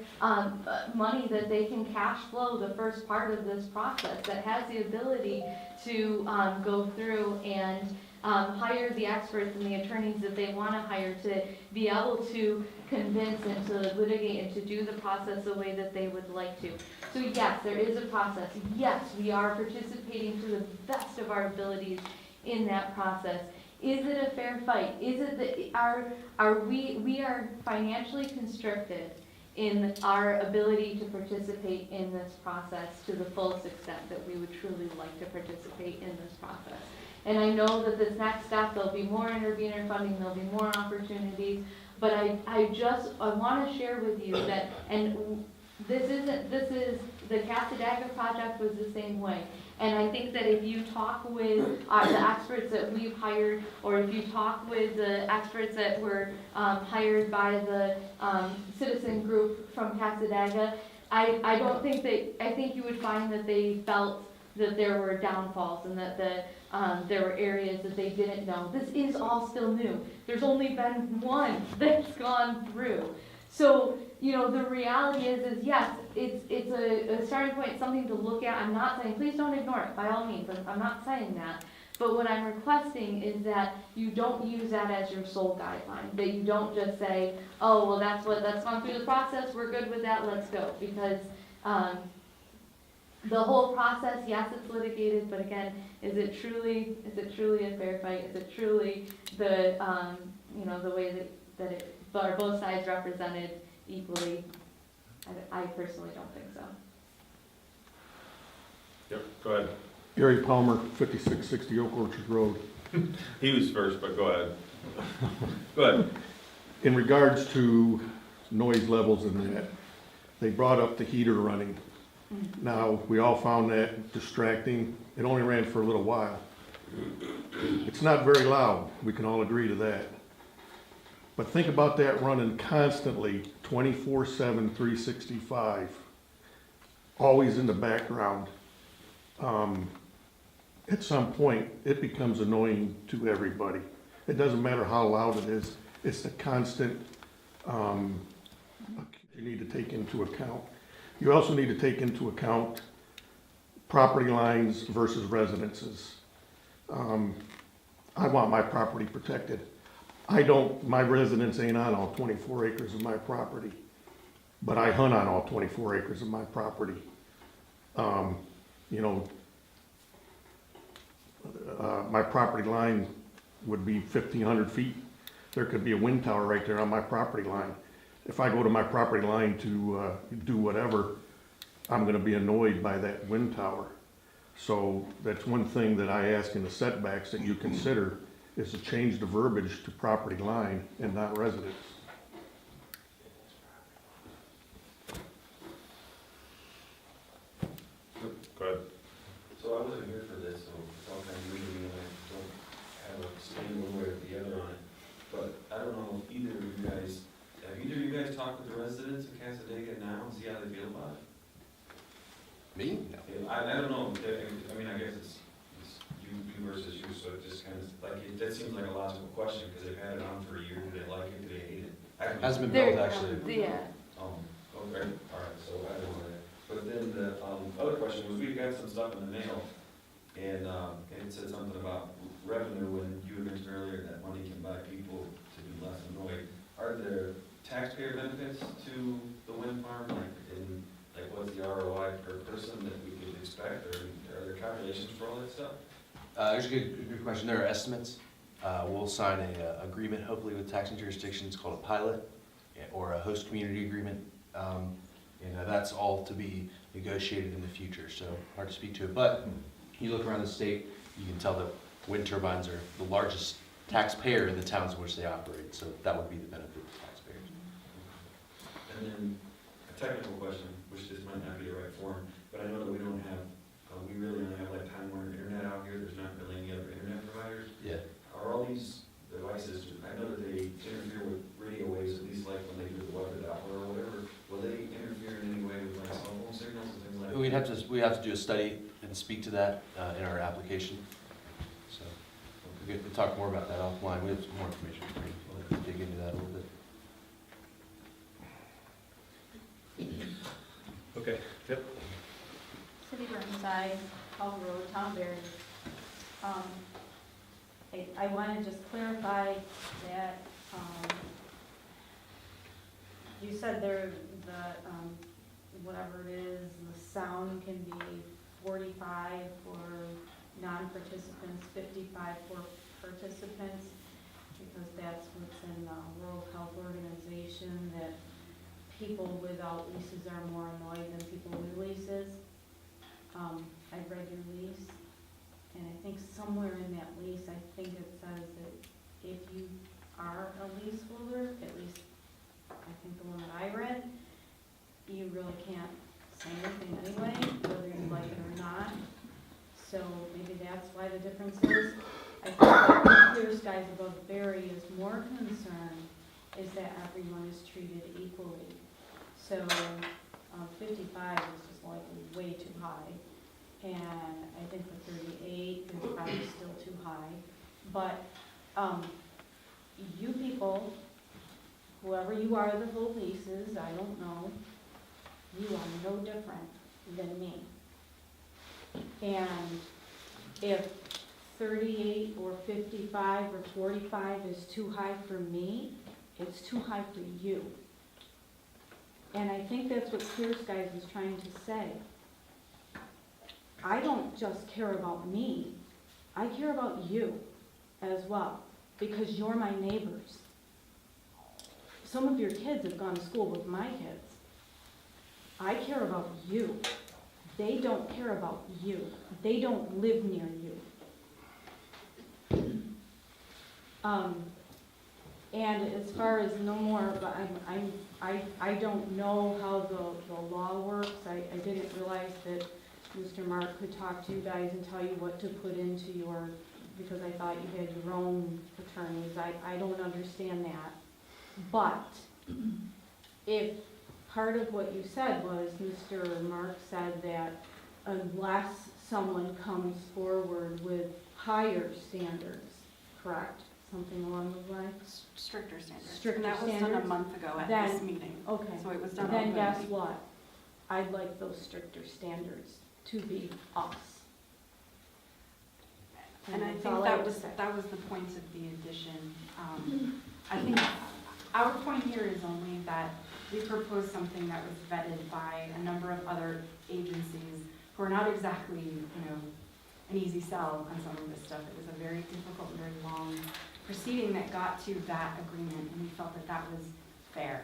money that they can cash flow the first part of this process, that has the ability to go through and hire the experts and the attorneys that they want to hire to be able to convince and to litigate and to do the process the way that they would like to. So yes, there is a process. Yes, we are participating to the best of our abilities in that process. Is it a fair fight? Is it that we are financially constricted in our ability to participate in this process to the fullest extent that we would truly like to participate in this process? And I know that this next step, there'll be more intervenor funding, there'll be more opportunities, but I want to share with you that, and this is, the Cassadaga project was the same way. And I think that if you talk with the experts that we've hired, or if you talk with the experts that were hired by the citizen group from Cassadaga, I think you would find that they felt that there were downfalls and that there were areas that they didn't know. This is all still new. There's only been one that's gone through. So, you know, the reality is yes, it's a starting point, something to look at. I'm not saying, please don't ignore it, by all means. I'm not saying that. But what I'm requesting is that you don't use that as your sole guideline. That you don't just say, oh, well, that's gone through the process, we're good with that, let's go. Because the whole process, yes, it's litigated, but again, is it truly a fair fight? Is it truly the the way that are both sides represented equally? I personally don't think so. Yep, go ahead. Gary Palmer, 5660 Oak Orchard Road. He was first, but go ahead. Go ahead. In regards to noise levels and that, they brought up the heater running. Now, we all found that distracting. It only ran for a little while. It's not very loud, we can all agree to that. But think about that running constantly, 24/7, 365, always in the background. At some point, it becomes annoying to everybody. It doesn't matter how loud it is, it's the constant, you need to take into account. You also need to take into account property lines versus residences. I want my property protected. My residence ain't on all 24 acres of my property, but I hunt on all 24 acres of my property. My property line would be 1,500 feet. There could be a wind tower right there on my property line. If I go to my property line to do whatever, I'm gonna be annoyed by that wind tower. So that's one thing that I ask in the setbacks that you consider, is to change the verbiage to property line and not residence. Go ahead. So I wasn't here for this, so it's all kind of new to me, and I don't have a stand one way or the other on it. But I don't know if have either of you guys talked with the residents of Cassadaga now and see how they feel about it? Me? No. I don't know, I mean, I guess it's you versus you, so it just kind of, that seems like a logical question, because they've had it on for a year, do they like it, do they hate it? Hasn't been built, actually. Yeah. Okay, all right, so I don't know that. But then the other question was, we got some stuff in the mail, and it said something about revenue, and you had mentioned earlier that money can buy people to be less annoyed. Are there taxpayer benefits to the wind farm, like what's the ROI per person that we could expect, or are there calculations for all that stuff? There's a good question. There are estimates. We'll sign a agreement, hopefully with taxing jurisdictions, called a pilot or a host community agreement. And that's all to be negotiated in the future, so hard to speak to it. But you look around the state, you can tell that wind turbines are the largest taxpayer in the towns in which they operate, so that would be the benefit to taxpayers. And then a technical question, which this might not be the right form, but I know that we don't have, we really only have like Time Warner Internet out here, there's not really any other internet providers. Yeah. Are all these devices, I know that they interfere with radio waves, at least like when they do the weather Doppler or whatever, will they interfere in any way with like cell phone signals and things like that? We'd have to do a study and speak to that in our application. So we'll talk more about that offline. We have some more information for you. We'll dig into that a little bit. Okay, yep. City Burnside, Hall Road, Tom Berry. I want to just clarify that, you said there, whatever it is, the sound can be 45 for non-participants, 55 for participants, because that's what's in the World Health Organization, that people without leases are more annoyed than people with leases. I read your lease, and I think somewhere in that lease, I think it says that if you are a leaseholder, at least I think the one that I read, you really can't say anything anyway, whether you like it or not. So maybe that's why the difference is. I think what Clear Skies Above Berry is more concerned is that everyone is treated equally. So 55 is just like way too high. And I think the 38 is probably still too high. But you people, whoever you are that hold leases, I don't know, you are no different than me. And if 38 or 55 or 45 is too high for me, it's too high for you. And I think that's what Clear Skies is trying to say. I don't just care about me, I care about you as well, because you're my neighbors. Some of your kids have gone to school with my kids. I care about you. They don't care about you. They don't live near you. And as far as no more, but I don't know how the law works. I didn't realize that Mr. Mark could talk to you guys and tell you what to put into your, because I thought you had your own attorneys. I don't understand that. But if part of what you said was, Mr. Mark said that unless someone comes forward with higher standards, correct? Something along those lines? Stricter standards. Stricter And that was done standards? a month ago at Then- this meeting. Okay. So it was done Then openly. guess what? I'd like those stricter standards to be us. And I that's think all I have that to was, say. that was the point of the addition. I think our point here is only that we proposed something that was vetted by a number of other agencies who are not exactly, an easy sell on some of this stuff. It was a very difficult, very long proceeding that got to that agreement, and we felt that that was fair.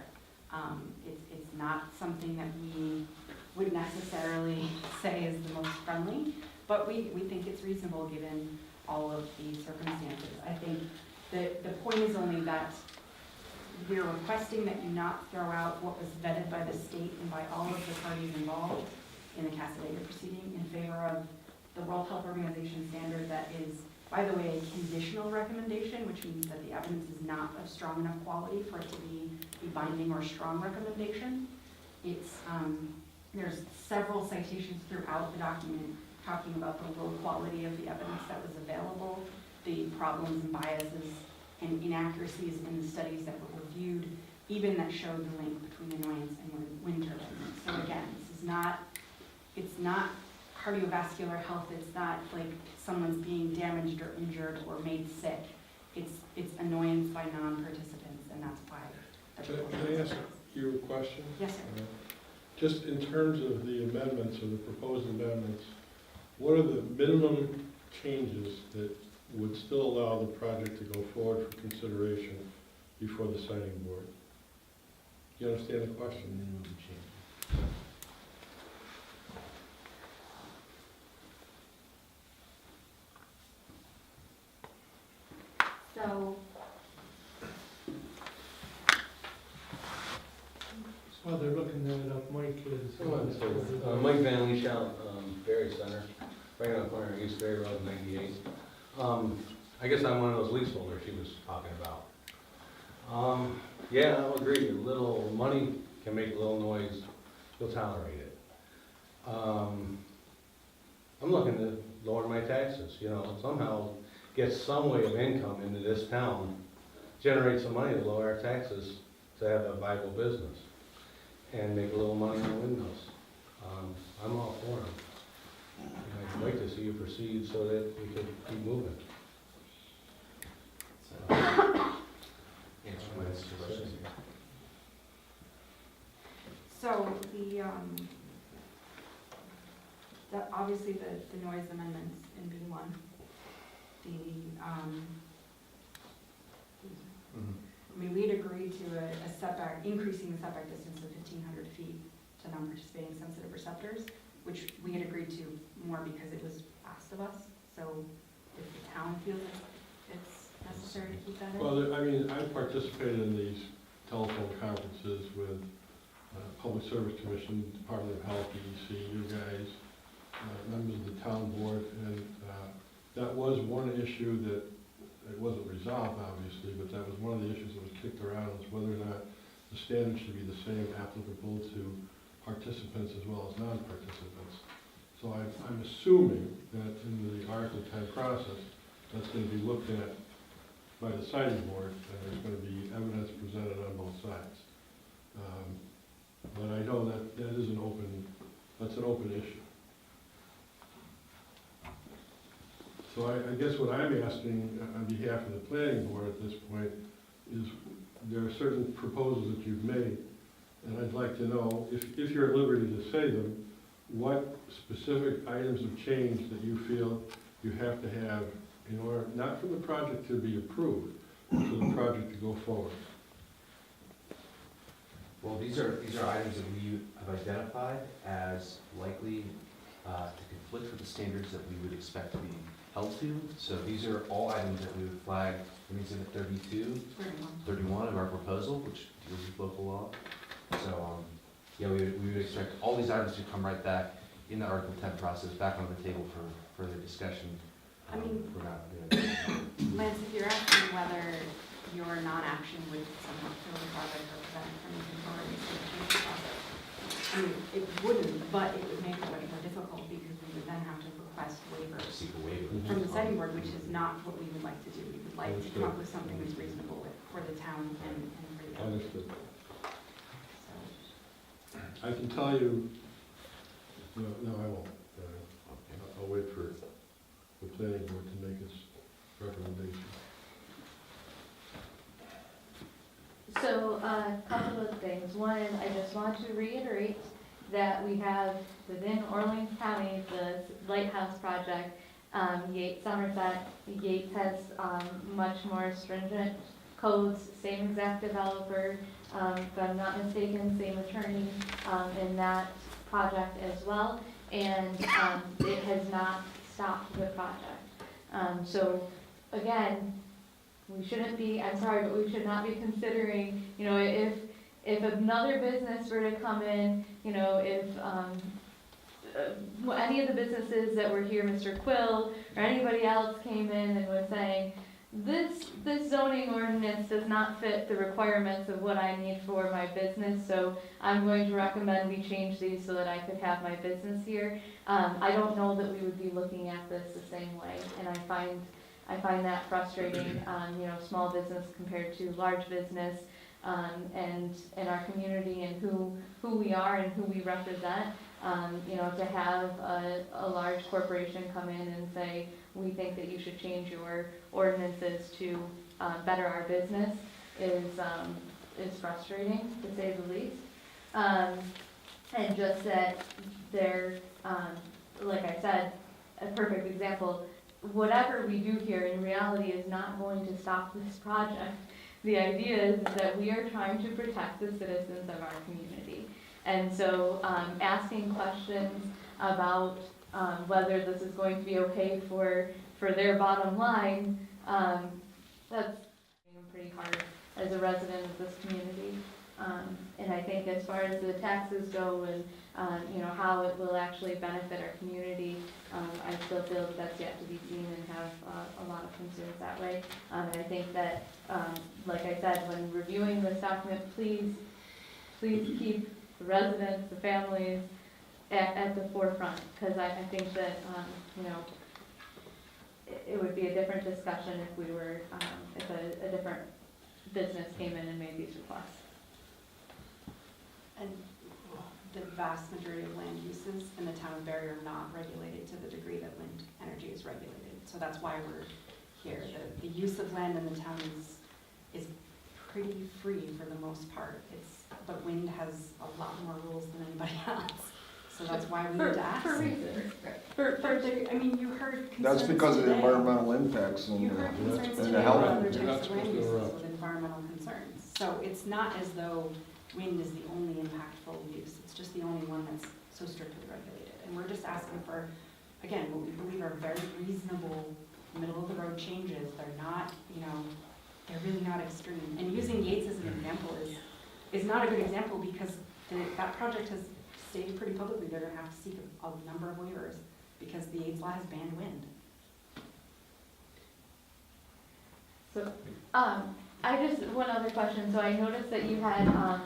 It's not something that we would necessarily say is the most friendly, but we think it's reasonable given all of the circumstances. I think the point is only that we're requesting that you not throw out what was vetted by the state and by all of the parties involved in the Casadega proceeding in favor of the World Health Organization standard that is, by the way, a conditional recommendation, which means that the evidence is not of strong enough quality for it to be a binding or strong recommendation. It's, there's several citations throughout the document talking about the low quality of the evidence that was available, the problems and biases and inaccuracies in the studies that were reviewed, even that showed the link between annoyance and wind turbines. So again, this is not, it's not cardiovascular health, it's not like someone's being damaged or injured or made sick. It's annoyance by non-participants, and that's why. Can I ask you a question? Yes, sir. Just in terms of the amendments or the proposed amendments, what are the minimum changes that would still allow the project to go forward for consideration before the signing board? You understand the question? Minimum change. So, Well, they're looking that up, Mike is. Mike Van Lee, Berry Center, right on the corner of East Berry Road, 98. I guess I'm one of those leaseholders she was talking about. Yeah, I'll agree, a little money can make a little noise, you'll tolerate it. I'm looking to lower my taxes, you know, somehow get some way of income into this town, generate some money to lower our taxes to have a viable business and make a little money on windows. I'm all for them. I'd like to see you proceed so that we can keep moving. Answer my questions. so obviously the noise amendments in B1, I mean, we'd agreed to a setback, increasing the setback distance of 1,500 feet to non-participating sensitive receptors, which we had agreed to more because it was asked of us. So if the town feels it's necessary to keep that in. Well, I mean, I participated in these telephone conferences with Public Service Commission, Department of Health, DEC, you guys, members of the town board, and that was one issue that, it wasn't resolved, obviously, but that was one of the issues that was kicked around, was whether or not the standards should be the same applicable to participants as well as non-participants. So I'm assuming that in the Article 10 process, that's going to be looked at by the siting board, and there's going to be evidence presented on both sides. But I know that is that's an open issue. So I guess what I'm asking on behalf of the planning board at this point is, there are certain proposals that you've made, and I'd like to know, if you're at liberty to say them, what specific items of change that you feel you have to have in order, not for the project to be approved, but for the project to go forward. Well, these are items that we have identified as likely to conflict with the standards that we would expect to be held to. So these are all items that we would flag in Exhibit 31 of our proposal, which deals with local law. So, yeah, we would expect all these items to come right back in the Article 10 process, back on the table for further discussion. I mean, we're not doing it. Lance, if you're asking whether your non-action would somehow kill the project or prevent it from moving forward, I mean, it wouldn't, but it would make it much more difficult because we would then have to request waivers Seek a waiver. from the siting board, which is not what we would like to do. We would like to come up with something that's reasonable for the town and for the Understood. So, I can tell you, no, I won't. I'll wait for the planning board to make its recommendation. So, a couple of things. One is, I just want to reiterate that we have within Orleans County, the Lighthouse Project, Yates Somerset. Yates has much more stringent codes, same exact developer, if I'm not mistaken, same attorney in that project as well, and it has not stopped the project. So again, we shouldn't be, I'm sorry, but we should not be considering, you know, if another business were to come in, you know, if any of the businesses that were here, Mr. Quill, or anybody else came in and was saying, this zoning ordinance does not fit the requirements of what I need for my business, so I'm going to recommend we change these so that I could have my business here. I don't know that we would be looking at this the same way, and I find that frustrating, you know, small business compared to large business, and in our community and who we are and who we represent. You know, to have a large corporation come in and say, we think that you should change your ordinances to better our business is frustrating, to say the least. And just that they're, like I said, a perfect example, whatever we do here in reality is not going to stop this project. The idea is that we are trying to protect the citizens of our community. And so asking questions about whether this is going to be okay for their bottom line That's pretty hard as a resident of this community. And I think as far as the taxes go and, you know, how it will actually benefit our community, I still feel that that's yet to be seen and have a lot of concerns that way. And I think that, like I said, when reviewing this document, please keep the residents, the families at the forefront, because I think that, you know, it would be a different discussion if we were, if a different business came in and made these requests. And the vast majority of land uses in the town of Barry are not regulated to the degree that wind energy is regulated. So that's why we're here. The use of land in the town is pretty free for the most part. But wind has a lot more rules than anybody else. So that's why we need to ask. For reasons. I mean, you heard concerns That's because of the today. environmental impacts You heard concerns and today the about health. other You're not types of land supposed to uses interrupt. with environmental concerns. So it's not as though wind is the only impactful use. It's just the only one that's so strictly regulated. And we're just asking for, again, what we believe are very reasonable, middle-of-the-road changes. They're not, you know, they're really not extreme. And using Yates as an example is not a good example because that project has stated pretty publicly they're gonna have to seek a number of waivers because the Yates law has banned wind. So, I just, one other question. So I noticed that you had,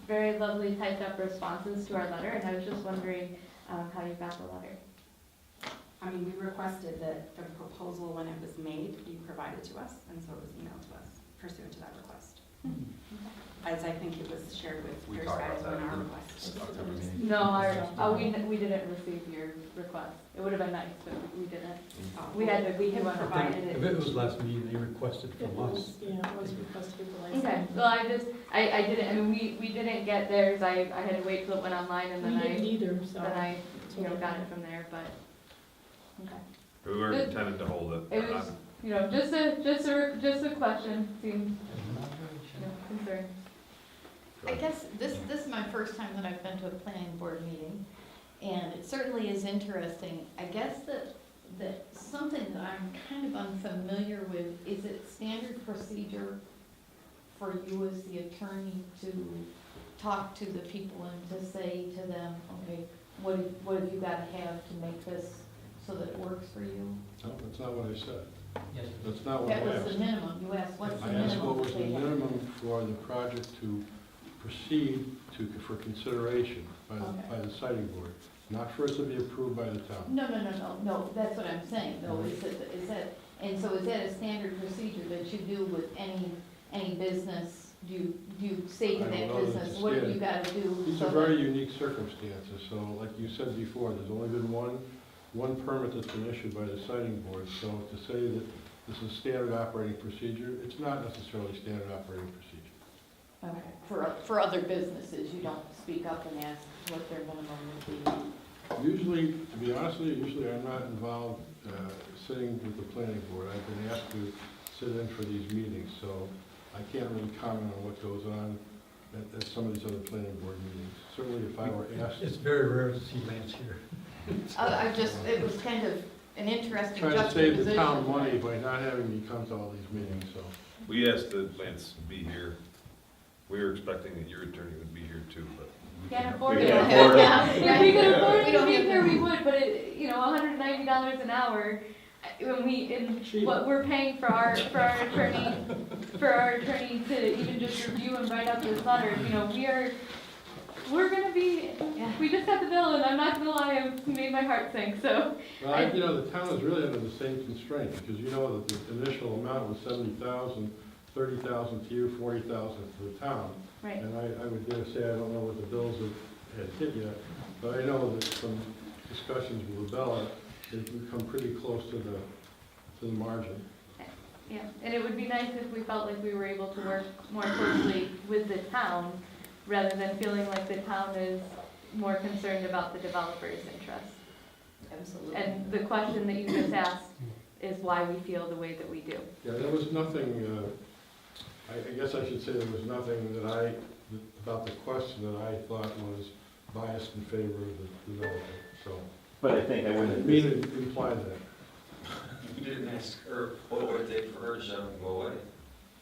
very lovely typed up responses to our letter, and I was just wondering, how you got the letter. I mean, we requested that the proposal, when it was made, be provided to us, and so it was emailed to us pursuant to that request. As I think it was shared with We your talked guys about in that our in request. the October meeting. No, we didn't receive your request. It would have been nice, but we didn't. We had to, We have do it. provided If it was last meeting, they requested It from us. was, yeah, it was requested the last. Okay, well, I didn't, I mean, we didn't get theirs. I had to wait till it went online and We then didn't either, so. then I, you know, got it from there, but, okay. We weren't intended to hold it. It was, you know, just a question, seemed, you know, concerned. I guess this is my first time that I've been to a planning board meeting, and it certainly is interesting. I guess that something that I'm kind of unfamiliar with, is it standard procedure for you as the attorney to talk to the people and to say to them, okay, what have you got to have to make this so that it works for you? No, that's not what I said. That's not what I That was asked. the minimum. You asked what's the I minimum? asked what was that the they have? minimum for the project to proceed for consideration by the siting board, not for it to be approved by the town. No, that's what I'm saying, though, is that, and so is that a standard procedure that you do with any business? Do you say to I don't that know that business, it's what have standard. you got to do? These so are that- very unique circumstances, so like you said before, there's only been one permit that's been issued by the siting board, so to say that this is standard operating procedure, it's not necessarily standard operating procedure. Okay, for other businesses, you don't speak up and ask what their minimum would be? Usually, to be honest with you, usually I'm not involved sitting with the planning board. I've been asked to sit in for these meetings, so I can't really comment on what goes on at some of these other planning board meetings. Certainly if I were asked. It's very rare to see Lance here. It was kind of an interesting Trying to save the juxtaposition. town money by not having me come to all these meetings, so. We asked that Lance be here. We were expecting that your attorney would be here too, but. Can't afford We it. can't afford it. If we could afford We it don't to be have here, the- we would, but it, you know, $190 an hour, what we're paying for our attorney to even just review and write up this letter, you know, we're gonna be, we just got the bill and I'm not gonna lie, it made my heart sink, so. Well, you know, the town is really under the same constraint, because you know that the initial amount was 70,000, 30,000 to you, 40,000 to the town. Right. And I would dare say, I don't know what the bills had hit yet, but I know that from discussions with Labella, they've come pretty close to the margin. Yeah, and it would be nice if we felt like we were able to work more closely with the town, rather than feeling like the town is more concerned about the developer's interests. Absolutely. And the question that you just asked is why we feel the way that we do. Yeah, there was nothing, I guess I should say there was nothing about the question that I thought was biased in favor of the developer, so. But I think I I wouldn't. mean to imply that. You didn't ask her, what would it take for her to shut up and go away?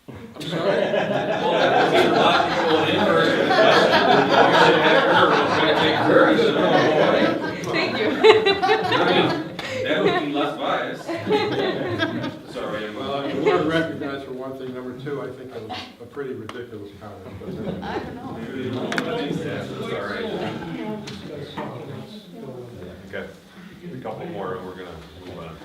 I'm sorry? Well, that would be a lot of people in first. You should have her, it's gonna take her to shut up and go away. Thank you. That would be less biased. Sorry, I'm. Well, I mean, the word recognized for one thing, number two, I think it was a pretty ridiculous comment, but. I don't know. Maybe they don't want to do that, but it's all right. Okay, a couple more, and we're gonna move on.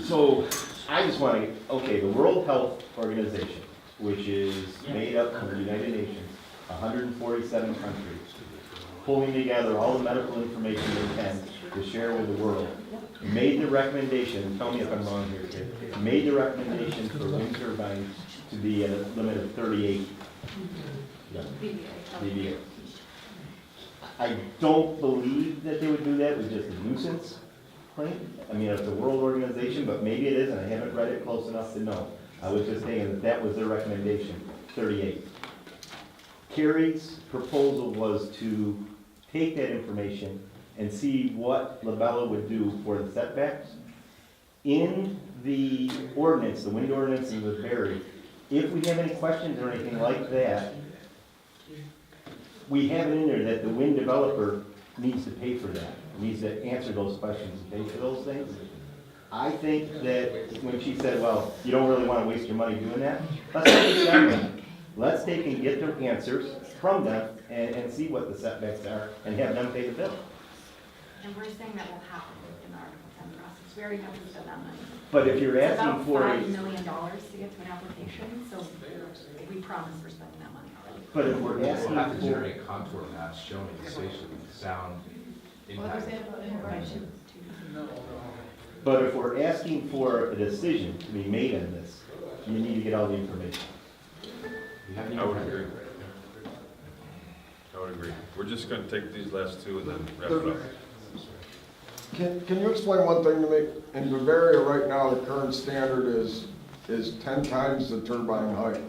So, I just want to, okay, the World Health Organization, which is made up of the United Nations, 147 countries, pulling together all the medical information they can to share with the world, made the recommendation, tell me if I'm wrong here, Kid, made the recommendation for wind turbines to be at a limit of 38 dBA. I don't believe that they would do that with just a nuisance claim. I mean, it's a world organization, but maybe it is, and I haven't read it close enough to know. I was just saying that that was their recommendation, 38. Kerry's proposal was to take that information and see what Labella would do for the setbacks. In the ordinance, the wind ordinance in Woodbury, if we have any questions or anything like that, we have it in there that the wind developer needs to pay for that, needs to answer those questions and pay for those things. I think that when she said, well, you don't really want to waste your money doing that, let's take a second. Let's take and get their answers from them and see what the setbacks are and have them pay the bill. And we're saying that will happen in the Article 10 process. We already know who spent that money. But if you're It's asking for about a, $5 million to get to an application, so we promise we're spending that money already. but if we're asking We'll have to for, generate contour maps showing the station sound impact. but if we're asking for a decision to be made on this, you need to get all the information. I would agree. I would agree. We're just gonna take these last two and then wrap it up. Can you explain one thing to me? In Bavaria right now, the current standard is 10 times the turbine height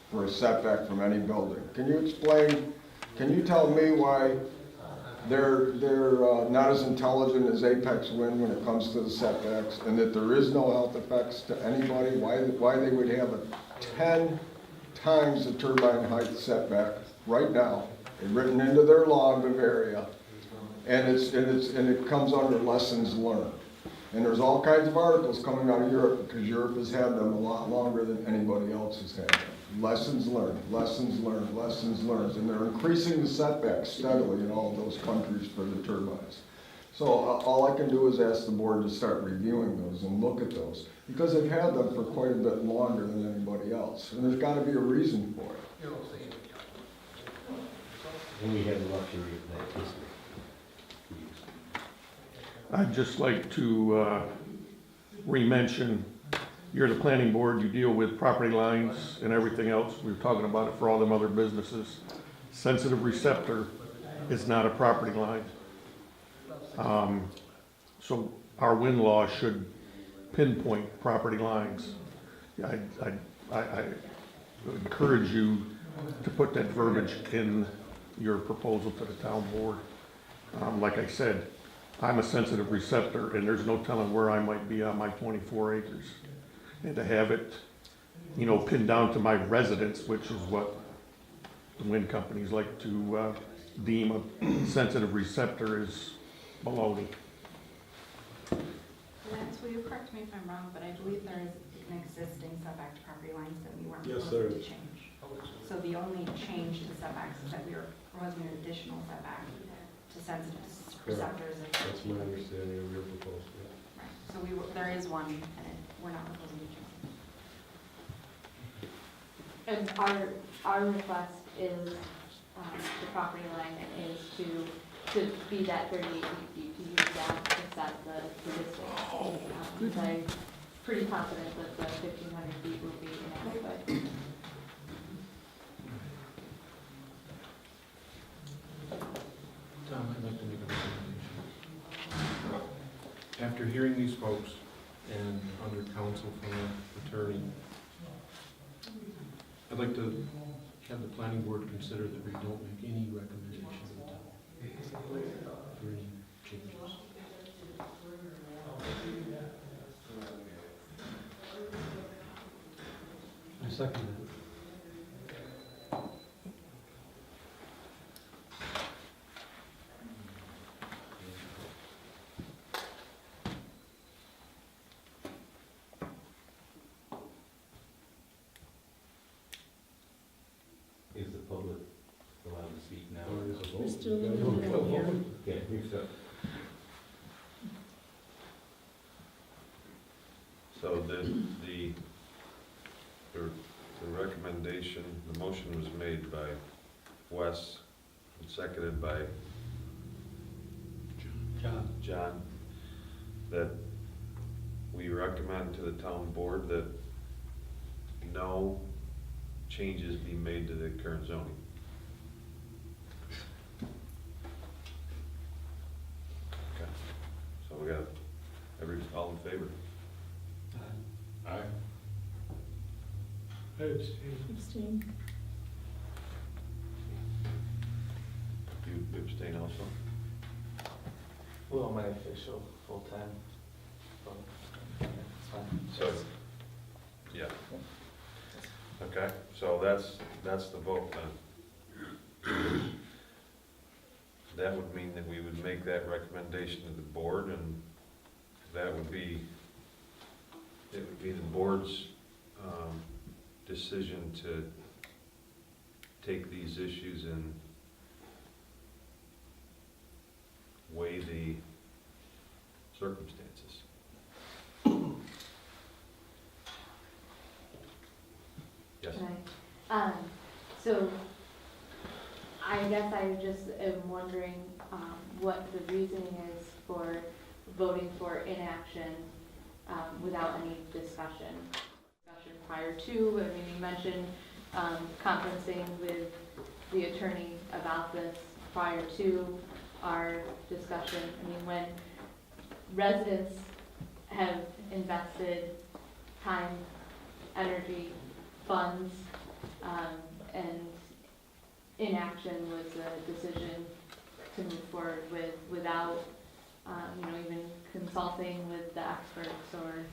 for a setback from any building. Can you explain, can you tell me why they're not as intelligent as Apex Wind when it comes to the setbacks, and that there is no health effects to anybody? Why they would have a 10 times the turbine height setback right now, and written into their law in Bavaria, and it comes under lessons learned. And there's all kinds of articles coming out of Europe, because Europe has had them a lot longer than anybody else has had them. Lessons learned, lessons learned, lessons learned, and they're increasing the setbacks steadily in all of those countries for the turbines. So all I can do is ask the board to start reviewing those and look at those, because they've had them for quite a bit longer than anybody else, and there's gotta be a reason for it. And we have the luxury of that history. I'd just like to re-mention, you're the planning board, you deal with property lines and everything else. We were talking about it for all them other businesses. Sensitive receptor is not a property line. So our wind law should pinpoint property lines. I would encourage you to put that verbiage in your proposal to the town board. Like I said, I'm a sensitive receptor, and there's no telling where I might be on my 24 acres. And to have it, pinned down to my residence, which is what the wind companies like to deem a sensitive receptor, is baloney. Lance, will you correct me if I'm wrong, but I believe there is an existing setback to property lines that we weren't Yes, there proposing to is. change. So the only change to setbacks is that we were proposing an additional setback to sensitive receptors. That's my understanding of your proposal. Right, so there is one, and we're not proposing to change. And our request is, the property line is to be that 38 feet, to use that to set the distance. I'm pretty confident that the 1,500 feet will be inadequate. Tom, I'd like to make a recommendation. After hearing these folks and under counsel from the attorney, I'd like to have the planning board consider that we don't make any recommendation to the town for any changes. second that. Is the public allowed to speak now? Or is it We're vote? still You gotta in the vote. middle here. Okay, so, So the recommendation, the motion was made by Wes and seconded by John, that we recommend to the town board that no changes be made to the current zoning. Okay, so we got all in favor? Aye. I abstain. Abstain. You abstain also? Well, my official full-time vote. It's fine. So, yeah. Okay, so that's the vote then. That would mean that we would make that recommendation to the board, and that would be, it would be the board's decision to take these issues and weigh the circumstances. Yes? So, I guess I just am wondering, what the reasoning is for voting for inaction, without any discussion prior to. I mean, you mentioned, conferencing with the attorney about this prior to our discussion. I mean, when residents have invested time, energy, funds, and inaction was a decision to move forward with without, even consulting with the experts or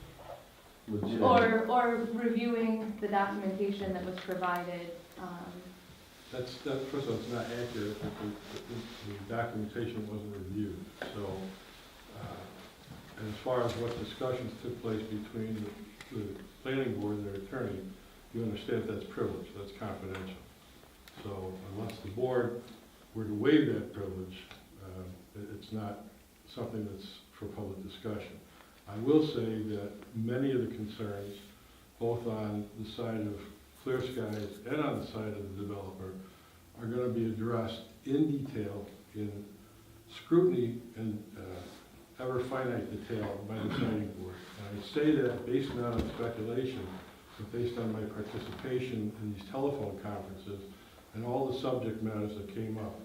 reviewing the documentation that was provided. First of all, it's not accurate, that the documentation wasn't reviewed. So, as far as what discussions took place between the planning board and their attorney, you understand that's privileged, that's confidential. So unless the board were to waive that privilege, it's not something that's for public discussion. I will say that many of the concerns, both on the side of Clear Skies and on the side of the developer, are going to be addressed in detail, in scrutiny and ever finite detail by the planning board. And I say that based not on speculation, but based on my participation in these telephone conferences and all the subject matters that came up,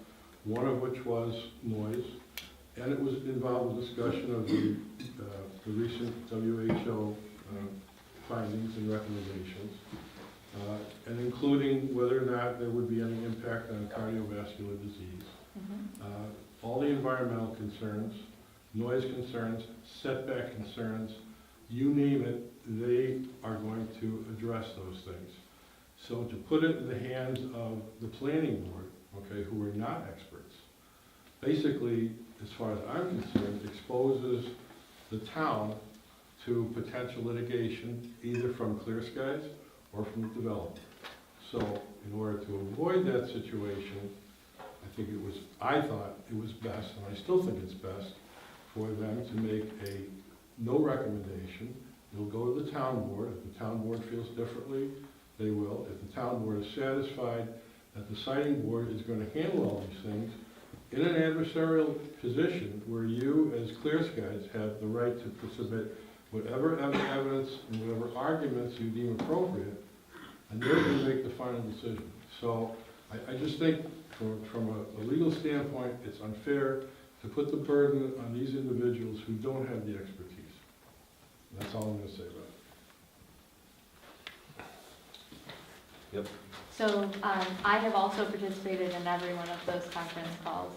one of which was noise, and it was involved with discussion of the recent WHO findings and recommendations, and including whether or not there would be any impact on cardiovascular disease. All the environmental concerns, noise concerns, setback concerns, you name it, they are going to address those things. So to put it in the hands of the planning board, okay, who are not experts, basically, as far as I'm concerned, exposes the town to potential litigation, either from Clear Skies or from the developer. So in order to avoid that situation, I thought it was best, and I still think it's best, for them to make a no recommendation. It'll go to the town board. If the town board feels differently, they will. If the town board is satisfied that the siting board is going to handle all these things in an adversarial position where you, as Clear Skies, have the right to submit whatever evidence and whatever arguments you deem appropriate, and they're going to make the final decision. So I just think from a legal standpoint, it's unfair to put the burden on these individuals who don't have the expertise. That's all I'm going to say about it. Yep. So I have also participated in every one of those conference calls.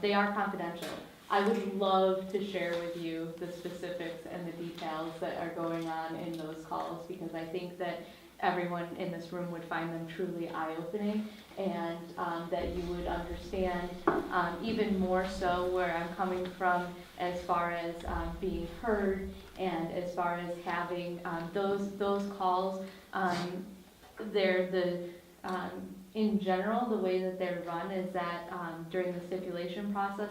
They are confidential. I would love to share with you the specifics and the details that are going on in those calls, because I think that everyone in this room would find them truly eye-opening, and that you would understand even more so where I'm coming from as far as being heard, and as far as having those calls. In general, the way that they're run is that during the stipulation process,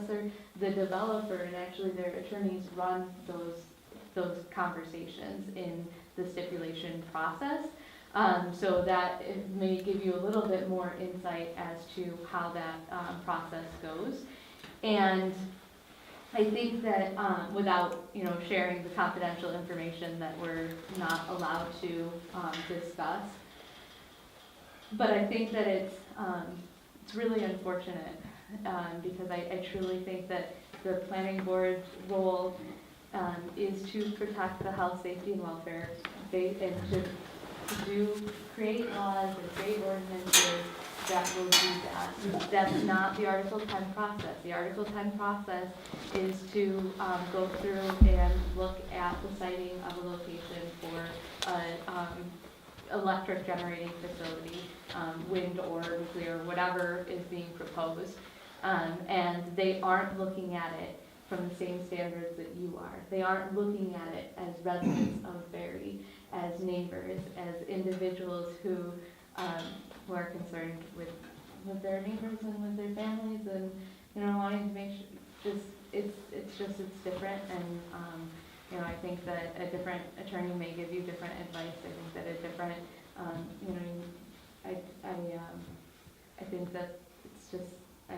the developer and actually their attorneys run those conversations in the stipulation process. So that it may give you a little bit more insight as to how that process goes. And I think that without sharing the confidential information that we're not allowed to discuss, but I think that it's really unfortunate because I truly think that the planning board's role is to protect the health, safety, and welfare, and to create laws and create ordinances that will do that. That's not the Article 10 process. The Article 10 process is to go through and look at the siting of a location for an electric generating facility, wind or nuclear, whatever is being proposed. And they aren't looking at it from the same standards that you are. They aren't looking at it as residents of Berry, as neighbors, as individuals who are concerned with their neighbors and with their families, and wanting to make sure it's different. And I think that a different attorney may give you different advice. I think that a different I think that it's just I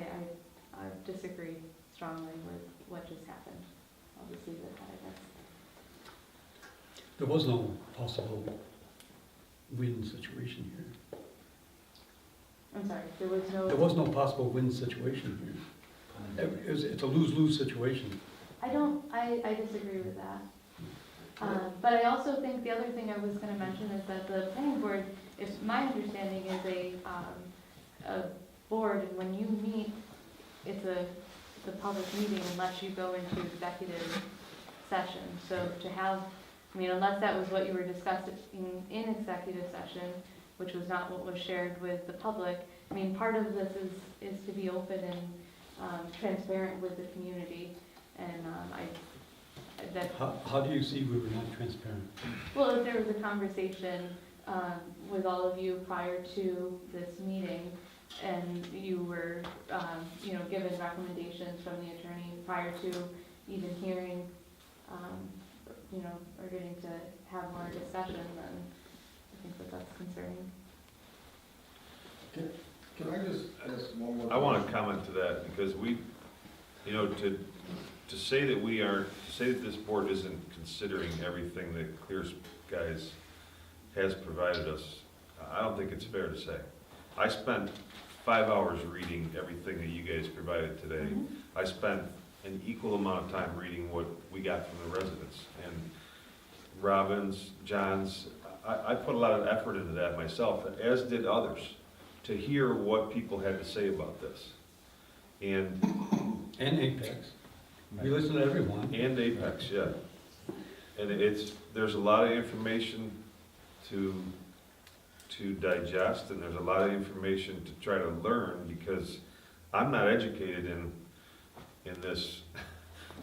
disagree strongly with what just happened. I'll just leave it at that, I guess. There was no possible win situation here. I'm sorry, there was no possible win situation here. It's a lose-lose situation. I disagree with that. But I also think the other thing I was going to mention is that the planning board, if my understanding is a board, and when you meet, it's a public meeting unless you go into executive session. So to have, unless that was what you were discussing in executive session, which was not what was shared with the public, part of this is to be open and transparent with the community. And How do you see we were not transparent? well, if there was a conversation with all of you prior to this meeting, and you were, given recommendations from the attorney prior to even hearing, or getting to have more discussion, then I think that that's concerning. Can I just ask one more? I want to comment to that, because to say that this board isn't considering everything that Clear Skies has provided us, I don't think it's fair to say. I spent 5 hours reading everything that you guys provided today. I spent an equal amount of time reading what we got from the residents. And Robin's, John's, I put a lot of effort into that myself, as did others, to hear what people had to say about this. And Apex. We listen to everyone. And Apex, yeah. And there's a lot of information to digest, and there's a lot of information to try to learn, because I'm not educated in this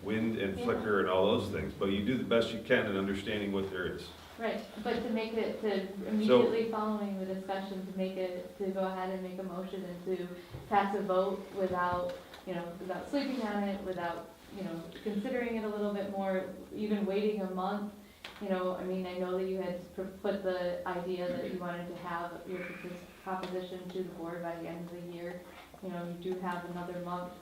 wind and flicker and all those things, but you do the best you can in understanding what there is. Right, but to make it, to immediately following the discussion, to go ahead and make a motion and to pass a vote without sleeping on it, without, considering it a little bit more, even waiting a month, I know that you had put the idea that you wanted to have your proposition to the board by the end of the year. You do have another month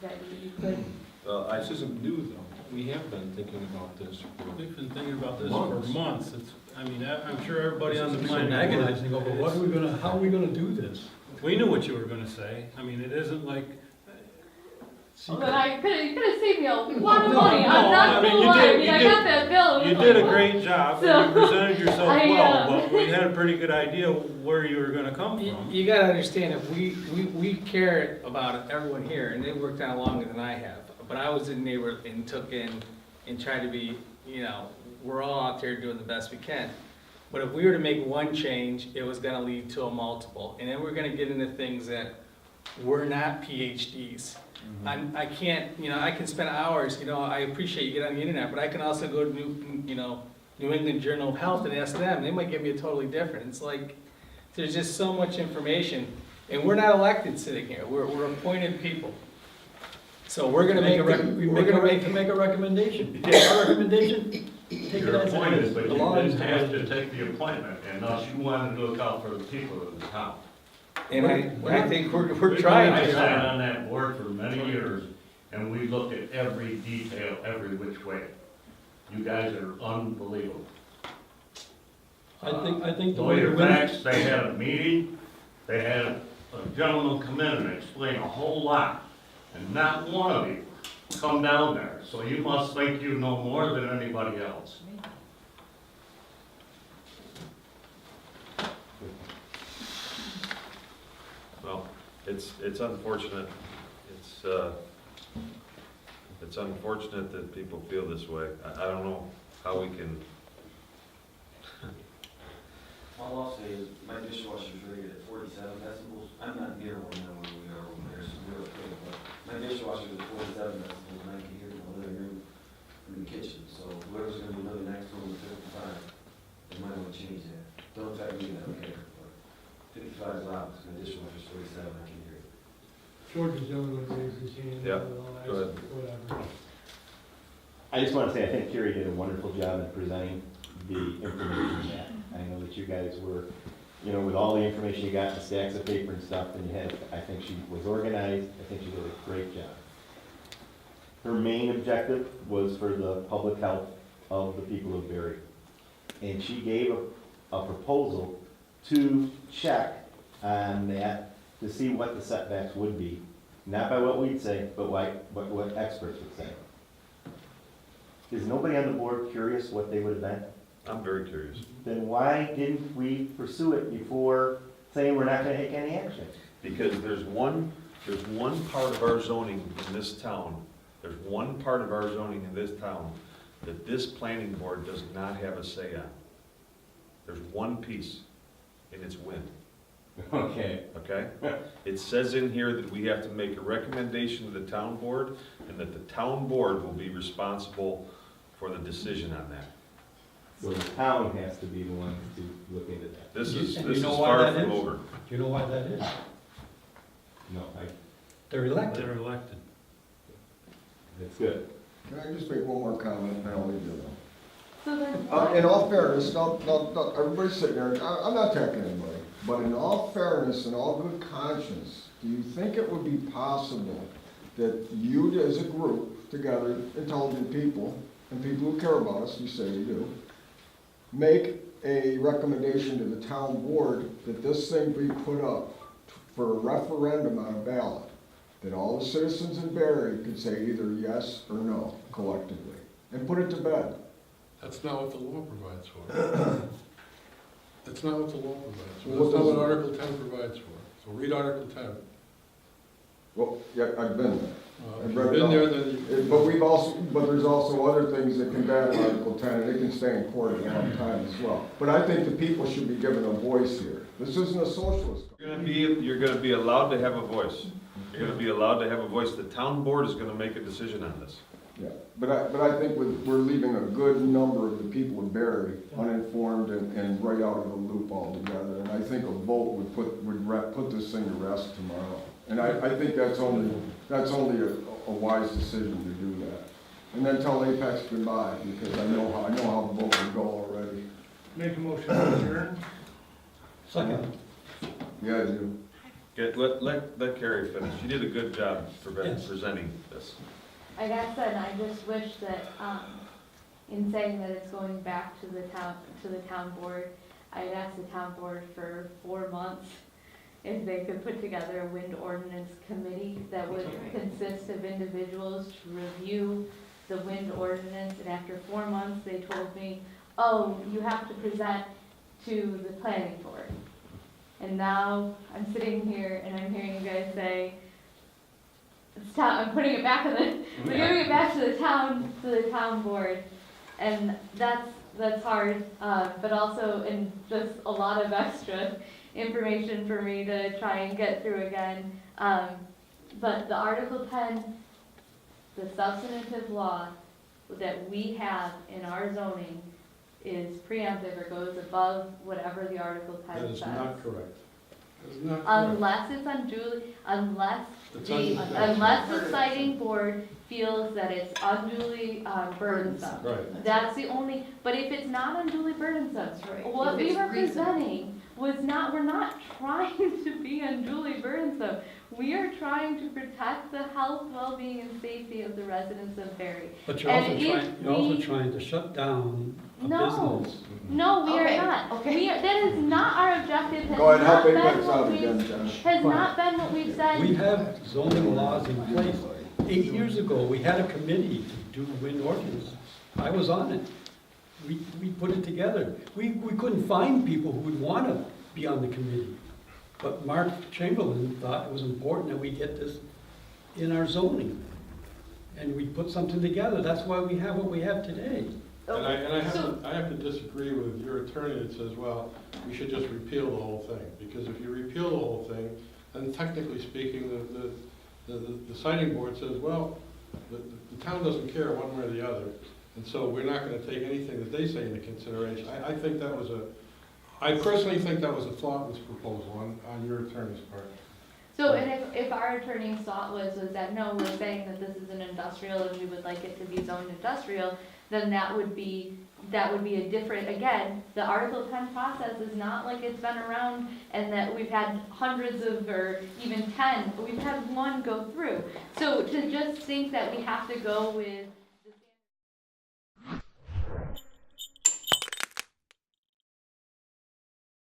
that you could. This isn't new, though. We have been thinking about this. We've been thinking about this Months. for months. I'm sure everybody on the We've planning been board. agonizing over how are we gonna do this? We knew what you were gonna say. It isn't like. But you could have saved me a lot of money. No, I'm not gonna lie. I got that bill. You did a great job, and you presented yourself I, well, but we had a pretty good idea where you were gonna come from. You gotta understand that we cared about everyone here, and they worked on it longer than I have. But I was a neighbor and took in and tried to be, we're all out there doing the best we can. But if we were to make one change, it was gonna lead to a multiple, and then we're gonna get into things that we're not PhDs. I can't, I can spend hours, I appreciate you get on the internet, but I can also go to New England Journal of Health and ask them, they might give me a totally different. It's like, there's just so much information, and we're not elected sitting here, we're appointed people. So we're gonna make, we're gonna make a recommendation. Our recommendation, take it You're as it appointed, is. but The you law is didn't have the- to take the appointment, and thus you wanted to look out for the people of the town. And I think we're trying I to. sat on that board for many years, and we looked at every detail, every which way. You guys are unbelievable. I think the way Lawyer to win. Facts, they had a meeting, they had a gentleman come in and explain a whole lot, and not one of you come down there, so you must think you know more than anybody else. Well, it's unfortunate, it's unfortunate that people feel this way. I don't know how we can, All I'll say is, my dishwasher's rated at 47 decibels. I'm not near one now where we are over there, so we're okay, but my dishwasher's at 47 decibels, and I can hear it in the living room from the kitchen, so whoever's gonna be living next to them at 55, they might wanna change that. Don't affect me, I don't care, but 55 is loud, because my dishwasher's 47, I can hear it. George is the only one who raised his hand. Yeah, Well, go ahead. Whatever. I just want to say, I think Carrie did a wonderful job in presenting the information that, I know that you guys were, with all the information you got, the stacks of paper and stuff, and you had, I think she was organized, I think she did a great job. Her main objective was for the public health of the people of Berry. And she gave a proposal to check on that, to see what the setbacks would be. Not by what we'd say, but what experts would say. Is nobody on the board curious what they would have been? I'm very curious. Then why didn't we pursue it before saying we're not gonna take any action? Because there's one part of our zoning in this town, that this planning board does not have a say on. There's one piece, and it's wind. Okay. Okay? It says in here that we have to make a recommendation to the town board, and that the town board will be responsible for the decision on that. So the town has to be the one to look into that. This You- is and you know why far that from is? over. Do you know why that is? No, They're elected. They're elected. it's good. Can I just make one more comment, and I'll leave you alone? So then, In all fairness, everybody's sitting there, I'm not attacking anybody, but in all fairness and all good conscience, do you think it would be possible that you as a group, together, intelligent people, and people who care about us, you say you do, make a recommendation to the town board that this thing be put up for a referendum on a ballot, that all the citizens in Berry could say either yes or no collectively, and put it to bed? That's not what the law provides for. That's not what the law provides for. Well, That's not what what does it- Article 10 provides for. So read Article 10. Well, yeah, I've been there. If I've you've read it been all. there, then But there's also other things that combat Article 10, and it can stay in court a long time as well. But I think the people should be given a voice here. This isn't a socialist. You're gonna be allowed to have a voice. You're gonna be allowed to have a voice. The town board is gonna make a decision on this. Yeah, but I think we're leaving a good number of the people in Berry uninformed and right out of the loop altogether. And I think a vote would put this thing to rest tomorrow. And I think that's only a wise decision to do that. And then tell Apex goodbye, because I know how the vote will go already. Make a motion to adjourn. Second. Yeah, I do. Let Carrie finish. She did a good job presenting this. like I said, I just wish that, in saying that it's going back to the town board, I'd ask the town board for 4 months if they could put together a wind ordinance committee that would consist of individuals to review the wind ordinance, and after 4 months, they told me, oh, you have to present to the planning board. And now I'm sitting here and I'm hearing you guys say, I'm putting it back I'm giving it back to the town board. And that's hard, but also, and just a lot of extra information for me to try and get through again. But the Article 10, the substantive law that we have in our zoning is preemptive or goes above whatever the Article 10 That says. is not correct. That is not correct. Unless it's unduly, unless It's unless the siting board feels that it's unduly burdensome. Right. That's the only, but if it's not undually burdensome, what If we it's were reasonable. presenting was not, we're not trying to be unduly burdensome. We are trying to protect the health, well-being, and safety of the residents of Berry. But you're And also if trying, you're also we- trying to shut down a No. business. No, we Okay, are not. okay. We are, that is not our objective, has Go ahead, help not Apex been what out again, we've, Josh. has not been what we've said. We have zoning laws in place. 8 years ago, we had a committee to do wind ordinance. I was on it. We put it together. We couldn't find people who would want to be on the committee. But Mark Chamberlain thought it was important that we get this in our zoning. And we put something together. That's why we have what we have today. And I So- have to disagree with your attorney that says, well, we should just repeal the whole thing. Because if you repeal the whole thing, then technically speaking, the siting board says, well, the town doesn't care one way or the other. And so we're not gonna take anything that they say into consideration. I think that was I personally think that was a thoughtless proposal on your attorney's part. So, and if our attorney's thought was that, no, we're saying that this is an industrial and we would like it to be zoned industrial, then that would be a different, again, the Article 10 process is not like it's been around and that we've had hundreds of, or even 10, we've had one go through. So to just think that we have to go with